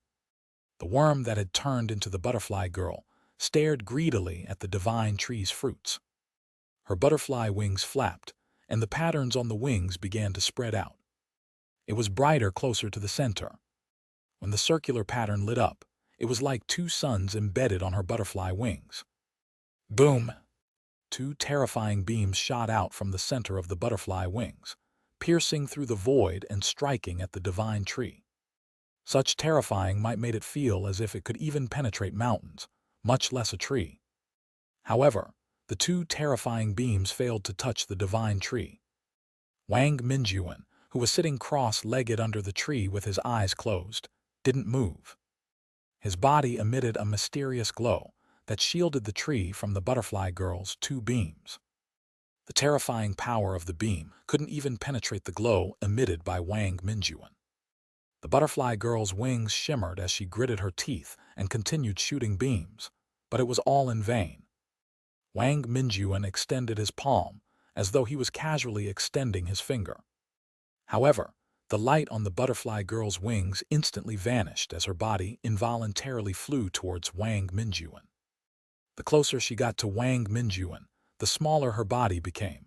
The worm that had turned into the butterfly girl stared greedily at the divine tree's fruits. Her butterfly wings flapped, and the patterns on the wings began to spread out. It was brighter closer to the center. When the circular pattern lit up, it was like two suns embedded on her butterfly wings. Boom! Two terrifying beams shot out from the center of the butterfly wings, piercing through the void and striking at the divine tree. Such terrifying might made it feel as if it could even penetrate mountains, much less a tree. However, the two terrifying beams failed to touch the divine tree. Wang Mingyuan, who was sitting cross-legged under the tree with his eyes closed, didn't move. His body emitted a mysterious glow that shielded the tree from the butterfly girl's two beams. The terrifying power of the beam couldn't even penetrate the glow emitted by Wang Mingyuan. The butterfly girl's wings shimmered as she gritted her teeth and continued shooting beams, but it was all in vain. Wang Mingyuan extended his palm as though he was casually extending his finger. However, the light on the butterfly girl's wings instantly vanished as her body involuntarily flew towards Wang Mingyuan. The closer she got to Wang Mingyuan, the smaller her body became.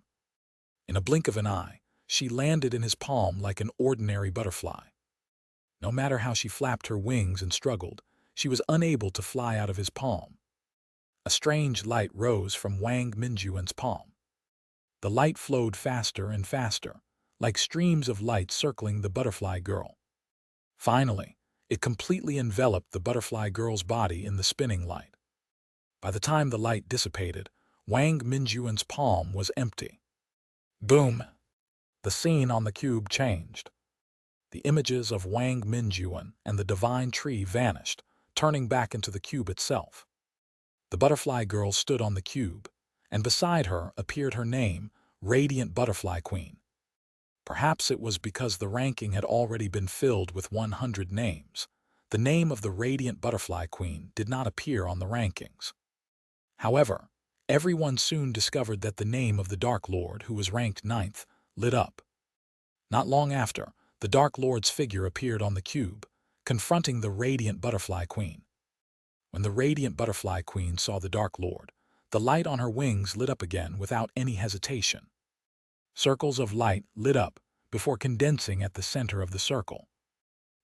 In a blink of an eye, she landed in his palm like an ordinary butterfly. No matter how she flapped her wings and struggled, she was unable to fly out of his palm. A strange light rose from Wang Mingyuan's palm. The light flowed faster and faster, like streams of light circling the butterfly girl. Finally, it completely enveloped the butterfly girl's body in the spinning light. By the time the light dissipated, Wang Mingyuan's palm was empty. Boom! The scene on the cube changed. The images of Wang Mingyuan and the divine tree vanished, turning back into the cube itself. The butterfly girl stood on the cube, and beside her appeared her name, Radiant Butterfly Queen. Perhaps it was because the ranking had already been filled with 100 names. The name of the Radiant Butterfly Queen did not appear on the rankings. However, everyone soon discovered that the name of the Dark Lord, who was ranked 9th, lit up. Not long after, the Dark Lord's figure appeared on the cube, confronting the Radiant Butterfly Queen. When the Radiant Butterfly Queen saw the Dark Lord, the light on her wings lit up again without any hesitation. Circles of light lit up before condensing at the center of the circle.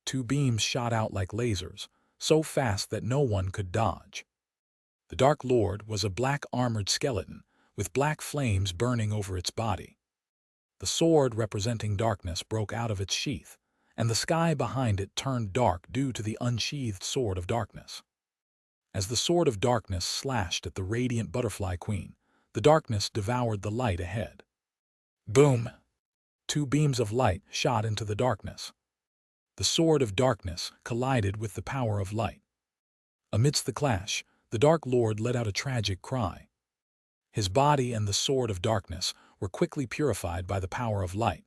Two beams shot out like lasers, so fast that no one could dodge. The Dark Lord was a black armored skeleton with black flames burning over its body. The sword representing darkness broke out of its sheath, and the sky behind it turned dark due to the unsheathed sword of darkness. As the sword of darkness slashed at the Radiant Butterfly Queen, the darkness devoured the light ahead. Boom! Two beams of light shot into the darkness. The sword of darkness collided with the power of light. Amidst the clash, the Dark Lord let out a tragic cry. His body and the sword of darkness were quickly purified by the power of light,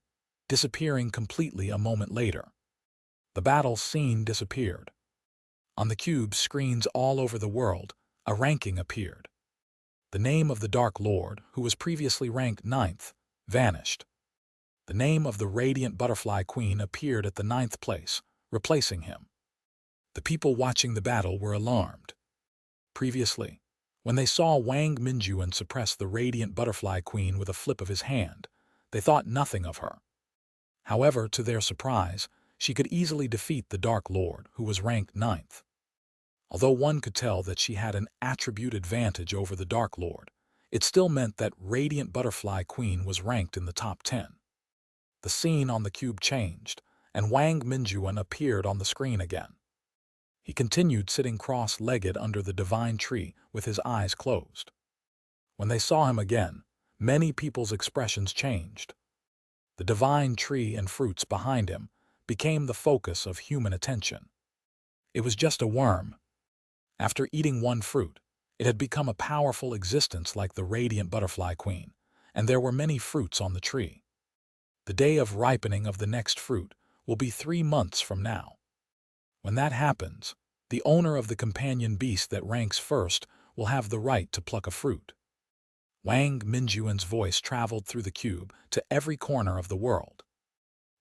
disappearing completely a moment later. The battle scene disappeared. On the cube's screens all over the world, a ranking appeared. The name of the Dark Lord, who was previously ranked 9th, vanished. The name of the Radiant Butterfly Queen appeared at the 9th place, replacing him. The people watching the battle were alarmed. Previously, when they saw Wang Mingyuan suppress the Radiant Butterfly Queen with a flip of his hand, they thought nothing of her. However, to their surprise, she could easily defeat the Dark Lord, who was ranked 9th. Although one could tell that she had an attribute advantage over the Dark Lord, it still meant that Radiant Butterfly Queen was ranked in the top 10. The scene on the cube changed, and Wang Mingyuan appeared on the screen again. He continued sitting cross-legged under the divine tree with his eyes closed. When they saw him again, many people's expressions changed. The divine tree and fruits behind him became the focus of human attention. It was just a worm. After eating one fruit, it had become a powerful existence like the Radiant Butterfly Queen, and there were many fruits on the tree. The day of ripening of the next fruit will be 3 months from now. When that happens, the owner of the companion beast that ranks first will have the right to pluck a fruit. Wang Minjuan's voice traveled through the cube to every corner of the world.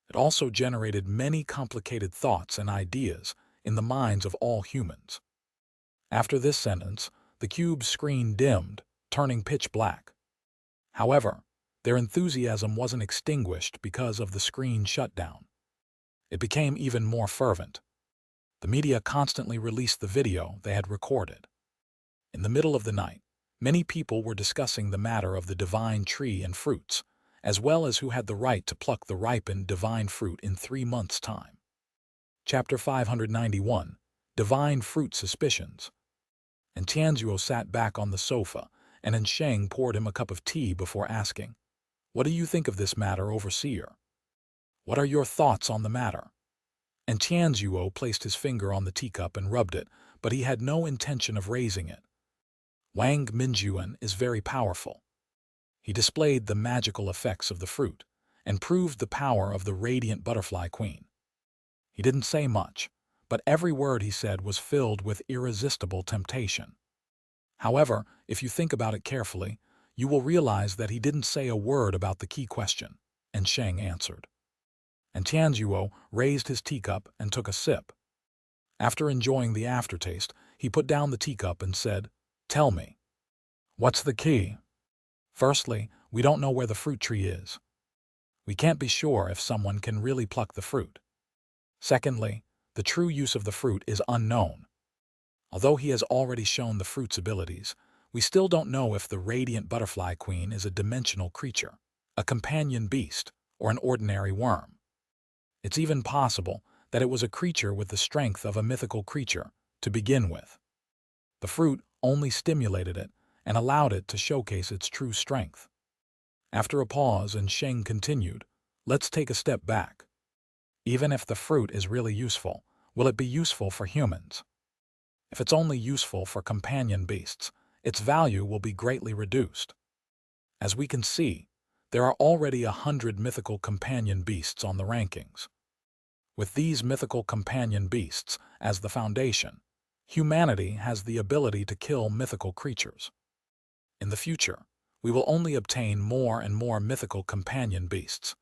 It also generated many complicated thoughts and ideas in the minds of all humans. After this sentence, the cube's screen dimmed, turning pitch black. However, their enthusiasm wasn't extinguished because of the screen shutdown. It became even more fervent. The media constantly released the video they had recorded. In the middle of the night, many people were discussing the matter of the divine tree and fruits, as well as who had the right to pluck the ripened divine fruit in 3 months' time. Chapter 591, Divine Fruit Suspicions. And Tianzuo sat back on the sofa, and Sheng poured him a cup of tea before asking, "What do you think of this matter, Overseer? What are your thoughts on the matter?" And Tianzuo placed his finger on the teacup and rubbed it, but he had no intention of raising it. Wang Minjuan is very powerful. He displayed the magical effects of the fruit and proved the power of the radiant butterfly queen. He didn't say much, but every word he said was filled with irresistible temptation. However, if you think about it carefully, you will realize that he didn't say a word about the key question, and Sheng answered. And Tianzuo raised his teacup and took a sip. After enjoying the aftertaste, he put down the teacup and said, "Tell me, what's the key?" "Firstly, we don't know where the fruit tree is. We can't be sure if someone can really pluck the fruit. Secondly, the true use of the fruit is unknown. Although he has already shown the fruit's abilities, we still don't know if the radiant butterfly queen is a dimensional creature, a companion beast, or an ordinary worm. It's even possible that it was a creature with the strength of a mythical creature to begin with. The fruit only stimulated it and allowed it to showcase its true strength." After a pause, Sheng continued, "Let's take a step back. Even if the fruit is really useful, will it be useful for humans? If it's only useful for companion beasts, its value will be greatly reduced. As we can see, there are already 100 mythical companion beasts on the rankings. With these mythical companion beasts as the foundation, humanity has the ability to kill mythical creatures. In the future, we will only obtain more and more mythical companion beasts.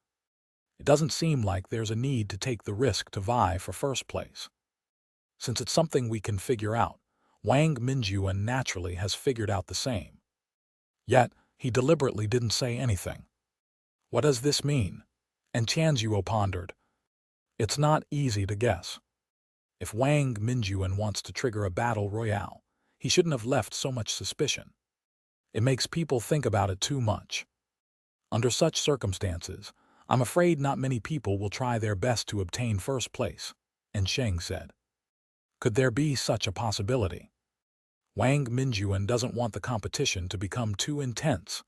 It doesn't seem like there's a need to take the risk to vie for first place. Since it's something we can figure out, Wang Minjuan naturally has figured out the same. Yet, he deliberately didn't say anything. What does this mean? And Tianzuo pondered. It's not easy to guess. If Wang Minjuan wants to trigger a battle royale, he shouldn't have left so much suspicion. It makes people think about it too much. Under such circumstances, I'm afraid not many people will try their best to obtain first place, and Sheng said. Could there be such a possibility? Wang Minjuan doesn't want the competition to become too intense,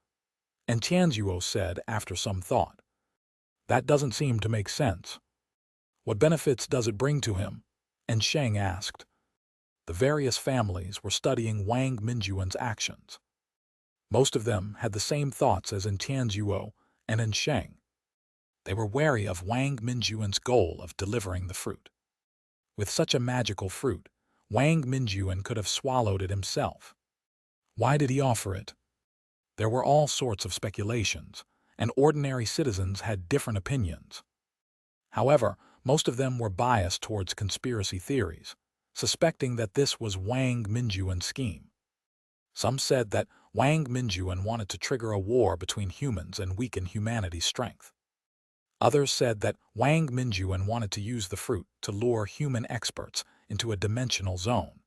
and Tianzuo said after some thought. That doesn't seem to make sense. What benefits does it bring to him? And Sheng asked. The various families were studying Wang Minjuan's actions. Most of them had the same thoughts as in Tianzuo and in Sheng. They were wary of Wang Minjuan's goal of delivering the fruit. With such a magical fruit, Wang Minjuan could have swallowed it himself. Why did he offer it? There were all sorts of speculations, and ordinary citizens had different opinions. However, most of them were biased towards conspiracy theories, suspecting that this was Wang Minjuan's scheme. Some said that Wang Minjuan wanted to trigger a war between humans and weaken humanity's strength. Others said that Wang Minjuan wanted to use the fruit to lure human experts into a dimensional zone.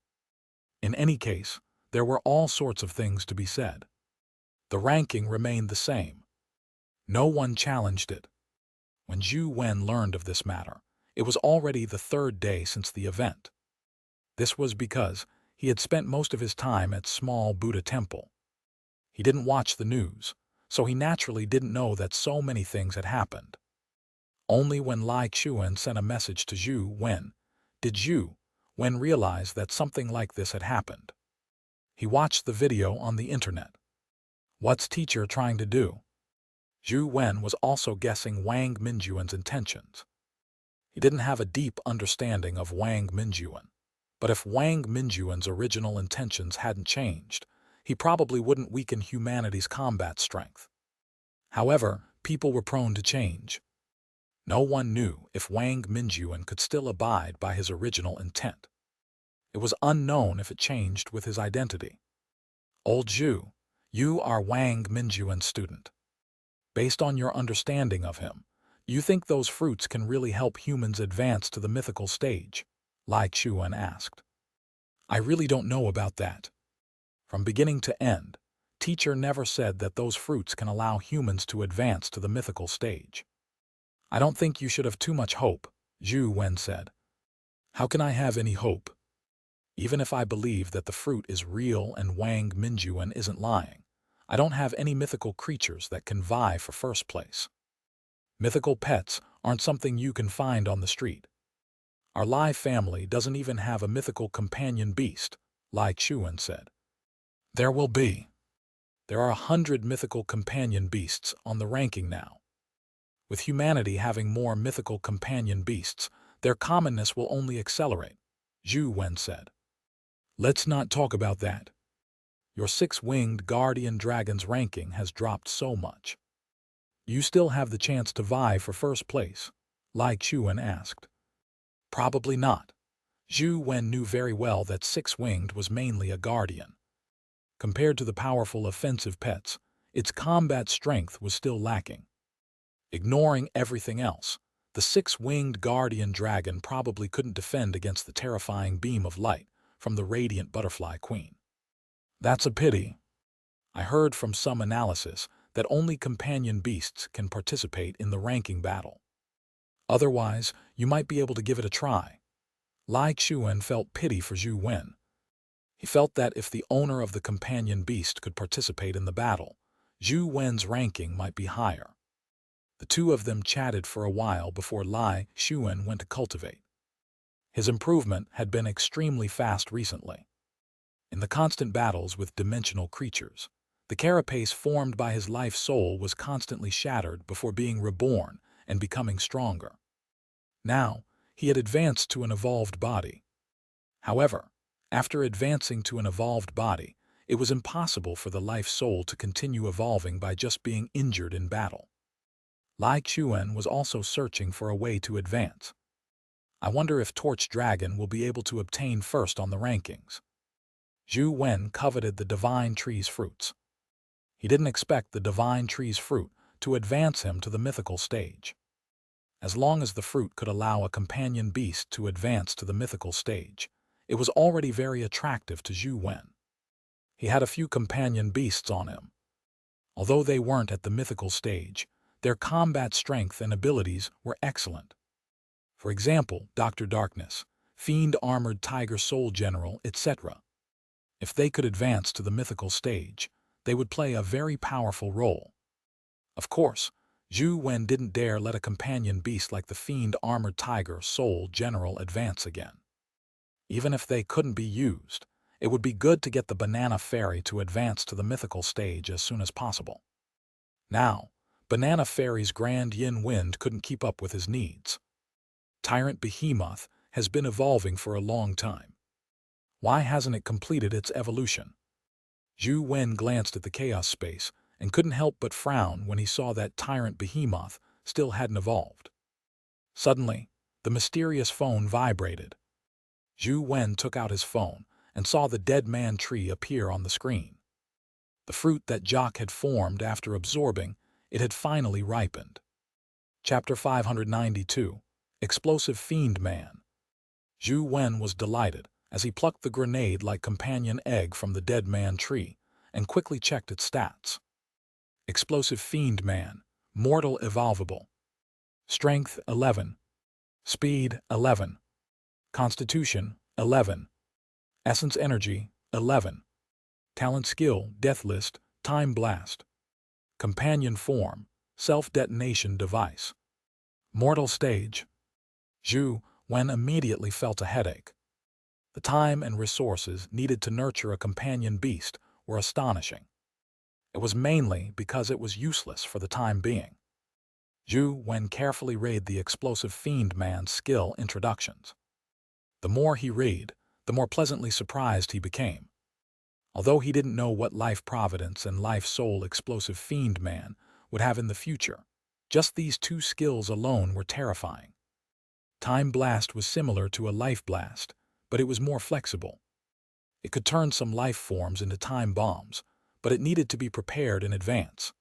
In any case, there were all sorts of things to be said. The ranking remained the same. No one challenged it. When Zhou Wen learned of this matter, it was already the 3rd day since the event. This was because he had spent most of his time at Small Buddha Temple. He didn't watch the news, so he naturally didn't know that so many things had happened. Only when Lai Xuan sent a message to Zhou Wen did Zhou Wen realize that something like this had happened. He watched the video on the internet. What's teacher trying to do? Zhou Wen was also guessing Wang Minjuan's intentions. He didn't have a deep understanding of Wang Minjuan, but if Wang Minjuan's original intentions hadn't changed, he probably wouldn't weaken humanity's combat strength. However, people were prone to change. No one knew if Wang Minjuan could still abide by his original intent. It was unknown if it changed with his identity. Old Zhu, you are Wang Minjuan's student. Based on your understanding of him, you think those fruits can really help humans advance to the mythical stage? Lai Xuan asked. I really don't know about that. From beginning to end, teacher never said that those fruits can allow humans to advance to the mythical stage. I don't think you should have too much hope, Zhou Wen said. How can I have any hope? Even if I believe that the fruit is real and Wang Minjuan isn't lying, I don't have any mythical creatures that can vie for first place. Mythical pets aren't something you can find on the street. Our Lai family doesn't even have a mythical companion beast, Lai Xuan said. There will be. There are 100 mythical companion beasts on the ranking now. With humanity having more mythical companion beasts, their commonness will only accelerate, Zhou Wen said. Let's not talk about that. Your 6-winged guardian dragon's ranking has dropped so much. You still have the chance to vie for first place, Lai Xuan asked. Probably not. Zhou Wen knew very well that 6-winged was mainly a guardian. Compared to the powerful offensive pets, its combat strength was still lacking. Ignoring everything else, the 6-winged guardian dragon probably couldn't defend against the terrifying beam of light from the radiant butterfly queen. That's a pity. I heard from some analysis that only companion beasts can participate in the ranking battle. Otherwise, you might be able to give it a try. Lai Xuan felt pity for Zhou Wen. He felt that if the owner of the companion beast could participate in the battle, Zhou Wen's ranking might be higher. The two of them chatted for a while before Lai Xuan went to cultivate. His improvement had been extremely fast recently. In the constant battles with dimensional creatures, the carapace formed by his life soul was constantly shattered before being reborn and becoming stronger. Now, he had advanced to an evolved body. However, after advancing to an evolved body, it was impossible for the life soul to continue evolving by just being injured in battle. Lai Xuan was also searching for a way to advance. I wonder if Torch Dragon will be able to obtain first on the rankings. Zhou Wen coveted the Divine Tree's fruits. He didn't expect the Divine Tree's fruit to advance him to the mythical stage. As long as the fruit could allow a companion beast to advance to the mythical stage, it was already very attractive to Zhou Wen. He had a few companion beasts on him. Although they weren't at the mythical stage, their combat strength and abilities were excellent. For example, Dr. Darkness, Fiend Armored Tiger Soul General, etc. If they could advance to the mythical stage, they would play a very powerful role. Of course, Zhou Wen didn't dare let a companion beast like the Fiend Armored Tiger Soul General advance again. Even if they couldn't be used, it would be good to get the Banana Fairy to advance to the mythical stage as soon as possible. Now, Banana Fairy's Grand Yin Wind couldn't keep up with his needs. Tyrant Behemoth has been evolving for a long time. Why hasn't it completed its evolution? Zhou Wen glanced at the chaos space and couldn't help but frown when he saw that Tyrant Behemoth still hadn't evolved. Suddenly, the mysterious phone vibrated. Zhou Wen took out his phone and saw the Dead Man tree appear on the screen. The fruit that Jock had formed after absorbing it had finally ripened. Chapter 592, Explosive Fiend Man. Zhou Wen was delighted as he plucked the grenade-like companion egg from the Dead Man tree and quickly checked its stats. Explosive Fiend Man, Mortal Evolvable. Strength 11. Speed 11. Constitution 11. Essence Energy 11. Talent Skill Death List Time Blast. Companion Form Self-Detonation Device. Mortal Stage. Zhou Wen immediately felt a headache. The time and resources needed to nurture a companion beast were astonishing. It was mainly because it was useless for the time being. Zhou Wen carefully read the explosive fiend man's skill introductions. The more he read, the more pleasantly surprised he became. Although he didn't know what life providence and life soul explosive fiend man would have in the future, just these two skills alone were terrifying. Time Blast was similar to a life blast, but it was more flexible. It could turn some life forms into time bombs, but it needed to be prepared in advance.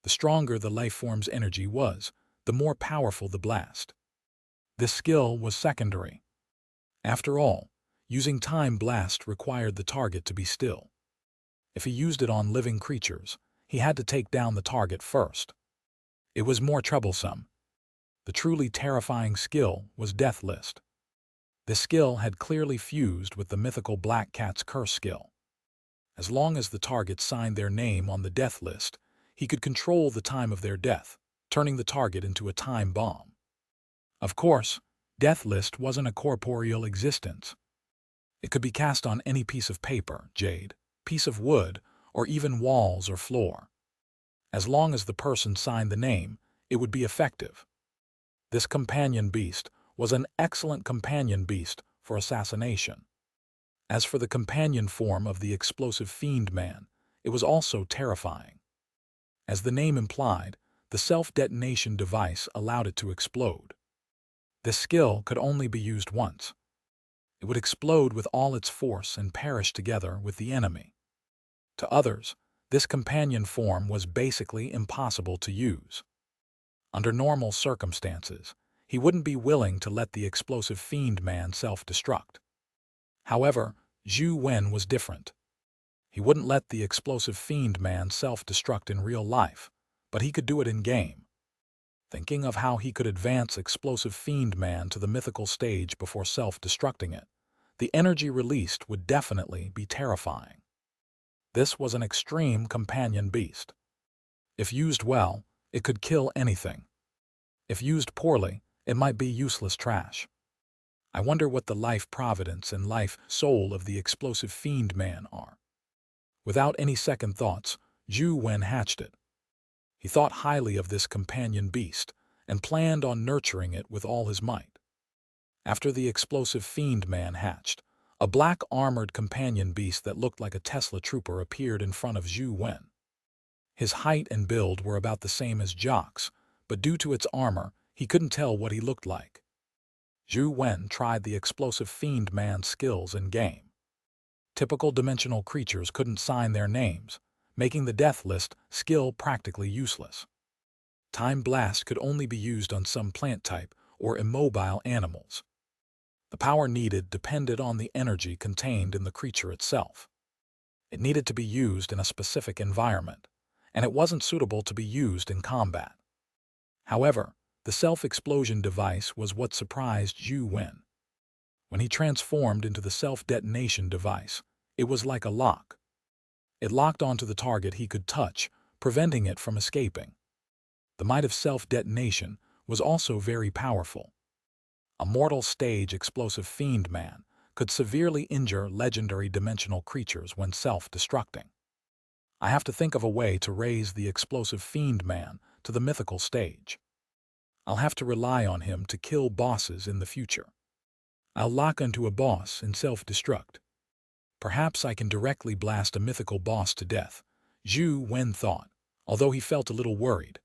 The stronger the life form's energy was, the more powerful the blast. This skill was secondary. After all, using Time Blast required the target to be still. If he used it on living creatures, he had to take down the target first. It was more troublesome. The truly terrifying skill was Death List. This skill had clearly fused with the mythical Black Cat's curse skill. As long as the target signed their name on the death list, he could control the time of their death, turning the target into a time bomb. Of course, Death List wasn't a corporeal existence. It could be cast on any piece of paper, jade, piece of wood, or even walls or floor. As long as the person signed the name, it would be effective. This companion beast was an excellent companion beast for assassination. As for the companion form of the explosive fiend man, it was also terrifying. As the name implied, the self-detonation device allowed it to explode. This skill could only be used once. It would explode with all its force and perish together with the enemy. To others, this companion form was basically impossible to use. Under normal circumstances, he wouldn't be willing to let the explosive fiend man self-destruct. However, Zhou Wen was different. He wouldn't let the explosive fiend man self-destruct in real life, but he could do it in-game. Thinking of how he could advance explosive fiend man to the mythical stage before self-destructing it, the energy released would definitely be terrifying. This was an extreme companion beast. If used well, it could kill anything. If used poorly, it might be useless trash. I wonder what the life providence and life soul of the explosive fiend man are. Without any second thoughts, Zhou Wen hatched it. He thought highly of this companion beast and planned on nurturing it with all his might. After the explosive fiend man hatched, a black armored companion beast that looked like a Tesla trooper appeared in front of Zhou Wen. His height and build were about the same as Jock's, but due to its armor, he couldn't tell what he looked like. Zhou Wen tried the explosive fiend man's skills in-game. Typical dimensional creatures couldn't sign their names, making the death list skill practically useless. Time Blast could only be used on some plant type or immobile animals. The power needed depended on the energy contained in the creature itself. It needed to be used in a specific environment, and it wasn't suitable to be used in combat. However, the self-explosion device was what surprised Zhou Wen. When he transformed into the self-detonation device, it was like a lock. It locked onto the target he could touch, preventing it from escaping. The might of self-detonation was also very powerful. A mortal stage explosive fiend man could severely injure legendary dimensional creatures when self-destructing. I have to think of a way to raise the explosive fiend man to the mythical stage. I'll have to rely on him to kill bosses in the future. I'll lock onto a boss and self-destruct. Perhaps I can directly blast a mythical boss to death, Zhou Wen thought, although he felt a little worried.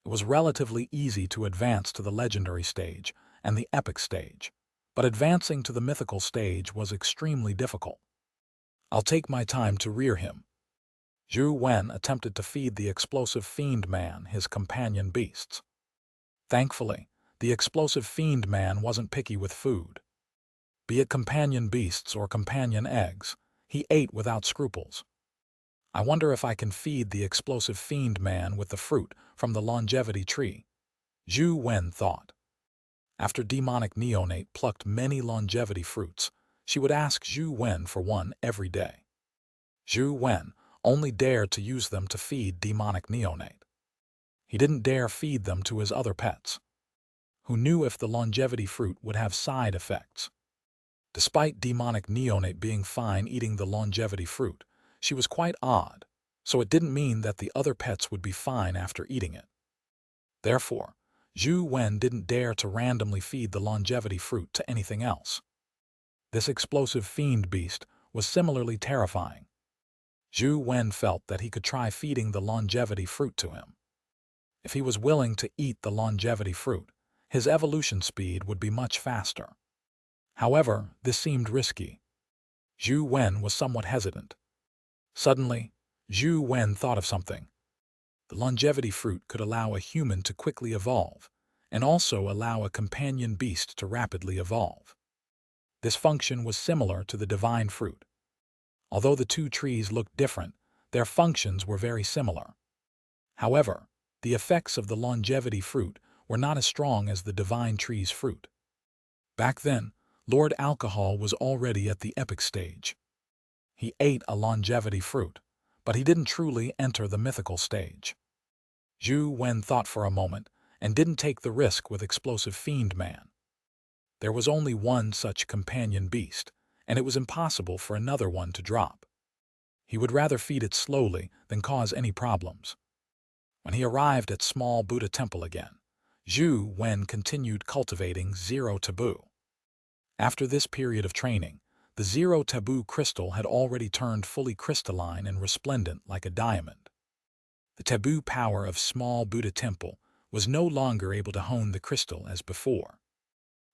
It was relatively easy to advance to the legendary stage and the epic stage, but advancing to the mythical stage was extremely difficult. I'll take my time to rear him. Zhou Wen attempted to feed the explosive fiend man his companion beasts. Thankfully, the explosive fiend man wasn't picky with food. Be it companion beasts or companion eggs, he ate without scruples. I wonder if I can feed the explosive fiend man with the fruit from the longevity tree, Zhou Wen thought. After demonic neonate plucked many longevity fruits, she would ask Zhou Wen for one every day. Zhou Wen only dared to use them to feed demonic neonate. He didn't dare feed them to his other pets. Who knew if the longevity fruit would have side effects? Despite demonic neonate being fine eating the longevity fruit, she was quite odd. so it didn't mean that the other pets would be fine after eating it. Therefore, Zhou Wen didn't dare to randomly feed the longevity fruit to anything else. This explosive fiend beast was similarly terrifying. Zhou Wen felt that he could try feeding the longevity fruit to him. If he was willing to eat the longevity fruit, his evolution speed would be much faster. However, this seemed risky. Zhou Wen was somewhat hesitant. Suddenly, Zhou Wen thought of something. The longevity fruit could allow a human to quickly evolve, and also allow a companion beast to rapidly evolve. This function was similar to the divine fruit. Although the two trees looked different, their functions were very similar. However, the effects of the longevity fruit were not as strong as the divine tree's fruit. Back then, Lord Alcohol was already at the epic stage. He ate a longevity fruit, but he didn't truly enter the mythical stage. Zhou Wen thought for a moment and didn't take the risk with Explosive Fiend Man. There was only one such companion beast, and it was impossible for another one to drop. He would rather feed it slowly than cause any problems. When he arrived at Small Buddha Temple again, Zhou Wen continued cultivating Zero Taboo. After this period of training, the Zero Taboo crystal had already turned fully crystalline and resplendent like a diamond. The taboo power of Small Buddha Temple was no longer able to hone the crystal as before.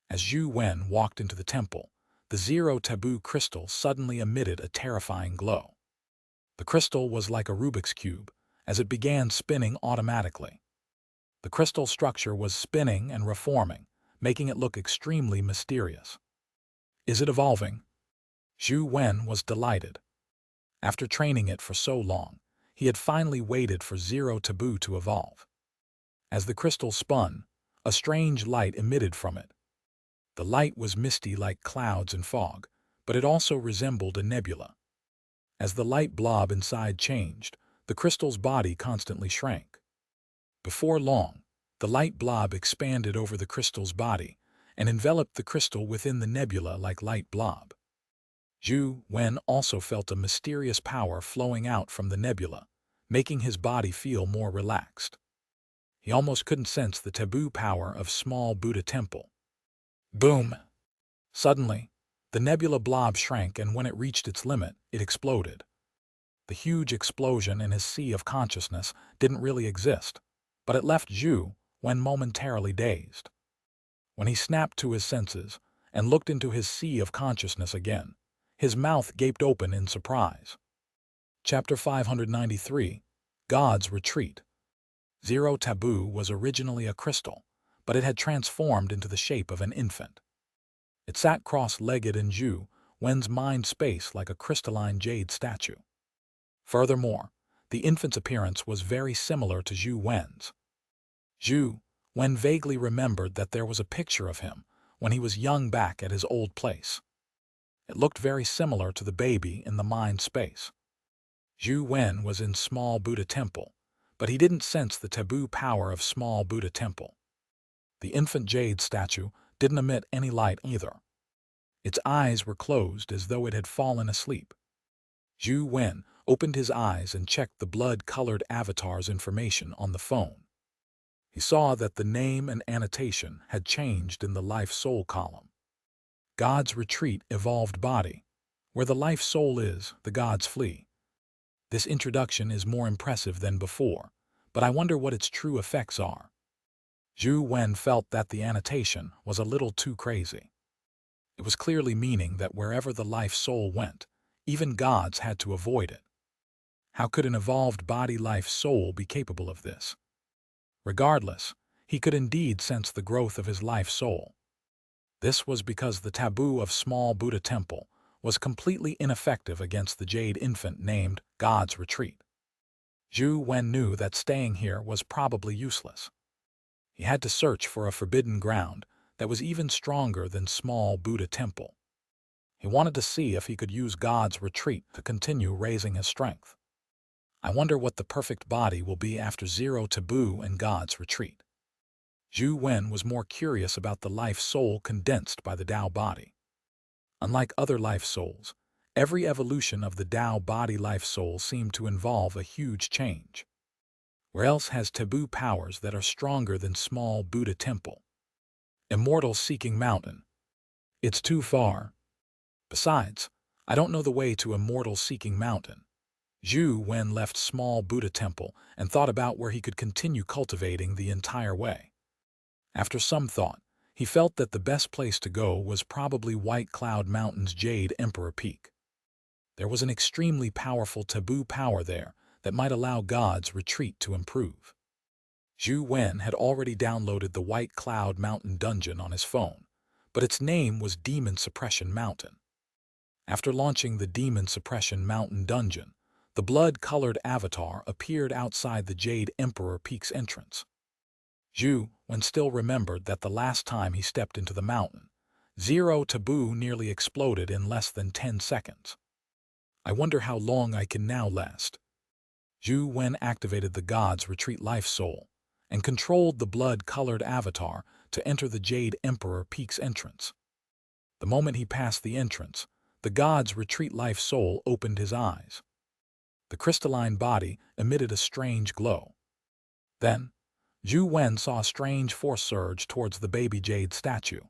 As Zhou Wen walked into the temple, the Zero Taboo crystal suddenly emitted a terrifying glow. The crystal was like a Rubik's Cube, as it began spinning automatically. The crystal structure was spinning and reforming, making it look extremely mysterious. Is it evolving? Zhou Wen was delighted. After training it for so long, he had finally waited for Zero Taboo to evolve. As the crystal spun, a strange light emitted from it. The light was misty like clouds and fog, but it also resembled a nebula. As the light blob inside changed, the crystal's body constantly shrank. Before long, the light blob expanded over the crystal's body and enveloped the crystal within the nebula like light blob. Zhou Wen also felt a mysterious power flowing out from the nebula, making his body feel more relaxed. He almost couldn't sense the taboo power of Small Buddha Temple. Boom! Suddenly, the nebula blob shrank, and when it reached its limit, it exploded. The huge explosion in his sea of consciousness didn't really exist, but it left Zhou Wen momentarily dazed. When he snapped to his senses and looked into his sea of consciousness again, his mouth gaped open in surprise. Chapter 593, God's Retreat. Zero Taboo was originally a crystal, but it had transformed into the shape of an infant. It sat cross-legged in Zhou Wen's mind space like a crystalline jade statue. Furthermore, the infant's appearance was very similar to Zhou Wen's. Zhou Wen vaguely remembered that there was a picture of him when he was young back at his old place. It looked very similar to the baby in the mind space. Zhou Wen was in Small Buddha Temple, but he didn't sense the taboo power of Small Buddha Temple. The infant jade statue didn't emit any light either. Its eyes were closed as though it had fallen asleep. Zhou Wen opened his eyes and checked the blood-colored avatar's information on the phone. He saw that the name and annotation had changed in the life-soul column. God's Retreat Evolved Body. Where the life-soul is, the gods flee. This introduction is more impressive than before, but I wonder what its true effects are. Zhou Wen felt that the annotation was a little too crazy. It was clearly meaning that wherever the life-soul went, even gods had to avoid it. How could an evolved body life-soul be capable of this? Regardless, he could indeed sense the growth of his life-soul. This was because the taboo of Small Buddha Temple was completely ineffective against the jade infant named God's Retreat. Zhou Wen knew that staying here was probably useless. He had to search for a forbidden ground that was even stronger than Small Buddha Temple. He wanted to see if he could use God's Retreat to continue raising his strength. I wonder what the perfect body will be after Zero Taboo and God's Retreat. Zhou Wen was more curious about the life-soul condensed by the Tao body. Unlike other life-souls, Every evolution of the Tao body-life-soul seemed to involve a huge change. Where else has taboo powers that are stronger than small Buddha temple? Immortal Seeking Mountain. It's too far. Besides, I don't know the way to Immortal Seeking Mountain. Zhou Wen left small Buddha temple and thought about where he could continue cultivating the entire way. After some thought, he felt that the best place to go was probably White Cloud Mountain's Jade Emperor Peak. There was an extremely powerful taboo power there that might allow God's retreat to improve. Zhou Wen had already downloaded the White Cloud Mountain dungeon on his phone, but its name was Demon Suppression Mountain. After launching the Demon Suppression Mountain dungeon, the blood-colored avatar appeared outside the Jade Emperor Peak's entrance. Zhou Wen still remembered that the last time he stepped into the mountain, Zero Taboo nearly exploded in less than 10 seconds. I wonder how long I can now last. Zhou Wen activated the God's Retreat Life Soul and controlled the blood-colored avatar to enter the Jade Emperor Peak's entrance. The moment he passed the entrance, the God's Retreat Life Soul opened his eyes. The crystalline body emitted a strange glow. Then, Zhou Wen saw a strange force surge towards the baby jade statue.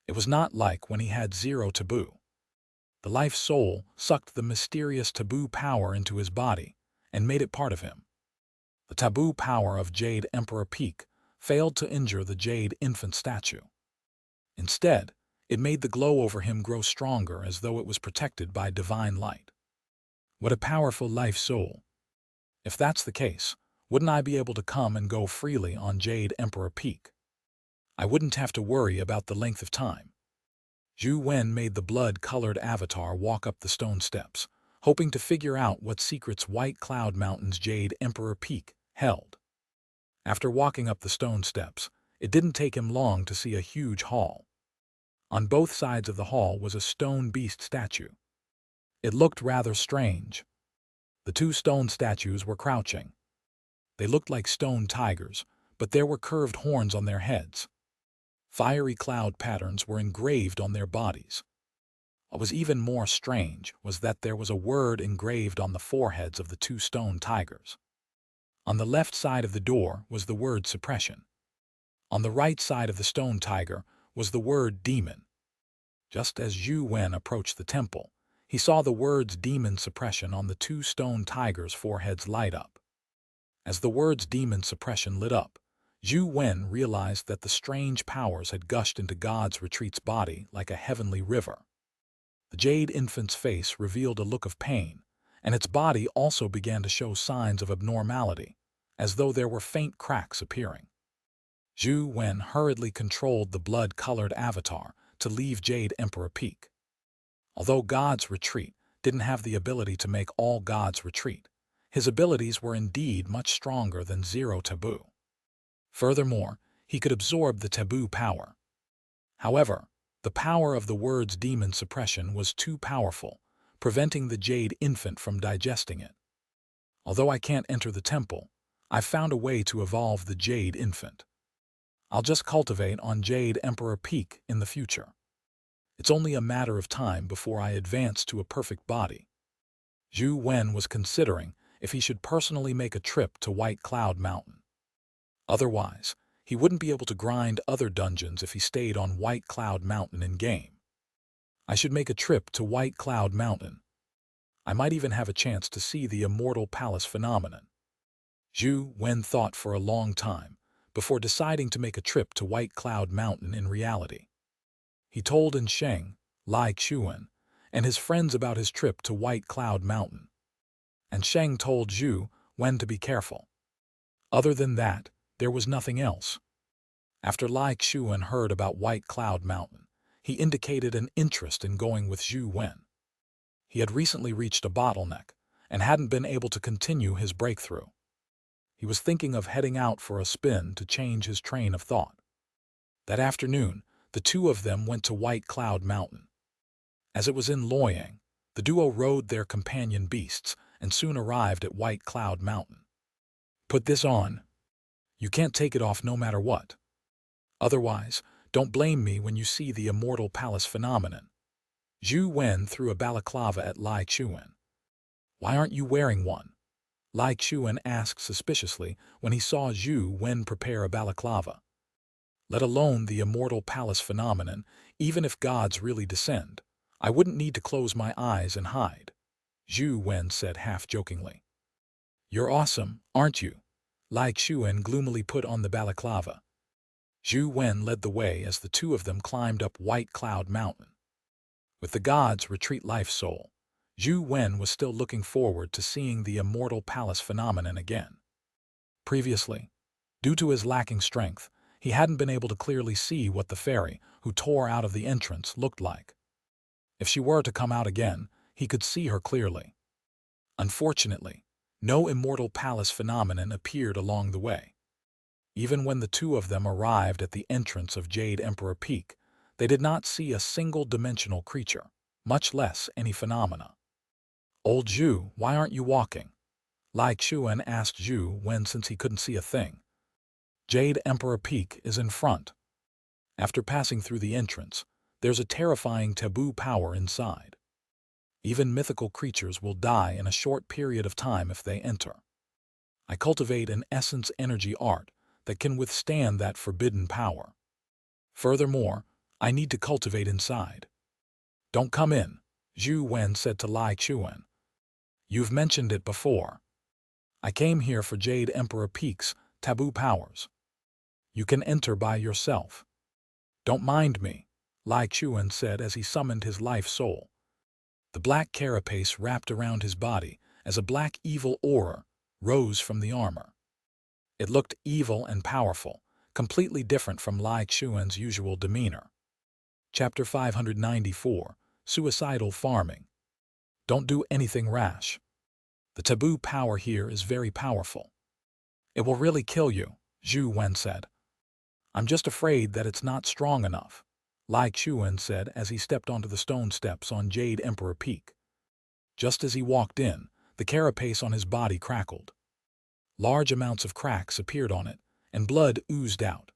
It was not like when he had Zero Taboo. The Life Soul sucked the mysterious taboo power into his body and made it part of him. The taboo power of Jade Emperor Peak failed to injure the Jade Infant statue. Instead, it made the glow over him grow stronger as though it was protected by divine light. What a powerful Life Soul! If that's the case, wouldn't I be able to come and go freely on Jade Emperor Peak? I wouldn't have to worry about the length of time. Zhou Wen made the blood-colored avatar walk up the stone steps, hoping to figure out what secrets White Cloud Mountain's Jade Emperor Peak held. After walking up the stone steps, it didn't take him long to see a huge hall. On both sides of the hall was a stone beast statue. It looked rather strange. The two stone statues were crouching. They looked like stone tigers, but there were curved horns on their heads. Fiery cloud patterns were engraved on their bodies. What was even more strange was that there was a word engraved on the foreheads of the two stone tigers. On the left side of the door was the word suppression. On the right side of the stone tiger was the word demon. Just as Zhou Wen approached the temple, he saw the words demon suppression on the two stone tigers' foreheads light up. As the words demon suppression lit up, Zhou Wen realized that the strange powers had gushed into God's retreat's body like a heavenly river. The Jade Infant's face revealed a look of pain, and its body also began to show signs of abnormality, as though there were faint cracks appearing. Zhou Wen hurriedly controlled the blood-colored avatar to leave Jade Emperor Peak. Although God's retreat didn't have the ability to make all gods retreat, his abilities were indeed much stronger than Zero Taboo. Furthermore, he could absorb the taboo power. However, the power of the word's demon suppression was too powerful, preventing the Jade Infant from digesting it. Although I can't enter the temple, I've found a way to evolve the Jade Infant. I'll just cultivate on Jade Emperor Peak in the future. It's only a matter of time before I advance to a perfect body. Zhou Wen was considering if he should personally make a trip to White Cloud Mountain. Otherwise, he wouldn't be able to grind other dungeons if he stayed on White Cloud Mountain in-game. I should make a trip to White Cloud Mountain. I might even have a chance to see the Immortal Palace phenomenon. Zhou Wen thought for a long time before deciding to make a trip to White Cloud Mountain in reality. He told Sheng, Lai Xuan, and his friends about his trip to White Cloud Mountain. And Sheng told Zhou Wen to be careful. Other than that, there was nothing else. After Lai Xuan heard about White Cloud Mountain, he indicated an interest in going with Zhou Wen. He had recently reached a bottleneck and hadn't been able to continue his breakthrough. He was thinking of heading out for a spin to change his train of thought. That afternoon, the two of them went to White Cloud Mountain. As it was in Luoyang, the duo rode their companion beasts and soon arrived at White Cloud Mountain. Put this on. You can't take it off no matter what. Otherwise, don't blame me when you see the Immortal Palace phenomenon. Zhou Wen threw a balaclava at Lai Chuan. "Why aren't you wearing one?" Lai Chuan asked suspiciously when he saw Zhou Wen prepare a balaclava. "Let alone the immortal palace phenomenon, even if gods really descend, I wouldn't need to close my eyes and hide," Zhou Wen said half-jokingly. "You're awesome, aren't you?" Lai Chuan gloomily put on the balaclava. Zhou Wen led the way as the two of them climbed up White Cloud Mountain. With the gods' retreat life soul, Zhou Wen was still looking forward to seeing the immortal palace phenomenon again. Previously, due to his lacking strength, he hadn't been able to clearly see what the fairy who tore out of the entrance looked like. If she were to come out again, he could see her clearly. Unfortunately, no immortal palace phenomenon appeared along the way. Even when the two of them arrived at the entrance of Jade Emperor Peak, they did not see a single-dimensional creature, much less any phenomena. "Old Zhu, why aren't you walking?" Lai Chuan asked Zhou Wen since he couldn't see a thing. "Jade Emperor Peak is in front. After passing through the entrance, there's a terrifying taboo power inside. Even mythical creatures will die in a short period of time if they enter. I cultivate an essence energy art that can withstand that forbidden power. Furthermore, I need to cultivate inside." "Don't come in," Zhou Wen said to Lai Chuan. "You've mentioned it before. I came here for Jade Emperor Peak's taboo powers. You can enter by yourself." "Don't mind me," Lai Chuan said as he summoned his life soul. The black carapace wrapped around his body as a black evil aura rose from the armor. It looked evil and powerful, completely different from Lai Chuan's usual demeanor. Chapter 594, Suicidal Farming. Don't do anything rash. The taboo power here is very powerful. It will really kill you, Zhou Wen said. I'm just afraid that it's not strong enough, Lai Chuan said as he stepped onto the stone steps on Jade Emperor Peak. Just as he walked in, the carapace on his body crackled. Large amounts of cracks appeared on it, and blood oozed out.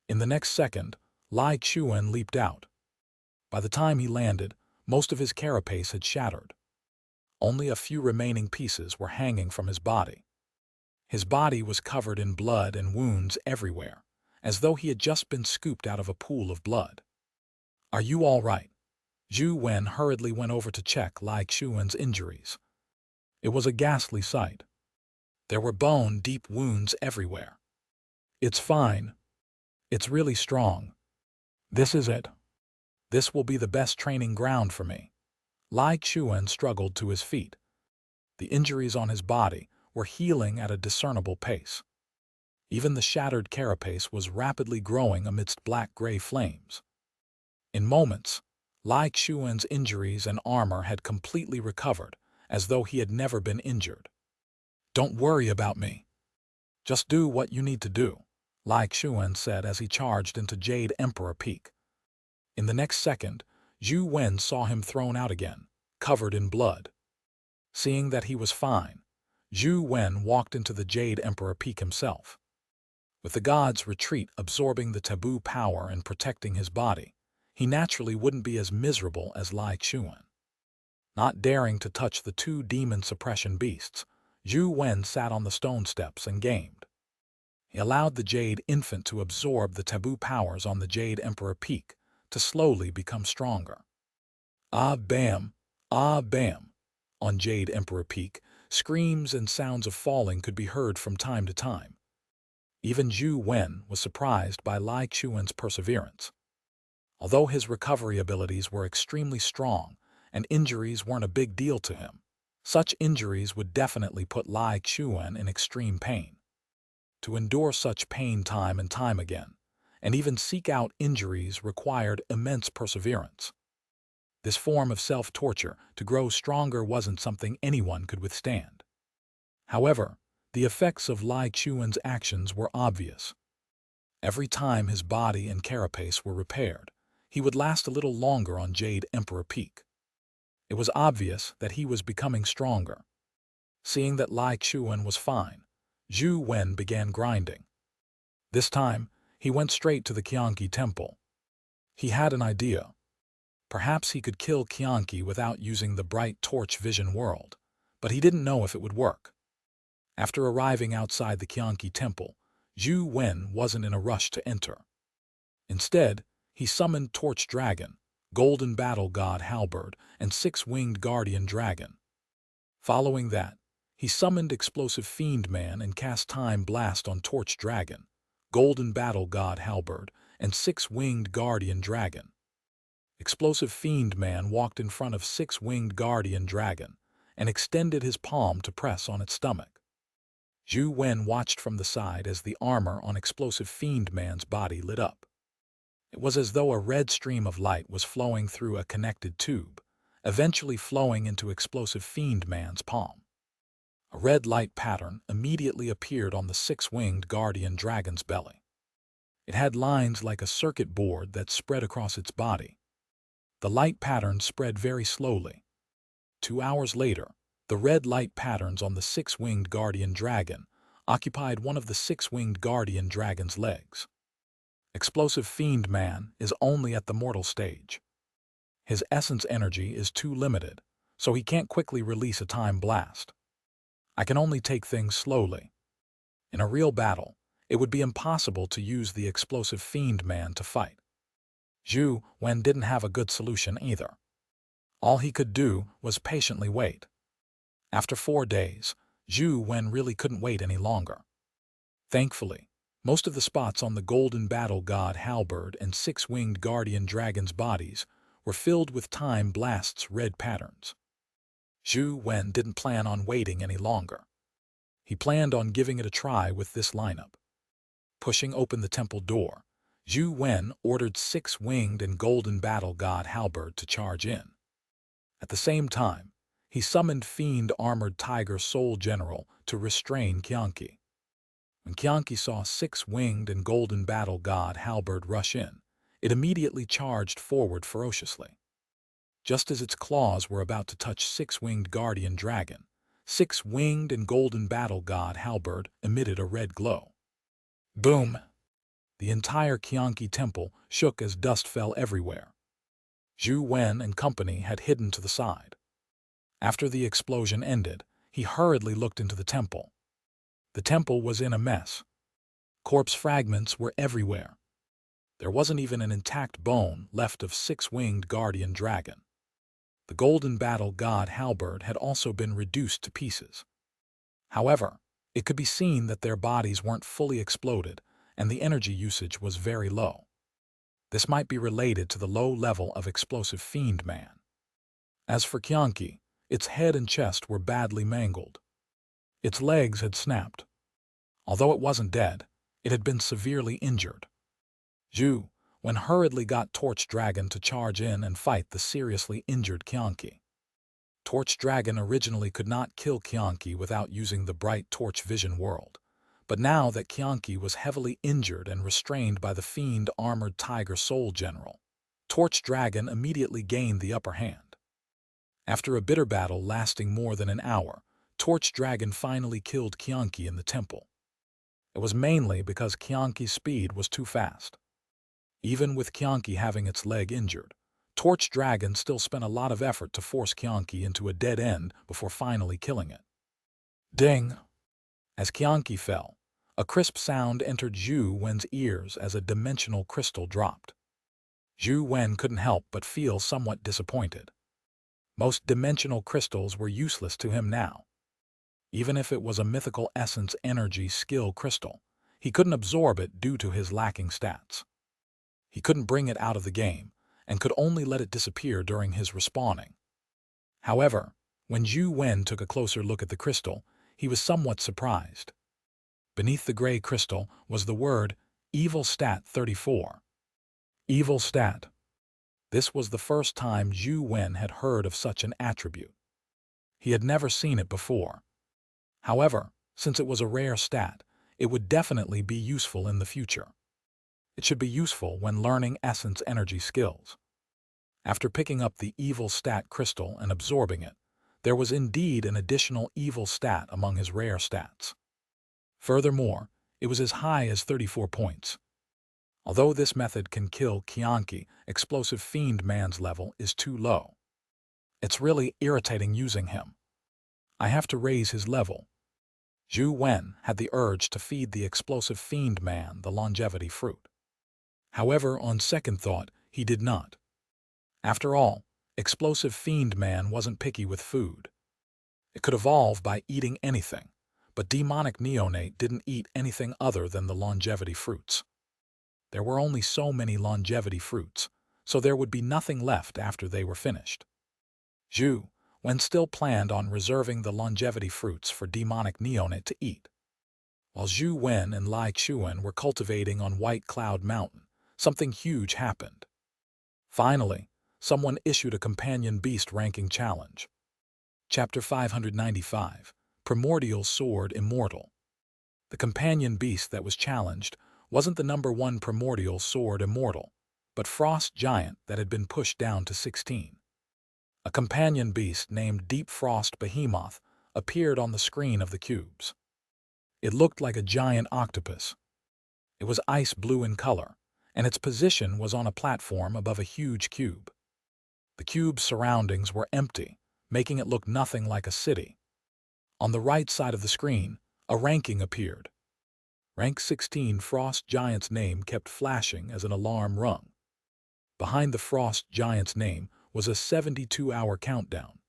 In the next second, Lai Chuan leaped out. By the time he landed, most of his carapace had shattered. Only a few remaining pieces were hanging from his body. His body was covered in blood and wounds everywhere, as though he had just been scooped out of a pool of blood. Are you all right? Zhou Wen hurriedly went over to check Lai Chuan's injuries. It was a ghastly sight. There were bone-deep wounds everywhere. It's fine. It's really strong. This is it. This will be the best training ground for me. Lai Chuan struggled to his feet. The injuries on his body were healing at a discernible pace. Even the shattered carapace was rapidly growing amidst black-gray flames. In moments, Lai Chuan's injuries and armor had completely recovered, as though he had never been injured. Don't worry about me. Just do what you need to do, Lai Chuan said as he charged into Jade Emperor Peak. In the next second, Zhou Wen saw him thrown out again, covered in blood. Seeing that he was fine, Zhou Wen walked into the Jade Emperor Peak himself. With the god's retreat absorbing the taboo power and protecting his body, he naturally wouldn't be as miserable as Lai Chuan. Not daring to touch the two demon suppression beasts, Zhou Wen sat on the stone steps and gamed. He allowed the Jade Infant to absorb the taboo powers on the Jade Emperor Peak to slowly become stronger. Ah bam! Ah bam! On Jade Emperor Peak, screams and sounds of falling could be heard from time to time. Even Zhou Wen was surprised by Lai Chuan's perseverance. Although his recovery abilities were extremely strong and injuries weren't a big deal to him, such injuries would definitely put Lai Chuan in extreme pain. To endure such pain time and time again, and even seek out injuries required immense perseverance. This form of self-torture to grow stronger wasn't something anyone could withstand. However, the effects of Lai Chuan's actions were obvious. Every time his body and carapace were repaired, he would last a little longer on Jade Emperor Peak. It was obvious that he was becoming stronger. Seeing that Lai Chuan was fine, Zhou Wen began grinding. This time, he went straight to the Xianxia temple. He had an idea. Perhaps he could kill Xianxia without using the bright torch vision world, but he didn't know if it would work. After arriving outside the Xianxia temple, Zhou Wen wasn't in a rush to enter. Instead, he summoned Torch Dragon, Golden Battle God Halberd, and Six-Winged Guardian Dragon. Following that, he summoned Explosive Fiend Man and cast Time Blast on Torch Dragon, Golden Battle God Halberd, and Six-Winged Guardian Dragon. Explosive Fiend Man walked in front of Six-Winged Guardian Dragon and extended his palm to press on its stomach. Zhou Wen watched from the side as the armor on Explosive Fiend Man's body lit up. It was as though a red stream of light was flowing through a connected tube, eventually flowing into Explosive Fiend Man's palm. A red light pattern immediately appeared on the Six-Winged Guardian Dragon's belly. It had lines like a circuit board that spread across its body. The light pattern spread very slowly. 2 hours later, the red light patterns on the Six-Winged Guardian Dragon occupied one of the Six-Winged Guardian Dragon's legs. Explosive Fiend Man is only at the mortal stage. His essence energy is too limited, so he can't quickly release a time blast. I can only take things slowly. In a real battle, it would be impossible to use the Explosive Fiend Man to fight. Zhou Wen didn't have a good solution either. All he could do was patiently wait. After 4 days, Zhou Wen really couldn't wait any longer. Thankfully, most of the spots on the Golden Battle God Halberd and Six-Winged Guardian Dragon's bodies were filled with Time Blast's red patterns. Zhou Wen didn't plan on waiting any longer. He planned on giving it a try with this lineup. Pushing open the temple door, Zhou Wen ordered Six-Winged and Golden Battle God Halberd to charge in. At the same time, he summoned Fiend Armored Tiger Soul General to restrain Xianxia. When Xianxia saw Six-Winged and Golden Battle God Halberd rush in, it immediately charged forward ferociously. Just as its claws were about to touch Six-Winged Guardian Dragon, Six-Winged and Golden Battle God Halberd emitted a red glow. Boom! The entire Xianxia temple shook as dust fell everywhere. Zhou Wen and company had hidden to the side. After the explosion ended, he hurriedly looked into the temple. The temple was in a mess. Corpse fragments were everywhere. There wasn't even an intact bone left of Six-Winged Guardian Dragon. The Golden Battle God Halberd had also been reduced to pieces. However, it could be seen that their bodies weren't fully exploded, and the energy usage was very low. This might be related to the low level of Explosive Fiend Man. As for Xianxia, its head and chest were badly mangled. Its legs had snapped. Although it wasn't dead, it had been severely injured. Zhou Wen hurriedly got Torch Dragon to charge in and fight the seriously injured Xianxia. Torch Dragon originally could not kill Xianxia without using the bright torch vision world. But now that Xianxia was heavily injured and restrained by the Fiend Armored Tiger Soul General, Torch Dragon immediately gained the upper hand. After a bitter battle lasting more than an hour, Torch Dragon finally killed Xianxia in the temple. It was mainly because Xianxia's speed was too fast. Even with Xianxia having its leg injured, Torch Dragon still spent a lot of effort to force Xianxia into a dead end before finally killing it. Ding! As Xianxia fell, a crisp sound entered Zhou Wen's ears as a dimensional crystal dropped. Zhou Wen couldn't help but feel somewhat disappointed. Most dimensional crystals were useless to him now. Even if it was a mythical essence energy skill crystal, he couldn't absorb it due to his lacking stats. He couldn't bring it out of the game, and could only let it disappear during his respawning. However, when Zhou Wen took a closer look at the crystal, he was somewhat surprised. Beneath the gray crystal was the word Evil Stat 34. Evil Stat. This was the first time Zhou Wen had heard of such an attribute. He had never seen it before. However, since it was a rare stat, it would definitely be useful in the future. It should be useful when learning essence energy skills. After picking up the Evil Stat crystal and absorbing it, there was indeed an additional evil stat among his rare stats. Furthermore, it was as high as 34 points. Although this method can kill Xianxia, explosive fiend man's level is too low. It's really irritating using him. I have to raise his level. Zhou Wen had the urge to feed the explosive fiend man the longevity fruit. However, on second thought, he did not. After all, explosive fiend man wasn't picky with food. It could evolve by eating anything, but demonic neonate didn't eat anything other than the longevity fruits. There were only so many longevity fruits, so there would be nothing left after they were finished. Zhou Wen still planned on reserving the longevity fruits for demonic neonate to eat. While Zhou Wen and Lai Chuan were cultivating on White Cloud Mountain, something huge happened. Finally, someone issued a companion beast ranking challenge. Chapter 595, Primordial Sword Immortal. The companion beast that was challenged wasn't the number 1 Primordial Sword Immortal, but Frost Giant that had been pushed down to 16. A companion beast named Deep Frost Behemoth appeared on the screen of the cubes. It looked like a giant octopus. It was ice blue in color, and its position was on a platform above a huge cube. The cube's surroundings were empty, making it look nothing like a city. On the right side of the screen, a ranking appeared. Rank 16 Frost Giant's name kept flashing as an alarm rung. Behind the Frost Giant's name was a 72-hour countdown.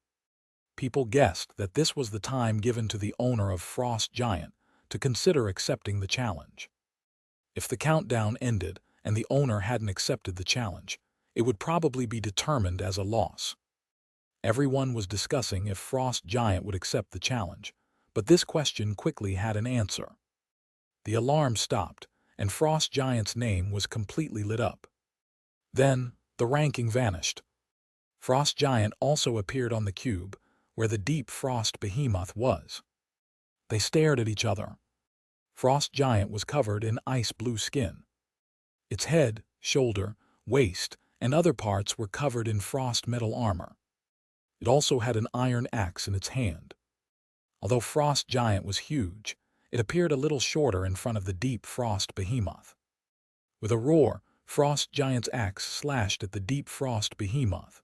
People guessed that this was the time given to the owner of Frost Giant to consider accepting the challenge. If the countdown ended and the owner hadn't accepted the challenge, it would probably be determined as a loss. Everyone was discussing if Frost Giant would accept the challenge, but this question quickly had an answer. The alarm stopped, and Frost Giant's name was completely lit up. Then, the ranking vanished. Frost Giant also appeared on the cube, where the Deep Frost Behemoth was. They stared at each other. Frost Giant was covered in ice-blue skin. Its head, shoulder, waist, and other parts were covered in frost metal armor. It also had an iron axe in its hand. Although Frost Giant was huge, it appeared a little shorter in front of the Deep Frost Behemoth. With a roar, Frost Giant's axe slashed at the Deep Frost Behemoth.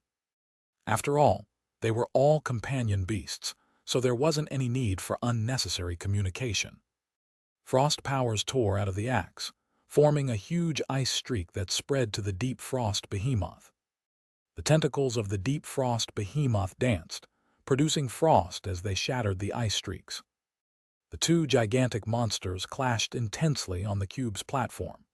After all, they were all companion beasts, so there wasn't any need for unnecessary communication. Frost powers tore out of the axe, forming a huge ice streak that spread to the Deep Frost Behemoth. The tentacles of the Deep Frost Behemoth danced, producing frost as they shattered the ice streaks. The two gigantic monsters clashed intensely on the cube's platform.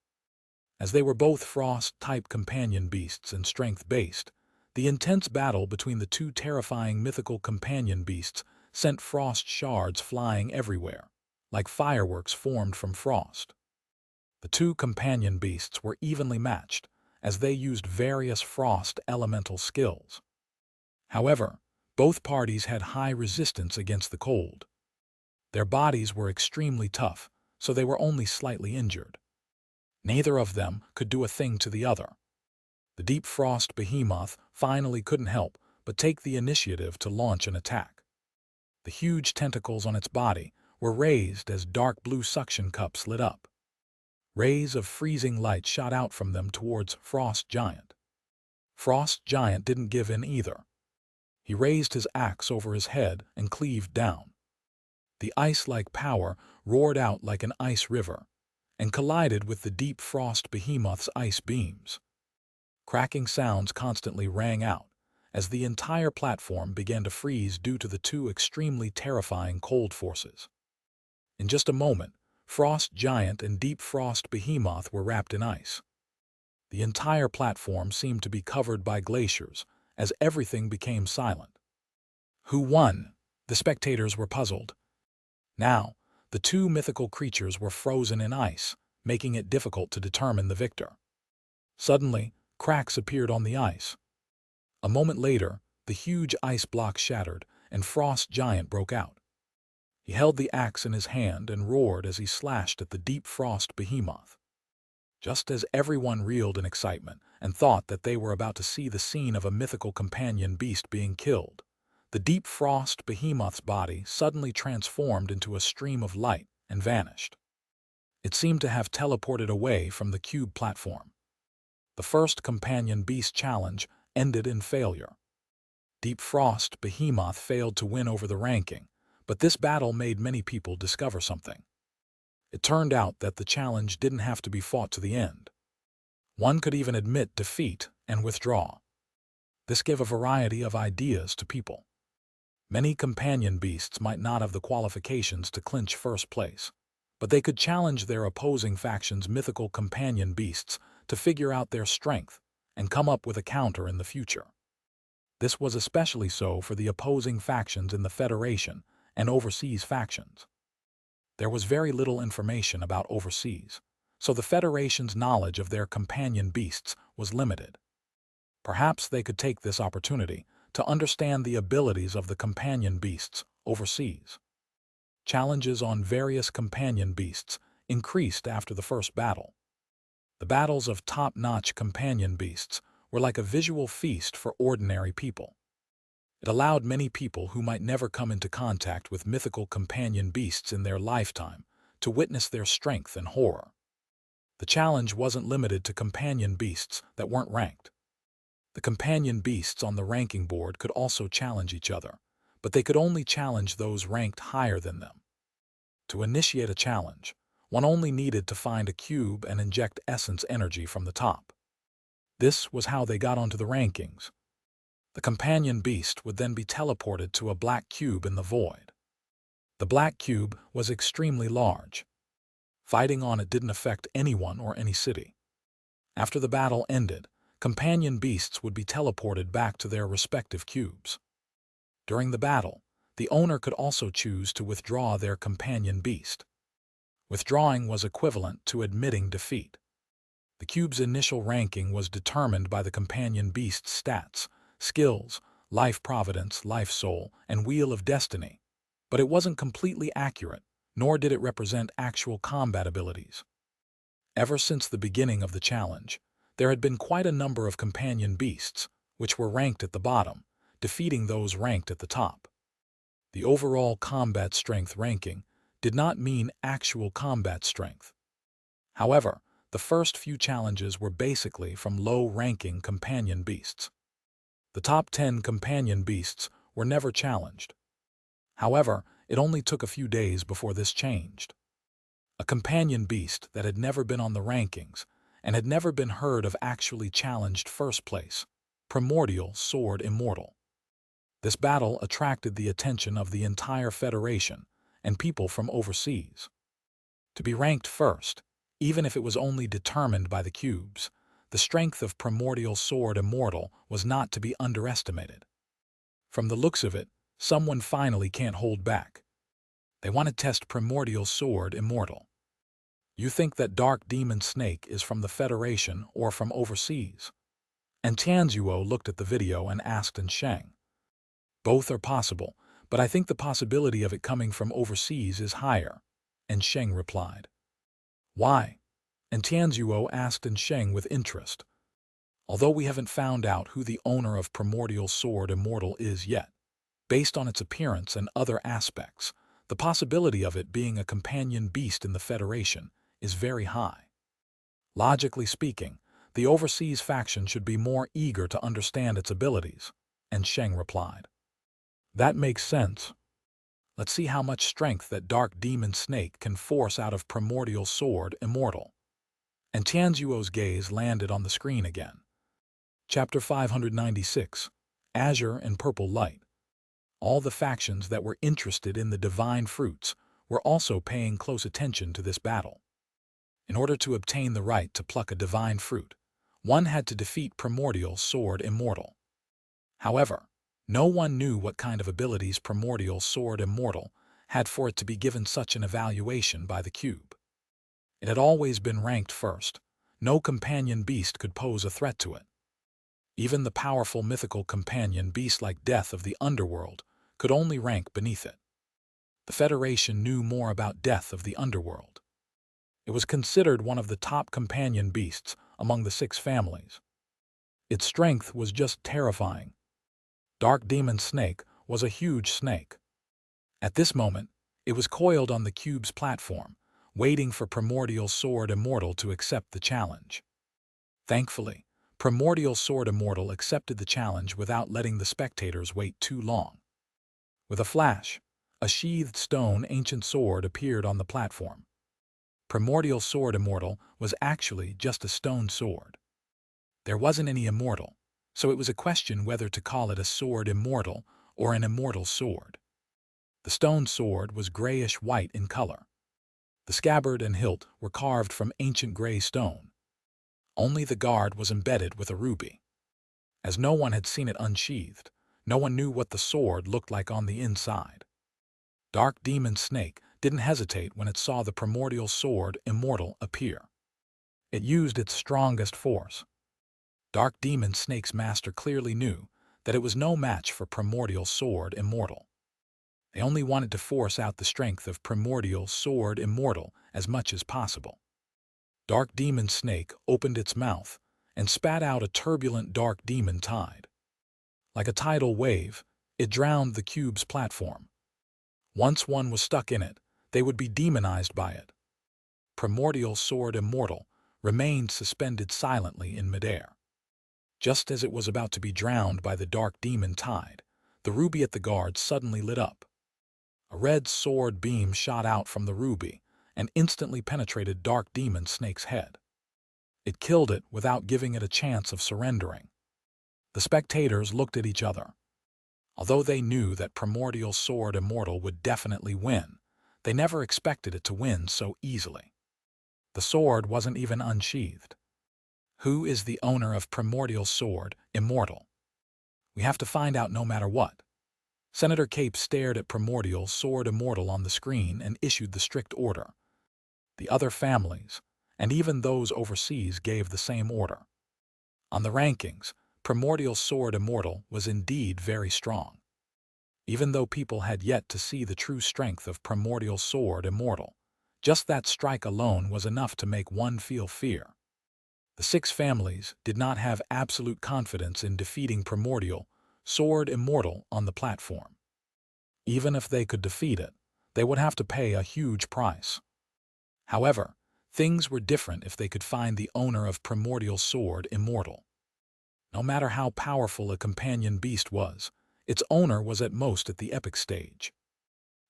As they were both frost-type companion beasts and strength-based, the intense battle between the two terrifying mythical companion beasts sent frost shards flying everywhere, like fireworks formed from frost. The two companion beasts were evenly matched, as they used various frost elemental skills. However, both parties had high resistance against the cold. Their bodies were extremely tough, so they were only slightly injured. Neither of them could do a thing to the other. The Deep Frost Behemoth finally couldn't help but take the initiative to launch an attack. The huge tentacles on its body were raised as dark blue suction cups lit up. Rays of freezing light shot out from them towards Frost Giant. Frost Giant didn't give in either. He raised his axe over his head and cleaved down. The ice-like power roared out like an ice river and collided with the Deep Frost Behemoth's ice beams. Cracking sounds constantly rang out as the entire platform began to freeze due to the two extremely terrifying cold forces. In just a moment, Frost Giant and Deep Frost Behemoth were wrapped in ice. The entire platform seemed to be covered by glaciers as everything became silent. Who won? The spectators were puzzled. Now, the two mythical creatures were frozen in ice, making it difficult to determine the victor. Suddenly, cracks appeared on the ice. A moment later, the huge ice block shattered and Frost Giant broke out. He held the axe in his hand and roared as he slashed at the Deep Frost Behemoth. Just as everyone reeled in excitement and thought that they were about to see the scene of a mythical companion beast being killed, the Deep Frost Behemoth's body suddenly transformed into a stream of light and vanished. It seemed to have teleported away from the cube platform. The first companion beast challenge ended in failure. Deep Frost Behemoth failed to win over the ranking, but this battle made many people discover something. It turned out that the challenge didn't have to be fought to the end. One could even admit defeat and withdraw. This gave a variety of ideas to people. Many companion beasts might not have the qualifications to clinch first place, but they could challenge their opposing faction's mythical companion beasts to figure out their strength and come up with a counter in the future. This was especially so for the opposing factions in the Federation and overseas factions. There was very little information about overseas, so the Federation's knowledge of their companion beasts was limited. Perhaps they could take this opportunity to understand the abilities of the companion beasts overseas. Challenges on various companion beasts increased after the first battle. The battles of top-notch companion beasts were like a visual feast for ordinary people. It allowed many people who might never come into contact with mythical companion beasts in their lifetime to witness their strength and horror. The challenge wasn't limited to companion beasts that weren't ranked. The companion beasts on the ranking board could also challenge each other, but they could only challenge those ranked higher than them. To initiate a challenge, one only needed to find a cube and inject essence energy from the top. This was how they got onto the rankings. The companion beast would then be teleported to a black cube in the void. The black cube was extremely large. Fighting on it didn't affect anyone or any city. After the battle ended, companion beasts would be teleported back to their respective cubes. During the battle, the owner could also choose to withdraw their companion beast. Withdrawing was equivalent to admitting defeat. The cube's initial ranking was determined by the companion beast's stats, skills, life providence, life soul, and wheel of destiny, but it wasn't completely accurate, nor did it represent actual combat abilities. Ever since the beginning of the challenge, there had been quite a number of companion beasts, which were ranked at the bottom, defeating those ranked at the top. The overall combat strength ranking did not mean actual combat strength. However, the first few challenges were basically from low-ranking companion beasts. The top 10 companion beasts were never challenged. However, it only took a few days before this changed. A companion beast that had never been on the rankings and had never been heard of actually challenged first place, Primordial Sword Immortal. This battle attracted the attention of the entire Federation and people from overseas. To be ranked first, even if it was only determined by the cubes, the strength of Primordial Sword Immortal was not to be underestimated. From the looks of it, someone finally can't hold back. They want to test Primordial Sword Immortal. You think that Dark Demon Snake is from the Federation or from overseas? And Tianzuo looked at the video and asked Sheng. Both are possible, but I think the possibility of it coming from overseas is higher, and Sheng replied. Why? And Tianzuo asked Sheng with interest. Although we haven't found out who the owner of Primordial Sword Immortal is yet, based on its appearance and other aspects, the possibility of it being a companion beast in the Federation is very high. Logically speaking, the overseas faction should be more eager to understand its abilities, and Sheng replied. That makes sense. Let's see how much strength that Dark Demon Snake can force out of Primordial Sword Immortal. And Tianzuo's gaze landed on the screen again. Chapter 596, Azure and Purple Light. All the factions that were interested in the divine fruits were also paying close attention to this battle. In order to obtain the right to pluck a divine fruit, one had to defeat Primordial Sword Immortal. However, no one knew what kind of abilities Primordial Sword Immortal had for it to be given such an evaluation by the cube. It had always been ranked first. No companion beast could pose a threat to it. Even the powerful mythical companion beast like Death of the Underworld could only rank beneath it. The Federation knew more about Death of the Underworld. It was considered one of the top companion beasts among the 6 families. Its strength was just terrifying. Dark Demon Snake was a huge snake. At this moment, it was coiled on the cube's platform, waiting for Primordial Sword Immortal to accept the challenge. Thankfully, Primordial Sword Immortal accepted the challenge without letting the spectators wait too long. With a flash, a sheathed stone ancient sword appeared on the platform. Primordial Sword Immortal was actually just a stone sword. There wasn't any immortal, so it was a question whether to call it a sword immortal or an immortal sword. The stone sword was grayish-white in color. The scabbard and hilt were carved from ancient gray stone. Only the guard was embedded with a ruby. As no one had seen it unsheathed, no one knew what the sword looked like on the inside. Dark Demon Snake didn't hesitate when it saw the Primordial Sword Immortal appear. It used its strongest force. Dark Demon Snake's master clearly knew that it was no match for Primordial Sword Immortal. They only wanted to force out the strength of Primordial Sword Immortal as much as possible. Dark Demon Snake opened its mouth and spat out a turbulent dark demon tide. Like a tidal wave, it drowned the cube's platform. Once one was stuck in it, they would be demonized by it. Primordial Sword Immortal remained suspended silently in midair. Just as it was about to be drowned by the dark demon tide, the ruby at the guard suddenly lit up. A red sword beam shot out from the ruby and instantly penetrated Dark Demon Snake's head. It killed it without giving it a chance of surrendering. The spectators looked at each other. Although they knew that Primordial Sword Immortal would definitely win, they never expected it to win so easily. The sword wasn't even unsheathed. Who is the owner of Primordial Sword Immortal? We have to find out no matter what. Senator Cape stared at Primordial Sword Immortal on the screen and issued the strict order. The other families, and even those overseas, gave the same order. On the rankings, Primordial Sword Immortal was indeed very strong. Even though people had yet to see the true strength of Primordial Sword Immortal, just that strike alone was enough to make one feel fear. The 6 families did not have absolute confidence in defeating Primordial Sword Immortal on the platform. Even if they could defeat it, they would have to pay a huge price. However, things were different if they could find the owner of Primordial Sword Immortal. No matter how powerful a companion beast was, its owner was at most at the epic stage.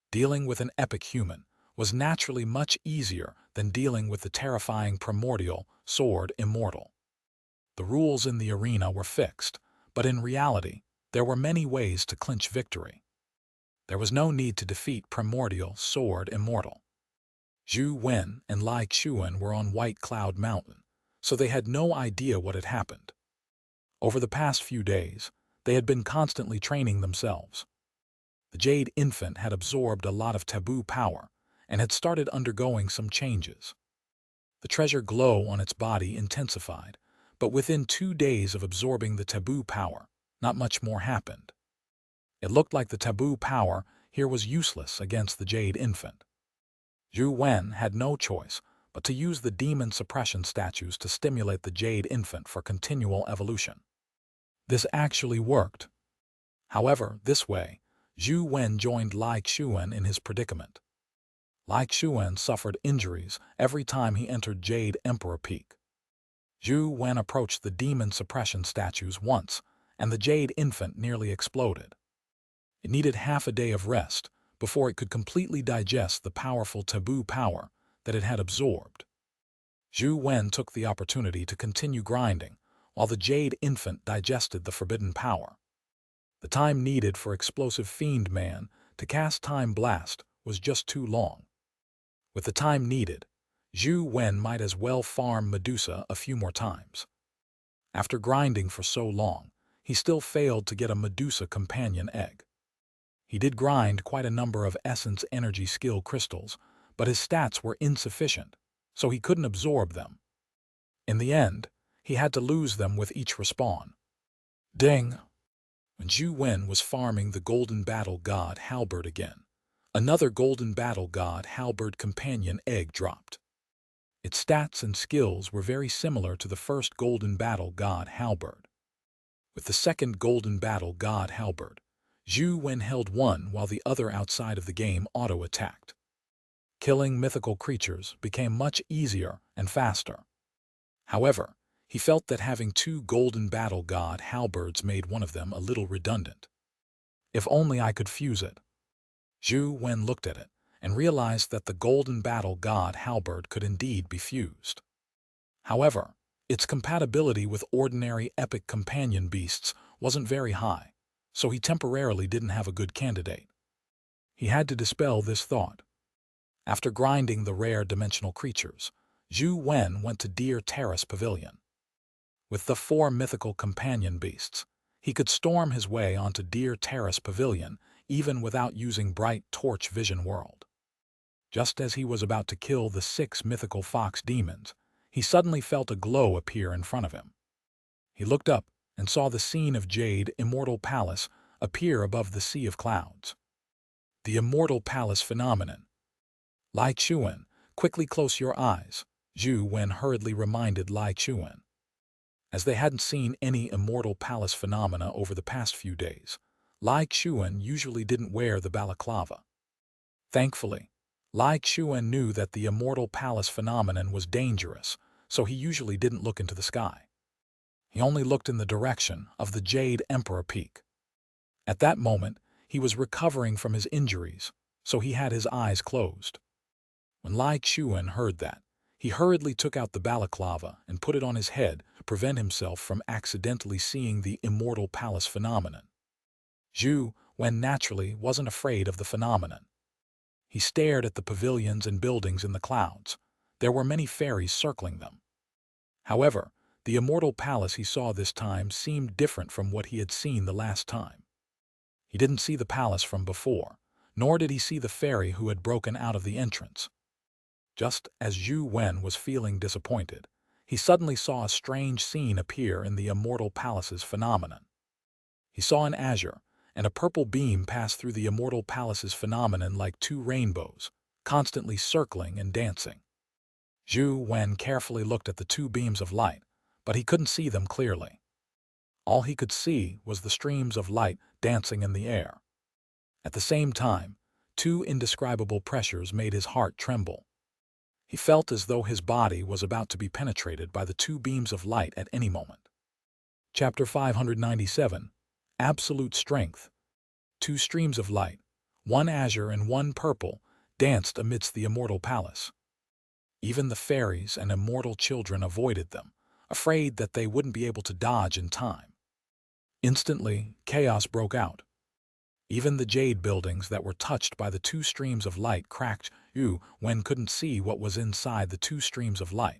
Dealing with an epic human was naturally much easier than dealing with the terrifying Primordial Sword Immortal. The rules in the arena were fixed, but in reality, there were many ways to clinch victory. There was no need to defeat Primordial Sword Immortal. Zhou Wen and Xianxia were on White Cloud Mountain, so they had no idea what had happened. Over the past few days, they had been constantly training themselves. The Jade Infant had absorbed a lot of taboo power and had started undergoing some changes. The treasure glow on its body intensified, but within 2 days of absorbing the taboo power, not much more happened. It looked like the taboo power here was useless against the Jade Infant. Zhou Wen had no choice but to use the demon suppression statues to stimulate the Jade Infant for continual evolution. This actually worked. However, this way, Zhou Wen joined Xianxia in his predicament. Xianxia suffered injuries every time he entered Jade Emperor Peak. Zhou Wen approached the demon suppression statues once, and the Jade Infant nearly exploded. It needed half a day of rest before it could completely digest the powerful taboo power that it had absorbed. Zhou Wen took the opportunity to continue grinding while the Jade Infant digested the forbidden power. The time needed for Explosive Fiend Man to cast Time Blast was just too long. With the time needed, Zhou Wen might as well farm Medusa a few more times. After grinding for so long, he still failed to get a Medusa companion egg. He did grind quite a number of Essence Energy Skill crystals, but his stats were insufficient, so he couldn't absorb them. In the end, he had to lose them with each respawn. Ding! When Zhou Wen was farming the Golden Battle God Halberd again, another Golden Battle God Halberd companion egg dropped. Its stats and skills were very similar to the first Golden Battle God Halberd. With the second Golden Battle God Halberd, Zhou Wen held one while the other outside of the game auto-attacked. Killing mythical creatures became much easier and faster. However, he felt that having two golden battle god halberds made one of them a little redundant. If only I could fuse it. Zhou Wen looked at it and realized that the golden battle god halberd could indeed be fused. However, its compatibility with ordinary epic companion beasts wasn't very high, so he temporarily didn't have a good candidate. He had to dispel this thought. After grinding the rare dimensional creatures, Zhou Wen went to Deer Terrace Pavilion. With the 4 mythical companion beasts, he could storm his way onto Deer Terrace Pavilion even without using bright torch vision world. Just as he was about to kill the 6 mythical fox demons, he suddenly felt a glow appear in front of him. He looked up and saw the scene of Jade Immortal Palace appear above the sea of clouds. The Immortal Palace phenomenon. Lai Chuan, quickly close your eyes, Zhou Wen hurriedly reminded Lai Chuan. As they hadn't seen any Immortal Palace phenomena over the past few days, Lai Chuan usually didn't wear the balaclava. Thankfully, Lai Chuan knew that the Immortal Palace phenomenon was dangerous, so he usually didn't look into the sky. He only looked in the direction of the Jade Emperor Peak. At that moment, he was recovering from his injuries, so he had his eyes closed. When Lai Chuan heard that, he hurriedly took out the balaclava and put it on his head to prevent himself from accidentally seeing the Immortal Palace phenomenon. Zhou Wen naturally wasn't afraid of the phenomenon. He stared at the pavilions and buildings in the clouds. There were many fairies circling them. However, the Immortal Palace he saw this time seemed different from what he had seen the last time. He didn't see the palace from before, nor did he see the fairy who had broken out of the entrance. Just as Zhou Wen was feeling disappointed, he suddenly saw a strange scene appear in the Immortal Palace's phenomenon. He saw an azure and a purple beam pass through the Immortal Palace's phenomenon like 2 rainbows, constantly circling and dancing. Zhou Wen carefully looked at the 2 beams of light, but he couldn't see them clearly. All he could see was the streams of light dancing in the air. At the same time, 2 indescribable pressures made his heart tremble. He felt as though his body was about to be penetrated by the 2 beams of light at any moment. Chapter 597, Absolute Strength. 2 streams of light, one azure and one purple, danced amidst the Immortal Palace. Even the fairies and immortal children avoided them, afraid that they wouldn't be able to dodge in time. Instantly, chaos broke out. Even the jade buildings that were touched by the 2 streams of light cracked. Zhou Wen couldn't see what was inside the 2 streams of light,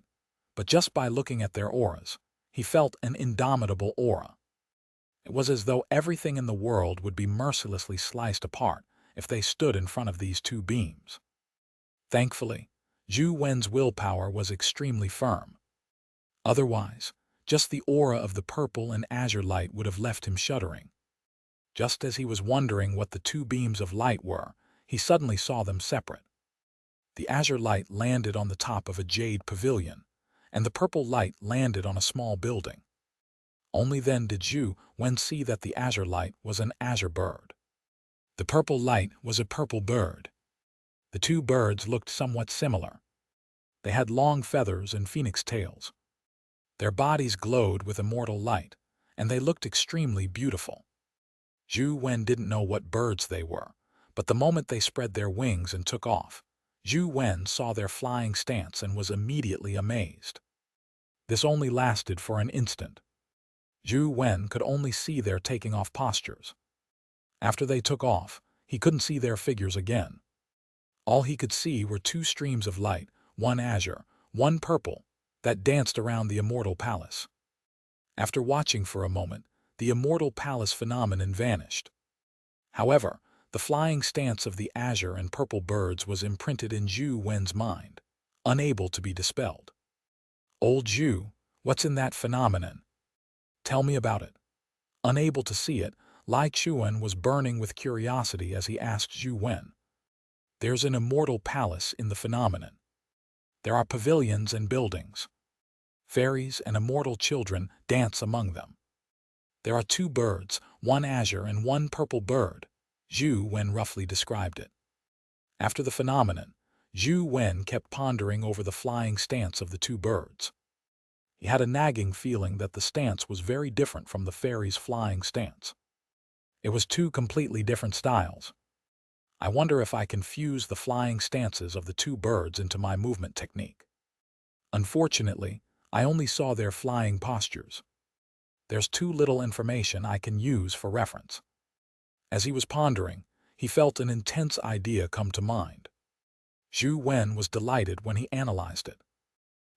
but just by looking at their auras, he felt an indomitable aura. It was as though everything in the world would be mercilessly sliced apart if they stood in front of these 2 beams. Thankfully, Zhou Wen's willpower was extremely firm. Otherwise, just the aura of the purple and azure light would have left him shuddering. Just as he was wondering what the 2 beams of light were, he suddenly saw them separate. The azure light landed on the top of a jade pavilion, and the purple light landed on a small building. Only then did Zhou Wen see that the azure light was an azure bird. The purple light was a purple bird. The 2 birds looked somewhat similar. They had long feathers and phoenix tails. Their bodies glowed with immortal light, and they looked extremely beautiful. Zhou Wen didn't know what birds they were, but the moment they spread their wings and took off, Zhou Wen saw their flying stance and was immediately amazed. This only lasted for an instant. Zhou Wen could only see their taking off postures. After they took off, he couldn't see their figures again. All he could see were 2 streams of light, one azure, one purple, that danced around the Immortal Palace. After watching for a moment, the Immortal Palace phenomenon vanished. However, the flying stance of the azure and purple birds was imprinted in Zhou Wen's mind, unable to be dispelled. Old Zhou, what's in that phenomenon? Tell me about it. Unable to see it, Lai Chuan was burning with curiosity as he asked Zhou Wen. There's an immortal palace in the phenomenon. There are pavilions and buildings. Fairies and immortal children dance among them. There are 2 birds, one azure and one purple bird. Zhou Wen roughly described it. After the phenomenon, Zhou Wen kept pondering over the flying stance of the two birds. He had a nagging feeling that the stance was very different from the fairy's flying stance. It was two completely different styles. I wonder if I can fuse the flying stances of the two birds into my movement technique. Unfortunately, I only saw their flying postures. There's too little information I can use for reference. As he was pondering, he felt an intense idea come to mind. Zhou Wen was delighted when he analyzed it.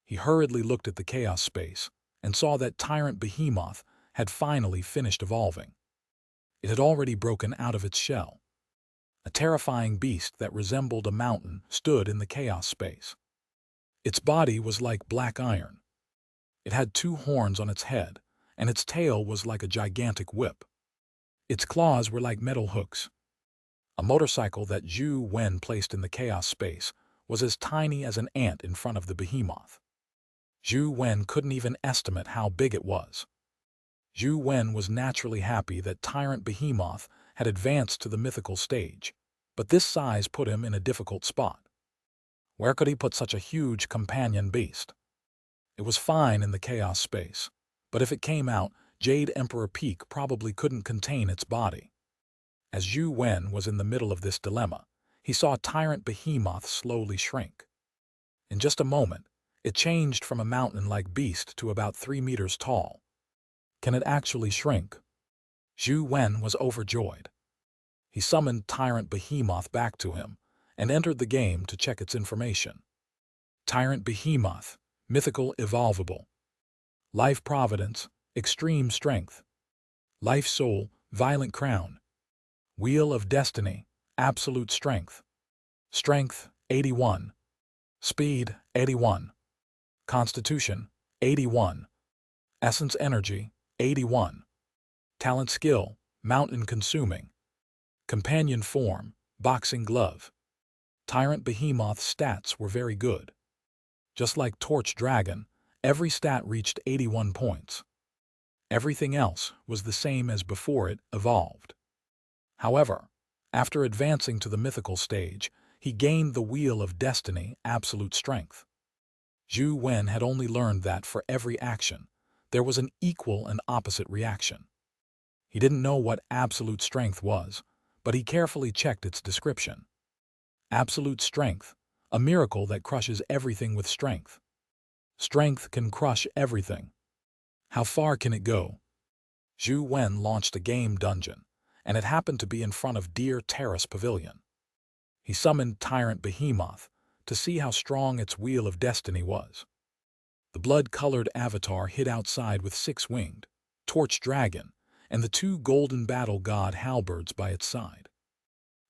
He hurriedly looked at the chaos space and saw that Tyrant Behemoth had finally finished evolving. It had already broken out of its shell. A terrifying beast that resembled a mountain stood in the chaos space. Its body was like black iron. It had two horns on its head, and its tail was like a gigantic whip. Its claws were like metal hooks. A motorcycle that Zhou Wen placed in the chaos space was as tiny as an ant in front of the behemoth. Zhou Wen couldn't even estimate how big it was. Zhou Wen was naturally happy that Tyrant Behemoth had advanced to the mythical stage, but this size put him in a difficult spot. Where could he put such a huge companion beast? It was fine in the chaos space, but if it came out, Jade Emperor Peak probably couldn't contain its body. As Zhou Wen was in the middle of this dilemma, he saw Tyrant Behemoth slowly shrink. In just a moment, it changed from a mountain-like beast to about 3 meters tall. Can it actually shrink? Zhou Wen was overjoyed. He summoned Tyrant Behemoth back to him and entered the game to check its information. Tyrant Behemoth, mythical evolvable. Life Providence, extreme strength. Life Soul, violent crown. Wheel of Destiny, absolute strength. Strength, 81. Speed, 81. Constitution, 81. Essence Energy, 81. Talent Skill, Mountain Consuming. Companion Form, Boxing Glove. Tyrant Behemoth's stats were very good. Just like Torch Dragon, every stat reached 81 points. Everything else was the same as before it evolved. However, after advancing to the mythical stage, he gained the Wheel of Destiny, absolute strength. Zhou Wen had only learned that for every action, there was an equal and opposite reaction. He didn't know what absolute strength was, but he carefully checked its description. Absolute strength, a miracle that crushes everything with strength. Strength can crush everything. How far can it go? Zhou Wen launched a game dungeon, and it happened to be in front of Deer Terrace Pavilion. He summoned Tyrant Behemoth to see how strong its Wheel of Destiny was. The blood-colored avatar hid outside with 6-winged, Torch Dragon, and the 2 golden battle god halberds by its side.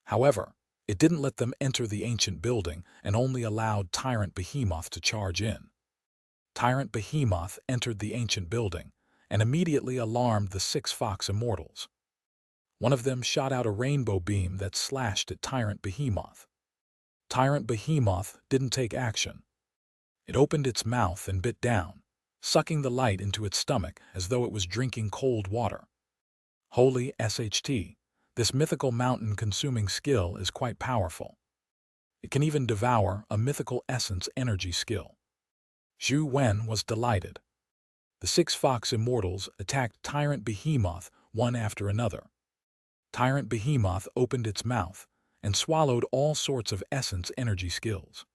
However, it didn't let them enter the ancient building and only allowed Tyrant Behemoth to charge in. Tyrant Behemoth entered the ancient building and immediately alarmed the 6 fox immortals. One of them shot out a rainbow beam that slashed at Tyrant Behemoth. Tyrant Behemoth didn't take action. It opened its mouth and bit down, sucking the light into its stomach as though it was drinking cold water. Holy SHT, this mythical mountain-consuming skill is quite powerful. It can even devour a mythical essence energy skill. Zhou Wen was delighted. The 6 fox immortals attacked Tyrant Behemoth one after another. Tyrant Behemoth opened its mouth and swallowed all sorts of essence energy skills.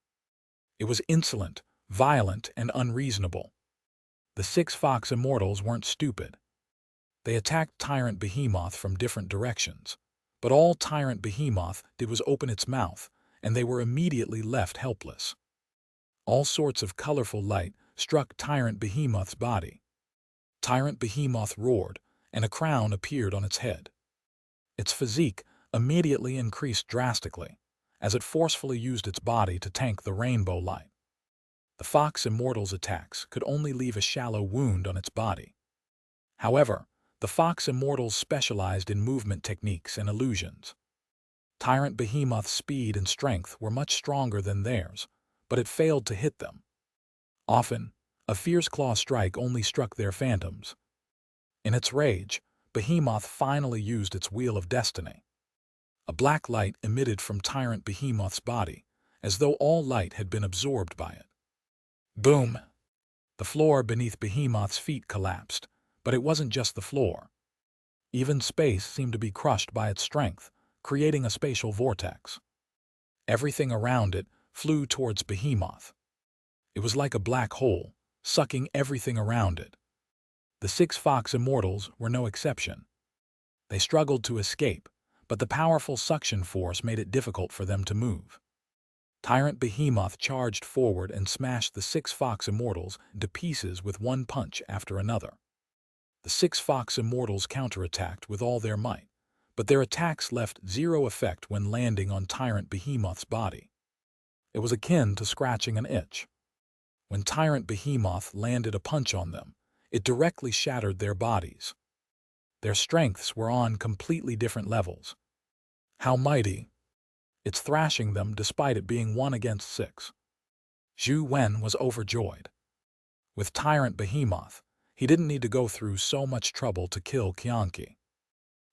It was insolent, violent, and unreasonable. The 6 fox immortals weren't stupid. They attacked Tyrant Behemoth from different directions, but all Tyrant Behemoth did was open its mouth, and they were immediately left helpless. All sorts of colorful light struck Tyrant Behemoth's body. Tyrant Behemoth roared, and a crown appeared on its head. Its physique immediately increased drastically, as it forcefully used its body to tank the rainbow light. The Fox Immortal's attacks could only leave a shallow wound on its body. However, the Fox Immortals specialized in movement techniques and illusions. Tyrant Behemoth's speed and strength were much stronger than theirs, but it failed to hit them. Often, a fierce claw strike only struck their phantoms. In its rage, Behemoth finally used its Wheel of Destiny. A black light emitted from Tyrant Behemoth's body, as though all light had been absorbed by it. Boom! The floor beneath Behemoth's feet collapsed, but it wasn't just the floor. Even space seemed to be crushed by its strength, creating a spatial vortex. Everything around it flew towards Behemoth. It was like a black hole, sucking everything around it. The 6 Fox Immortals were no exception. They struggled to escape, but the powerful suction force made it difficult for them to move. Tyrant Behemoth charged forward and smashed the 6 Fox Immortals into pieces with one punch after another. The 6 Fox Immortals counterattacked with all their might, but their attacks left zero effect when landing on Tyrant Behemoth's body. It was akin to scratching an itch. When Tyrant Behemoth landed a punch on them, it directly shattered their bodies. Their strengths were on completely different levels. How mighty! It's thrashing them despite it being 1 against 6. Zhou Wen was overjoyed. With Tyrant Behemoth, he didn't need to go through so much trouble to kill Xianxia.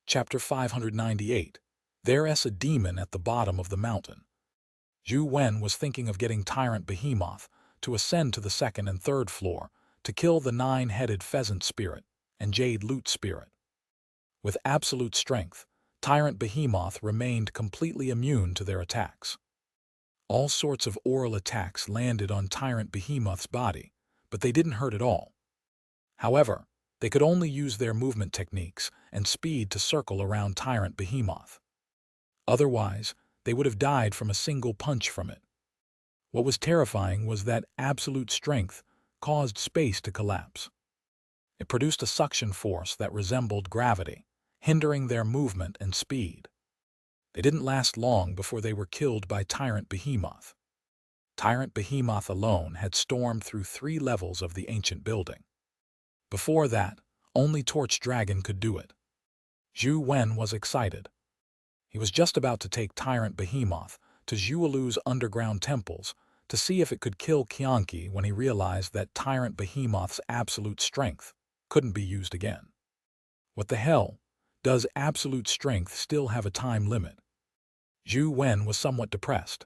Chapter 598. There's a demon at the bottom of the mountain. Zhou Wen was thinking of getting Tyrant Behemoth to ascend to the 2nd and 3rd floor to kill the 9-headed pheasant spirit and jade lute spirit. With absolute strength, Tyrant Behemoth remained completely immune to their attacks. All sorts of oral attacks landed on Tyrant Behemoth's body, but they didn't hurt at all. However, they could only use their movement techniques and speed to circle around Tyrant Behemoth. Otherwise, they would have died from a single punch from it. What was terrifying was that absolute strength caused space to collapse. It produced a suction force that resembled gravity, hindering their movement and speed. They didn't last long before they were killed by Tyrant Behemoth. Tyrant Behemoth alone had stormed through 3 levels of the ancient building. Before that, only Torch Dragon could do it. Zhou Wen was excited. He was just about to take Tyrant Behemoth to Zhualu's underground temples to see if it could kill Xianxia when he realized that Tyrant Behemoth's absolute strength couldn't be used again. What the hell? Does absolute strength still have a time limit? Zhou Wen was somewhat depressed.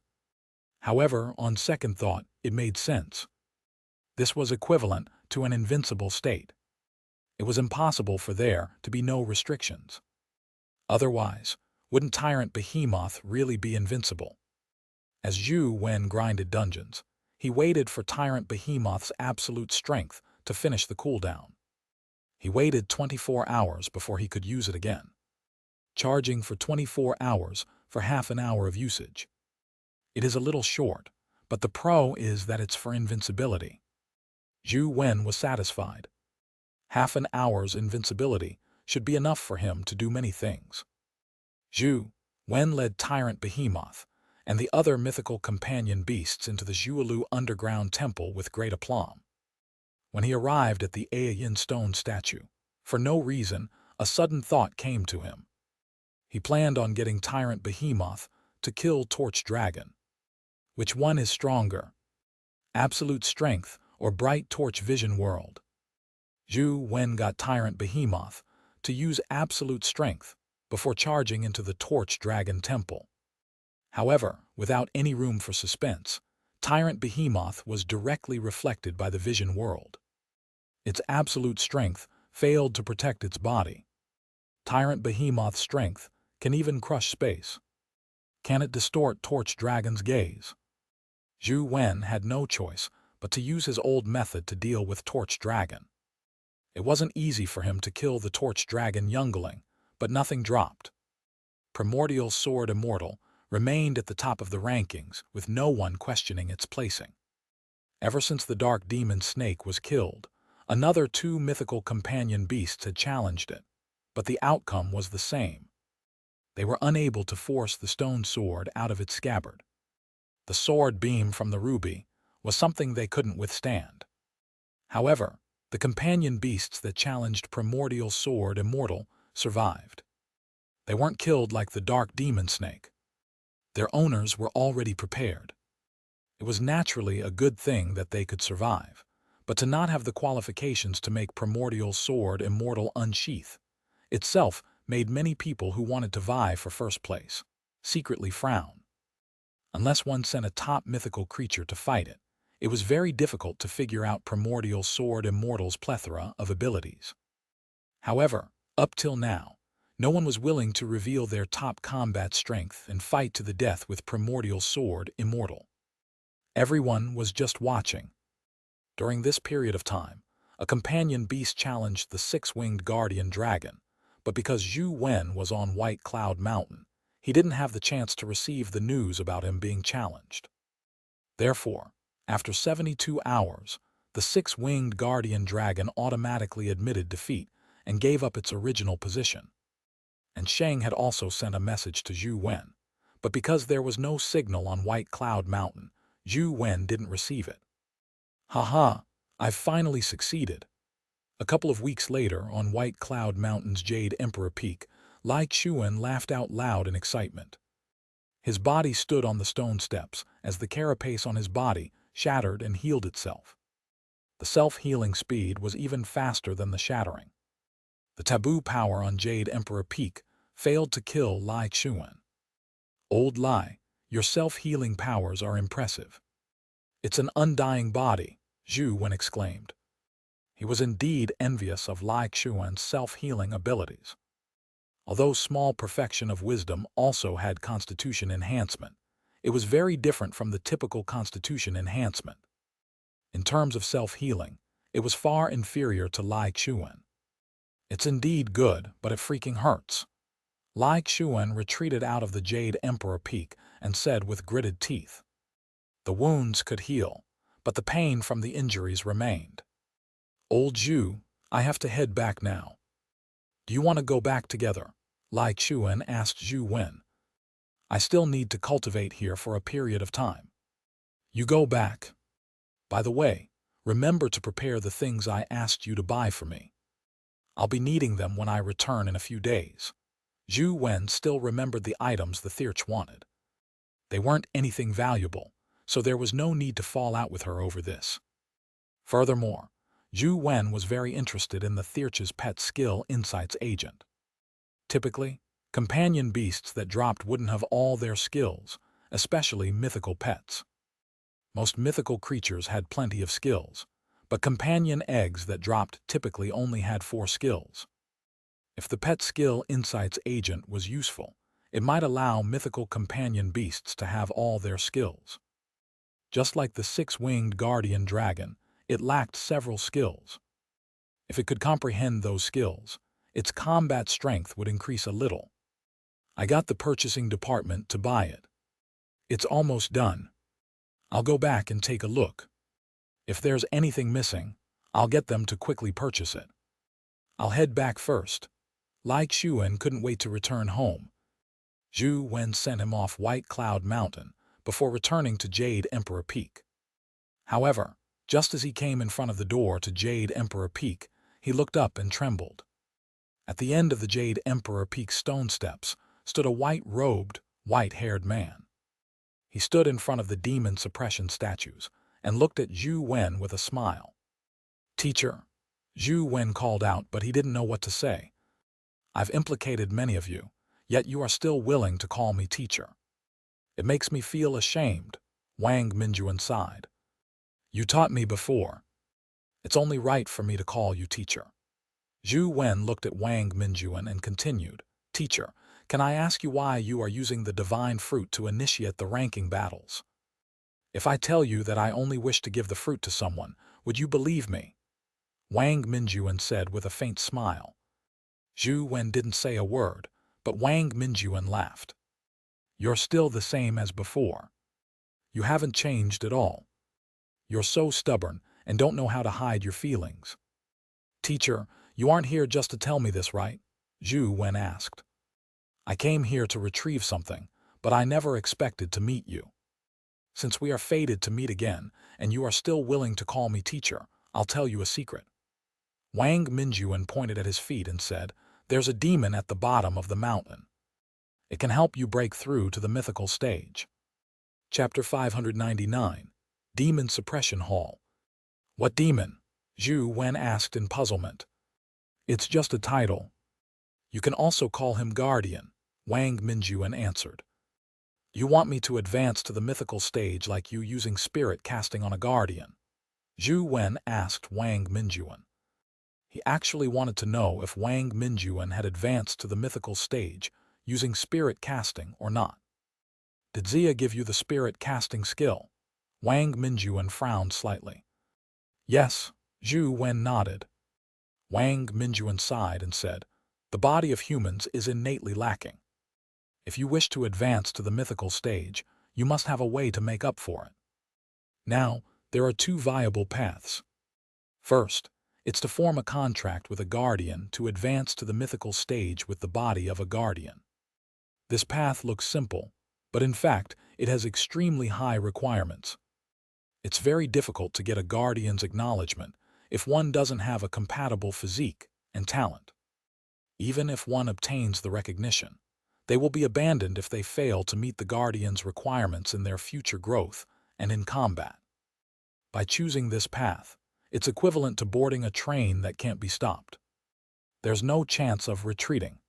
However, on second thought, it made sense. This was equivalent to an invincible state. It was impossible for there to be no restrictions. Otherwise, wouldn't Tyrant Behemoth really be invincible? As Zhou Wen grinded dungeons, he waited for Tyrant Behemoth's absolute strength to finish the cooldown. He waited 24 hours before he could use it again, charging for 24 hours for half an hour of usage. It is a little short, but the pro is that it's for invincibility. Zhou Wen was satisfied. Half an hour's invincibility should be enough for him to do many things. Zhou Wen led Tyrant Behemoth and the other mythical companion beasts into the Zhualu underground temple with great aplomb. When he arrived at the Ayin stone statue, for no reason, a sudden thought came to him. He planned on getting Tyrant Behemoth to kill Torch Dragon. Which one is stronger? Absolute strength or bright torch vision world? Zhou Wen got Tyrant Behemoth to use absolute strength before charging into the Torch Dragon Temple. However, without any room for suspense, Tyrant Behemoth was directly reflected by the vision world. Its absolute strength failed to protect its body. Tyrant Behemoth's strength can even crush space. Can it distort Torch Dragon's gaze? Zhou Wen had no choice but to use his old method to deal with Torch Dragon. It wasn't easy for him to kill the Torch Dragon youngling, but nothing dropped. Primordial Sword Immortal remained at the top of the rankings, with no one questioning its placing. Ever since the Dark Demon Snake was killed, another 2 mythical companion beasts had challenged it, but the outcome was the same. They were unable to force the stone sword out of its scabbard. The sword beam from the ruby was something they couldn't withstand. However, the companion beasts that challenged Primordial Sword Immortal survived. They weren't killed like the Dark Demon Snake. Their owners were already prepared. It was naturally a good thing that they could survive, but to not have the qualifications to make Primordial Sword Immortal unsheath itself made many people who wanted to vie for first place secretly frown. Unless one sent a top mythical creature to fight it, it was very difficult to figure out Primordial Sword Immortal's plethora of abilities. However, up till now, no one was willing to reveal their top combat strength and fight to the death with Primordial Sword Immortal. Everyone was just watching. During this period of time, a companion beast challenged the six-winged guardian dragon, but because Zhou Wen was on White Cloud Mountain, he didn't have the chance to receive the news about him being challenged. Therefore, after 72 hours, the six-winged guardian dragon automatically admitted defeat and gave up its original position. And Shang had also sent a message to Zhou Wen, but because there was no signal on White Cloud Mountain, Zhou Wen didn't receive it. Haha, I've finally succeeded. A couple of weeks later, on White Cloud Mountain's Jade Emperor Peak, Lai Chuan laughed out loud in excitement. His body stood on the stone steps as the carapace on his body shattered and healed itself. The self-healing speed was even faster than the shattering. The taboo power on Jade Emperor Peak failed to kill Lai Chuan. Old Lai, your self-healing powers are impressive. It's an undying body, Zhou Wen exclaimed. He was indeed envious of Lai Chuan's self-healing abilities. Although small perfection of wisdom also had constitution enhancement, it was very different from the typical constitution enhancement. In terms of self-healing, it was far inferior to Lai Chuan. It's indeed good, but it freaking hurts. Lai Chuan retreated out of the Jade Emperor Peak and said with gritted teeth. The wounds could heal, but the pain from the injuries remained. Old Zhu, I have to head back now. Do you want to go back together? Lai Chuan asked Zhou Wen. I still need to cultivate here for a period of time. You go back. By the way, remember to prepare the things I asked you to buy for me. I'll be needing them when I return in a few days. Zhou Wen still remembered the items the Thirch wanted. They weren't anything valuable, so there was no need to fall out with her over this. Furthermore, Zhou Wen was very interested in the Thirch's pet skill insights agent. Typically, companion beasts that dropped wouldn't have all their skills, especially mythical pets. Most mythical creatures had plenty of skills, but companion eggs that dropped typically only had 4 skills. If the pet skill insights agent was useful, it might allow mythical companion beasts to have all their skills. Just like the six-winged guardian dragon, it lacked several skills. If it could comprehend those skills, its combat strength would increase a little. I got the purchasing department to buy it. It's almost done. I'll go back and take a look. If there's anything missing, I'll get them to quickly purchase it. I'll head back first. Lai Chuan couldn't wait to return home. Zhou Wen sent him off White Cloud Mountain before returning to Jade Emperor Peak. However, just as he came in front of the door to Jade Emperor Peak, he looked up and trembled. At the end of the Jade Emperor Peak stone steps stood a white-robed, white-haired man. He stood in front of the demon suppression statues and looked at Zhou Wen with a smile. Teacher, Zhou Wen called out, but he didn't know what to say. I've implicated many of you, yet you are still willing to call me teacher. It makes me feel ashamed, Wang Minjuan sighed. You taught me before. It's only right for me to call you teacher. Zhou Wen looked at Wang Minjuan and continued, Teacher, can I ask you why you are using the divine fruit to initiate the ranking battles? If I tell you that I only wish to give the fruit to someone, would you believe me? Wang Minjuan said with a faint smile. Zhou Wen didn't say a word, but Wang Minjuan laughed. You're still the same as before. You haven't changed at all. You're so stubborn and don't know how to hide your feelings. Teacher, you aren't here just to tell me this, right? Zhou Wen asked. I came here to retrieve something, but I never expected to meet you. Since we are fated to meet again, and you are still willing to call me teacher, I'll tell you a secret. Wang Minjuan pointed at his feet and said, There's a demon at the bottom of the mountain. It can help you break through to the mythical stage. Chapter 599, Demon Suppression Hall. What demon? Zhou Wen asked in puzzlement. It's just a title. You can also call him Guardian, Wang Minjuan answered. You want me to advance to the mythical stage like you using spirit casting on a guardian? Zhou Wen asked Wang Minjuan. He actually wanted to know if Wang Minjuan had advanced to the mythical stage using spirit casting or not. Did Xia give you the spirit casting skill? Wang Minjuan frowned slightly. Yes, Zhou Wen nodded. Wang Minjuan sighed and said, the body of humans is innately lacking. If you wish to advance to the mythical stage, you must have a way to make up for it. Now, there are two viable paths. First, it's to form a contract with a guardian to advance to the mythical stage with the body of a guardian. This path looks simple, but in fact, it has extremely high requirements. It's very difficult to get a guardian's acknowledgement if one doesn't have a compatible physique and talent. Even if one obtains the recognition, they will be abandoned if they fail to meet the guardian's requirements in their future growth and in combat. By choosing this path, it's equivalent to boarding a train that can't be stopped. There's no chance of retreating.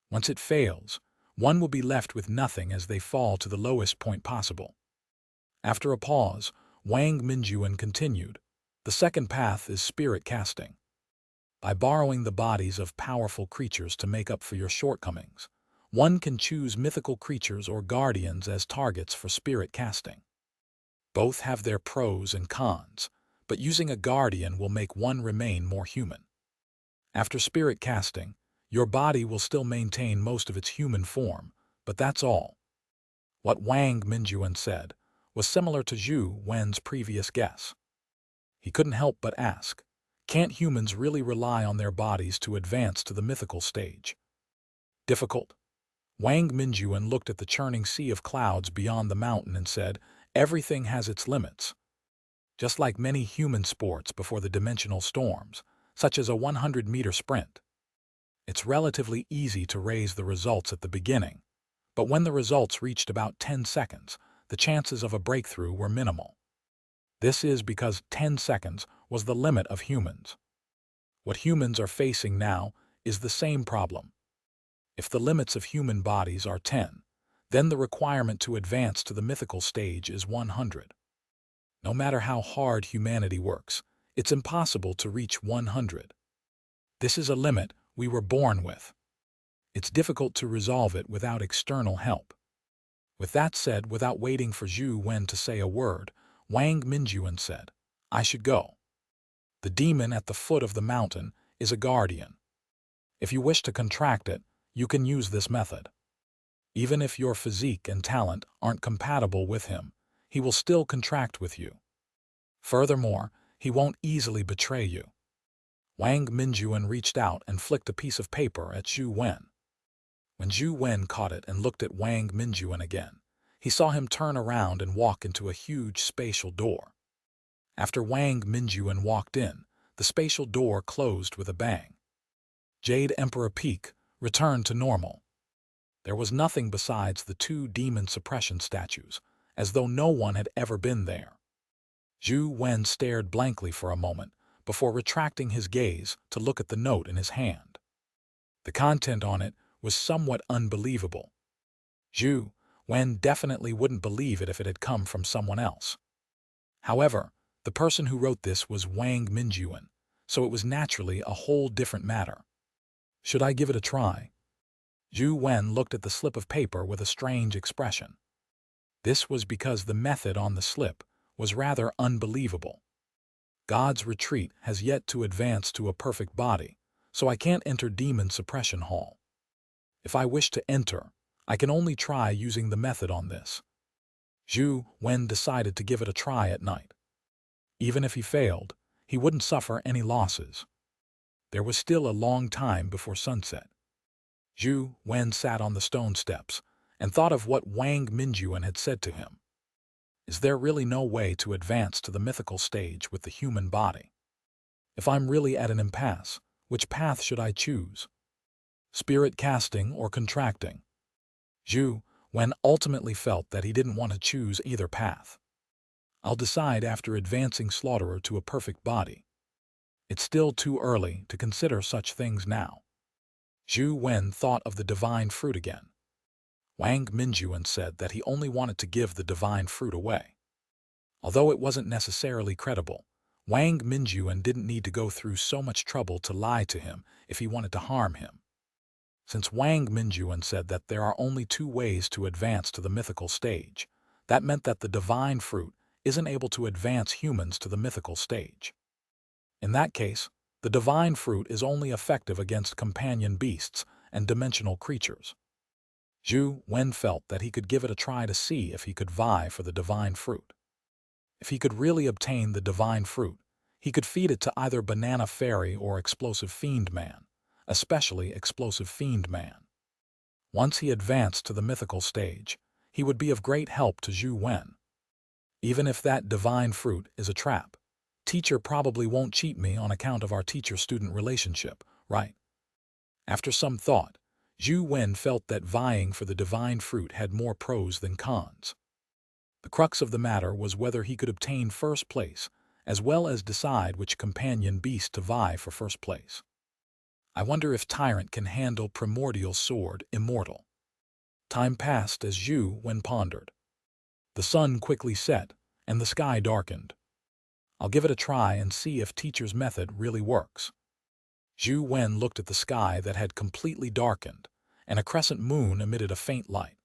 Once it fails, one will be left with nothing as they fall to the lowest point possible. After a pause, Wang Minjuan continued, the second path is spirit casting. By borrowing the bodies of powerful creatures to make up for your shortcomings, one can choose mythical creatures or guardians as targets for spirit casting. Both have their pros and cons, but using a guardian will make one remain more human. After spirit casting, your body will still maintain most of its human form, but that's all. What Wang Minjuan said was similar to Zhou Wen's previous guess. He couldn't help but ask, can't humans really rely on their bodies to advance to the mythical stage? Difficult? Wang Minjuan looked at the churning sea of clouds beyond the mountain and said, everything has its limits. Just like many human sports before the dimensional storms, such as a 100-meter sprint. It's relatively easy to raise the results at the beginning, but when the results reached about 10 seconds, the chances of a breakthrough were minimal. This is because 10 seconds was the limit of humans. What humans are facing now is the same problem. If the limits of human bodies are 10, then the requirement to advance to the mythical stage is 100. No matter how hard humanity works, it's impossible to reach 100. This is a limit we were born with. It's difficult to resolve it without external help. With that said, without waiting for Zhou Wen to say a word, Wang Minjuan said, I should go. The demon at the foot of the mountain is a guardian. If you wish to contract it, you can use this method. Even if your physique and talent aren't compatible with him, he will still contract with you. Furthermore, he won't easily betray you. Wang Minjuan reached out and flicked a piece of paper at Zhou Wen. When Zhou Wen caught it and looked at Wang Minjuan again, he saw him turn around and walk into a huge spatial door. After Wang Minjuan walked in, the spatial door closed with a bang. Jade Emperor Peak returned to normal. There was nothing besides the two demon suppression statues, as though no one had ever been there. Zhou Wen stared blankly for a moment before retracting his gaze to look at the note in his hand. The content on it was somewhat unbelievable. Zhou Wen definitely wouldn't believe it if it had come from someone else. However, the person who wrote this was Wang Minjuan, so it was naturally a whole different matter. Should I give it a try? Zhou Wen looked at the slip of paper with a strange expression. This was because the method on the slip was rather unbelievable. God's retreat has yet to advance to a perfect body, so I can't enter Demon Suppression Hall. If I wish to enter, I can only try using the method on this. Zhou Wen decided to give it a try at night. Even if he failed, he wouldn't suffer any losses. There was still a long time before sunset. Zhou Wen sat on the stone steps and thought of what Wang Minjuan had said to him. Is there really no way to advance to the mythical stage with the human body? If I'm really at an impasse, which path should I choose? Spirit casting or contracting? Zhou Wen ultimately felt that he didn't want to choose either path. I'll decide after advancing Slaughterer to a perfect body. It's still too early to consider such things now. Zhou Wen thought of the divine fruit again. Wang Mingyuan said that he only wanted to give the divine fruit away. Although it wasn't necessarily credible, Wang Mingyuan didn't need to go through so much trouble to lie to him if he wanted to harm him. Since Wang Mingyuan said that there are only two ways to advance to the mythical stage, that meant that the divine fruit isn't able to advance humans to the mythical stage. In that case, the divine fruit is only effective against companion beasts and dimensional creatures. Zhou Wen felt that he could give it a try to see if he could vie for the divine fruit. If he could really obtain the divine fruit, he could feed it to either Banana Fairy or Explosive Fiend Man, especially Explosive Fiend Man. Once he advanced to the mythical stage, he would be of great help to Zhou Wen. Even if that divine fruit is a trap, teacher probably won't cheat me on account of our teacher-student relationship, right? After some thought, Zhou Wen felt that vying for the divine fruit had more pros than cons. The crux of the matter was whether he could obtain first place, as well as decide which companion beast to vie for first place. I wonder if Tyrant can handle Primordial Sword Immortal. Time passed as Zhou Wen pondered. The sun quickly set, and the sky darkened. I'll give it a try and see if teacher's method really works. Zhou Wen looked at the sky that had completely darkened, and a crescent moon emitted a faint light.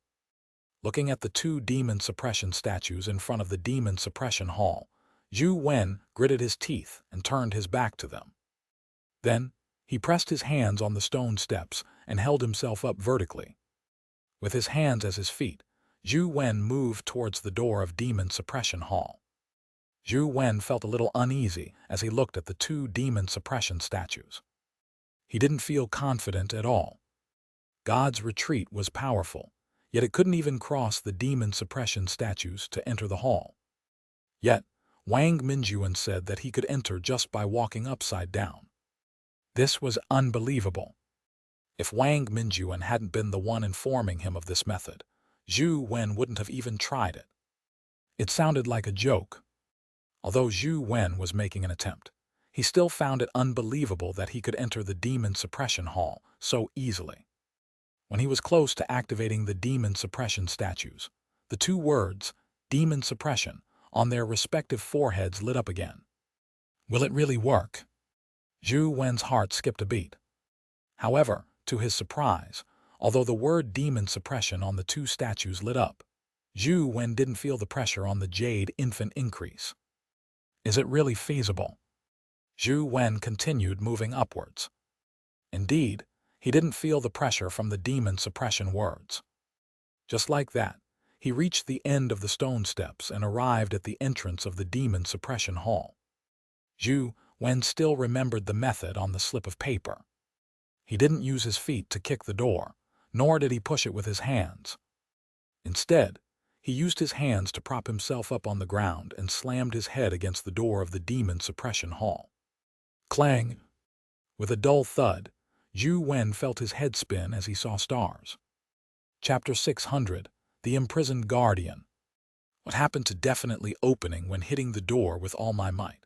Looking at the two demon suppression statues in front of the demon suppression hall, Zhou Wen gritted his teeth and turned his back to them. Then, he pressed his hands on the stone steps and held himself up vertically. With his hands as his feet, Zhou Wen moved towards the door of demon suppression hall. Zhou Wen felt a little uneasy as he looked at the two demon suppression statues. He didn't feel confident at all. God's retreat was powerful, yet it couldn't even cross the demon suppression statues to enter the hall. Yet, Wang Mingyuan said that he could enter just by walking upside down. This was unbelievable. If Wang Mingyuan hadn't been the one informing him of this method, Zhou Wen wouldn't have even tried it. It sounded like a joke. Although Zhou Wen was making an attempt, he still found it unbelievable that he could enter the demon suppression hall so easily. When he was close to activating the demon suppression statues, the two words, demon suppression, on their respective foreheads lit up again. Will it really work? Zhou Wen's heart skipped a beat. However, to his surprise, although the word demon suppression on the two statues lit up, Zhou Wen didn't feel the pressure on the jade infant increase. Is it really feasible? Zhou Wen continued moving upwards. Indeed, he didn't feel the pressure from the demon suppression words. Just like that, he reached the end of the stone steps and arrived at the entrance of the demon suppression hall. Zhou Wen still remembered the method on the slip of paper. He didn't use his feet to kick the door, nor did he push it with his hands. Instead, he used his hands to prop himself up on the ground and slammed his head against the door of the demon suppression hall. Clang! With a dull thud, Zhou Wen felt his head spin as he saw stars. Chapter 600, The Imprisoned Guardian. What happened to definitely opening when hitting the door with all my might?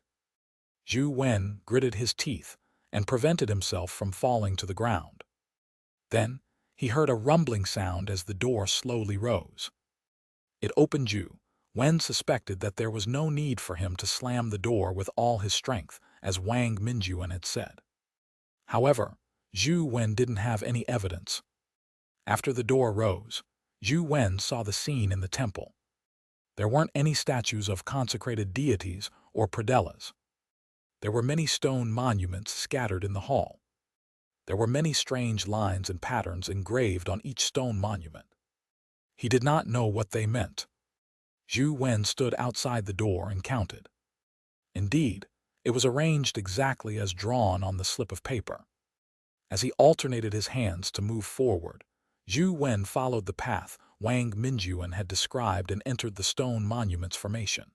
Zhou Wen gritted his teeth and prevented himself from falling to the ground. Then, he heard a rumbling sound as the door slowly rose. It opened. Zhou Wen suspected that there was no need for him to slam the door with all his strength, as Wang Mingyuan had said. However, Zhou Wen didn't have any evidence. After the door rose, Zhou Wen saw the scene in the temple. There weren't any statues of consecrated deities or pradelas. There were many stone monuments scattered in the hall. There were many strange lines and patterns engraved on each stone monument. He did not know what they meant. Zhou Wen stood outside the door and counted. Indeed, it was arranged exactly as drawn on the slip of paper. As he alternated his hands to move forward, Zhou Wen followed the path Wang Mingyuan had described and entered the stone monuments formation.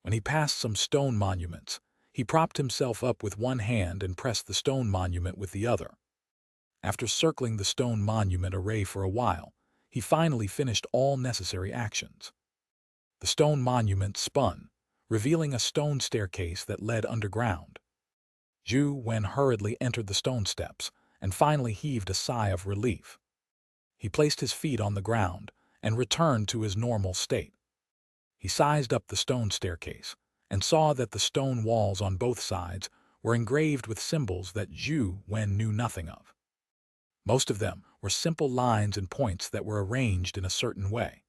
When he passed some stone monuments, he propped himself up with one hand and pressed the stone monument with the other. After circling the stone monument array for a while, he finally finished all necessary actions. The stone monument spun, revealing a stone staircase that led underground. Zhou Wen hurriedly entered the stone steps and finally heaved a sigh of relief. He placed his feet on the ground and returned to his normal state. He sized up the stone staircase and saw that the stone walls on both sides were engraved with symbols that Zhou Wen knew nothing of. Most of them were simple lines and points that were arranged in a certain way.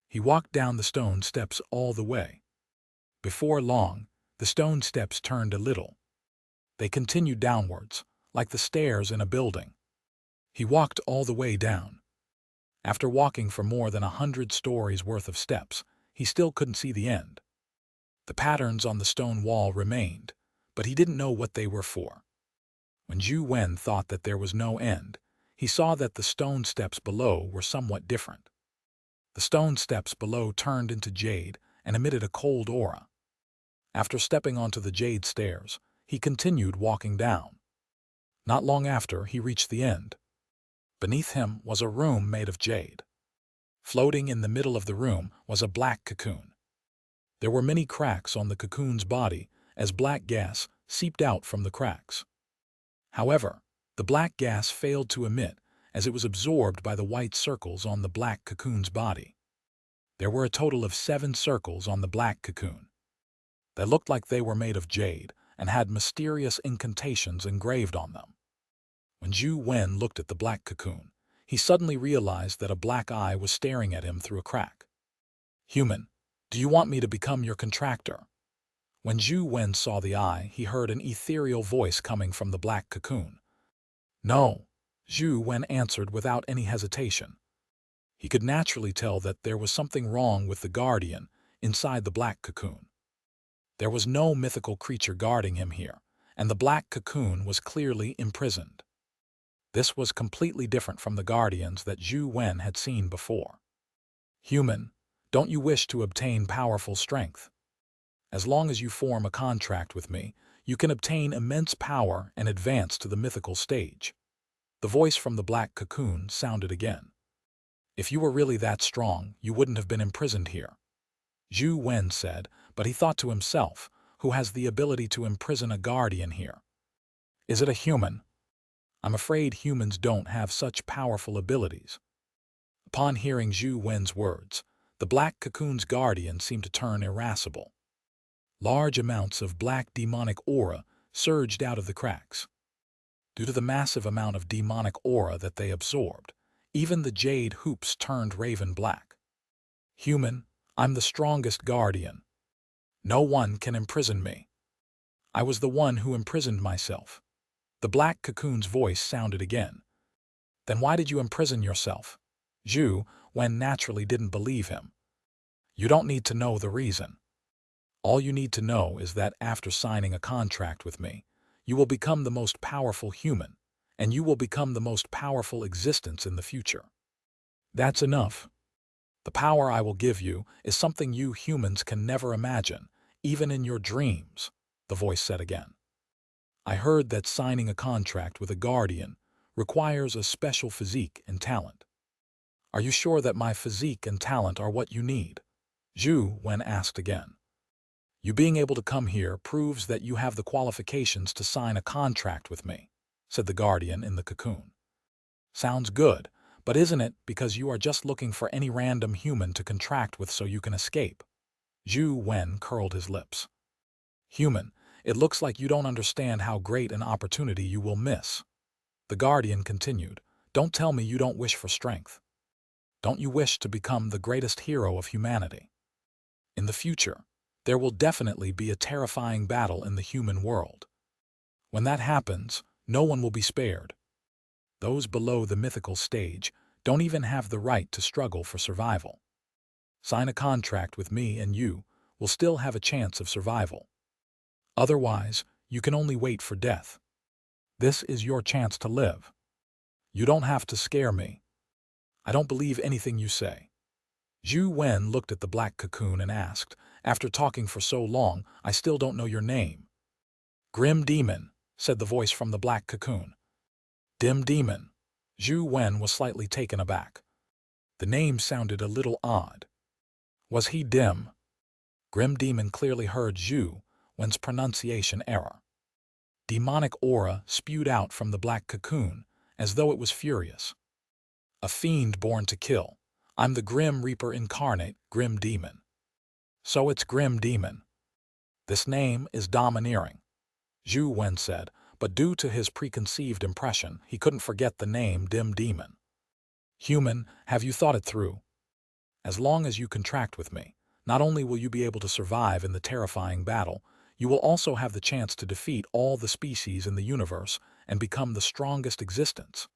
He walked down the stone steps all the way. Before long, the stone steps turned a little. They continued downwards, like the stairs in a building. He walked all the way down. After walking for more than 100 stories worth of steps, he still couldn't see the end. The patterns on the stone wall remained, but he didn't know what they were for. When Zhou Wen thought that there was no end, he saw that the stone steps below were somewhat different. The stone steps below turned into jade and emitted a cold aura. After stepping onto the jade stairs, he continued walking down. Not long after, he reached the end. Beneath him was a room made of jade. Floating in the middle of the room was a black cocoon. There were many cracks on the cocoon's body as black gas seeped out from the cracks. However, the black gas failed to emit as it was absorbed by the white circles on the black cocoon's body. There were a total of 7 circles on the black cocoon. They looked like they were made of jade and had mysterious incantations engraved on them. When Zhou Wen looked at the black cocoon, he suddenly realized that a black eye was staring at him through a crack. "Human, do you want me to become your contractor?" When Zhou Wen saw the eye, he heard an ethereal voice coming from the black cocoon. "No," Zhou Wen answered without any hesitation. He could naturally tell that there was something wrong with the guardian inside the black cocoon. There was no mythical creature guarding him here, and the black cocoon was clearly imprisoned. This was completely different from the guardians that Zhou Wen had seen before. "Human, don't you wish to obtain powerful strength? As long as you form a contract with me, you can obtain immense power and advance to the mythical stage." The voice from the black cocoon sounded again. "If you were really that strong, you wouldn't have been imprisoned here," Zhou Wen said, but he thought to himself, who has the ability to imprison a guardian here? Is it a human? I'm afraid humans don't have such powerful abilities. Upon hearing Zhou Wen's words, the black cocoon's guardian seemed to turn irascible. Large amounts of black demonic aura surged out of the cracks. Due to the massive amount of demonic aura that they absorbed, even the jade hoops turned raven black. "Human, I'm the strongest guardian. No one can imprison me. I was the one who imprisoned myself." The black cocoon's voice sounded again. "Then why did you imprison yourself?" Zhou Wen naturally didn't believe him. "You don't need to know the reason. All you need to know is that after signing a contract with me, you will become the most powerful human, and you will become the most powerful existence in the future. That's enough. The power I will give you is something you humans can never imagine, even in your dreams," the voice said again. "I heard that signing a contract with a guardian requires a special physique and talent. Are you sure that my physique and talent are what you need?" Zhou Wen asked again. "You being able to come here proves that you have the qualifications to sign a contract with me," said the guardian in the cocoon. "Sounds good, but isn't it because you are just looking for any random human to contract with so you can escape?" Zhou Wen curled his lips. "Human, it looks like you don't understand how great an opportunity you will miss." The guardian continued, "Don't tell me you don't wish for strength. Don't you wish to become the greatest hero of humanity? In the future, there will definitely be a terrifying battle in the human world. When that happens, no one will be spared. Those below the mythical stage don't even have the right to struggle for survival. Sign a contract with me and you will still have a chance of survival. Otherwise, you can only wait for death. This is your chance to live. You don't have to scare me. I don't believe anything you say." Zhou Wen looked at the black cocoon and asked, "After talking for so long, I still don't know your name." "Grim Demon," said the voice from the black cocoon. "Dim Demon." Zhou Wen was slightly taken aback. The name sounded a little odd. Was he dim? Grim Demon clearly heard Zhou Wen's pronunciation error. Demonic aura spewed out from the black cocoon as though it was furious. A fiend born to kill. I'm the Grim Reaper incarnate, Grim Demon. So it's Grim Demon. This name is domineering, Zhou Wen said, but due to his preconceived impression, he couldn't forget the name Dim Demon. Human, have you thought it through? As long as you contract with me, not only will you be able to survive in the terrifying battle, you will also have the chance to defeat all the species in the universe and become the strongest existence.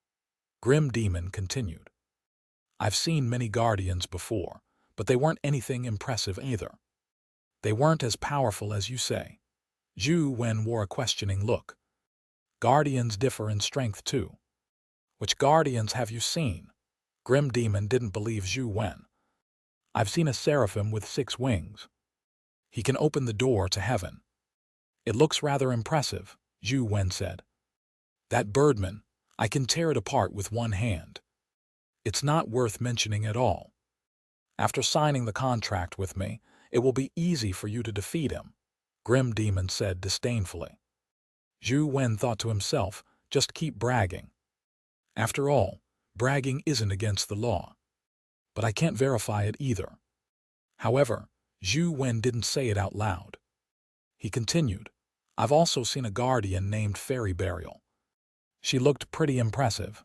Grim Demon continued. I've seen many guardians before, but they weren't anything impressive either. They weren't as powerful as you say. Zhou Wen wore a questioning look. Guardians differ in strength too. Which guardians have you seen? Grim Demon didn't believe Zhou Wen. I've seen a Seraphim with 6 wings. He can open the door to heaven. It looks rather impressive, Zhou Wen said. That birdman, I can tear it apart with one hand. It's not worth mentioning at all. After signing the contract with me, it will be easy for you to defeat him, Grim Demon said disdainfully. Zhou Wen thought to himself, just keep bragging. After all, bragging isn't against the law. But I can't verify it either. However, Zhou Wen didn't say it out loud. He continued, I've also seen a guardian named Fairy Burial. She looked pretty impressive.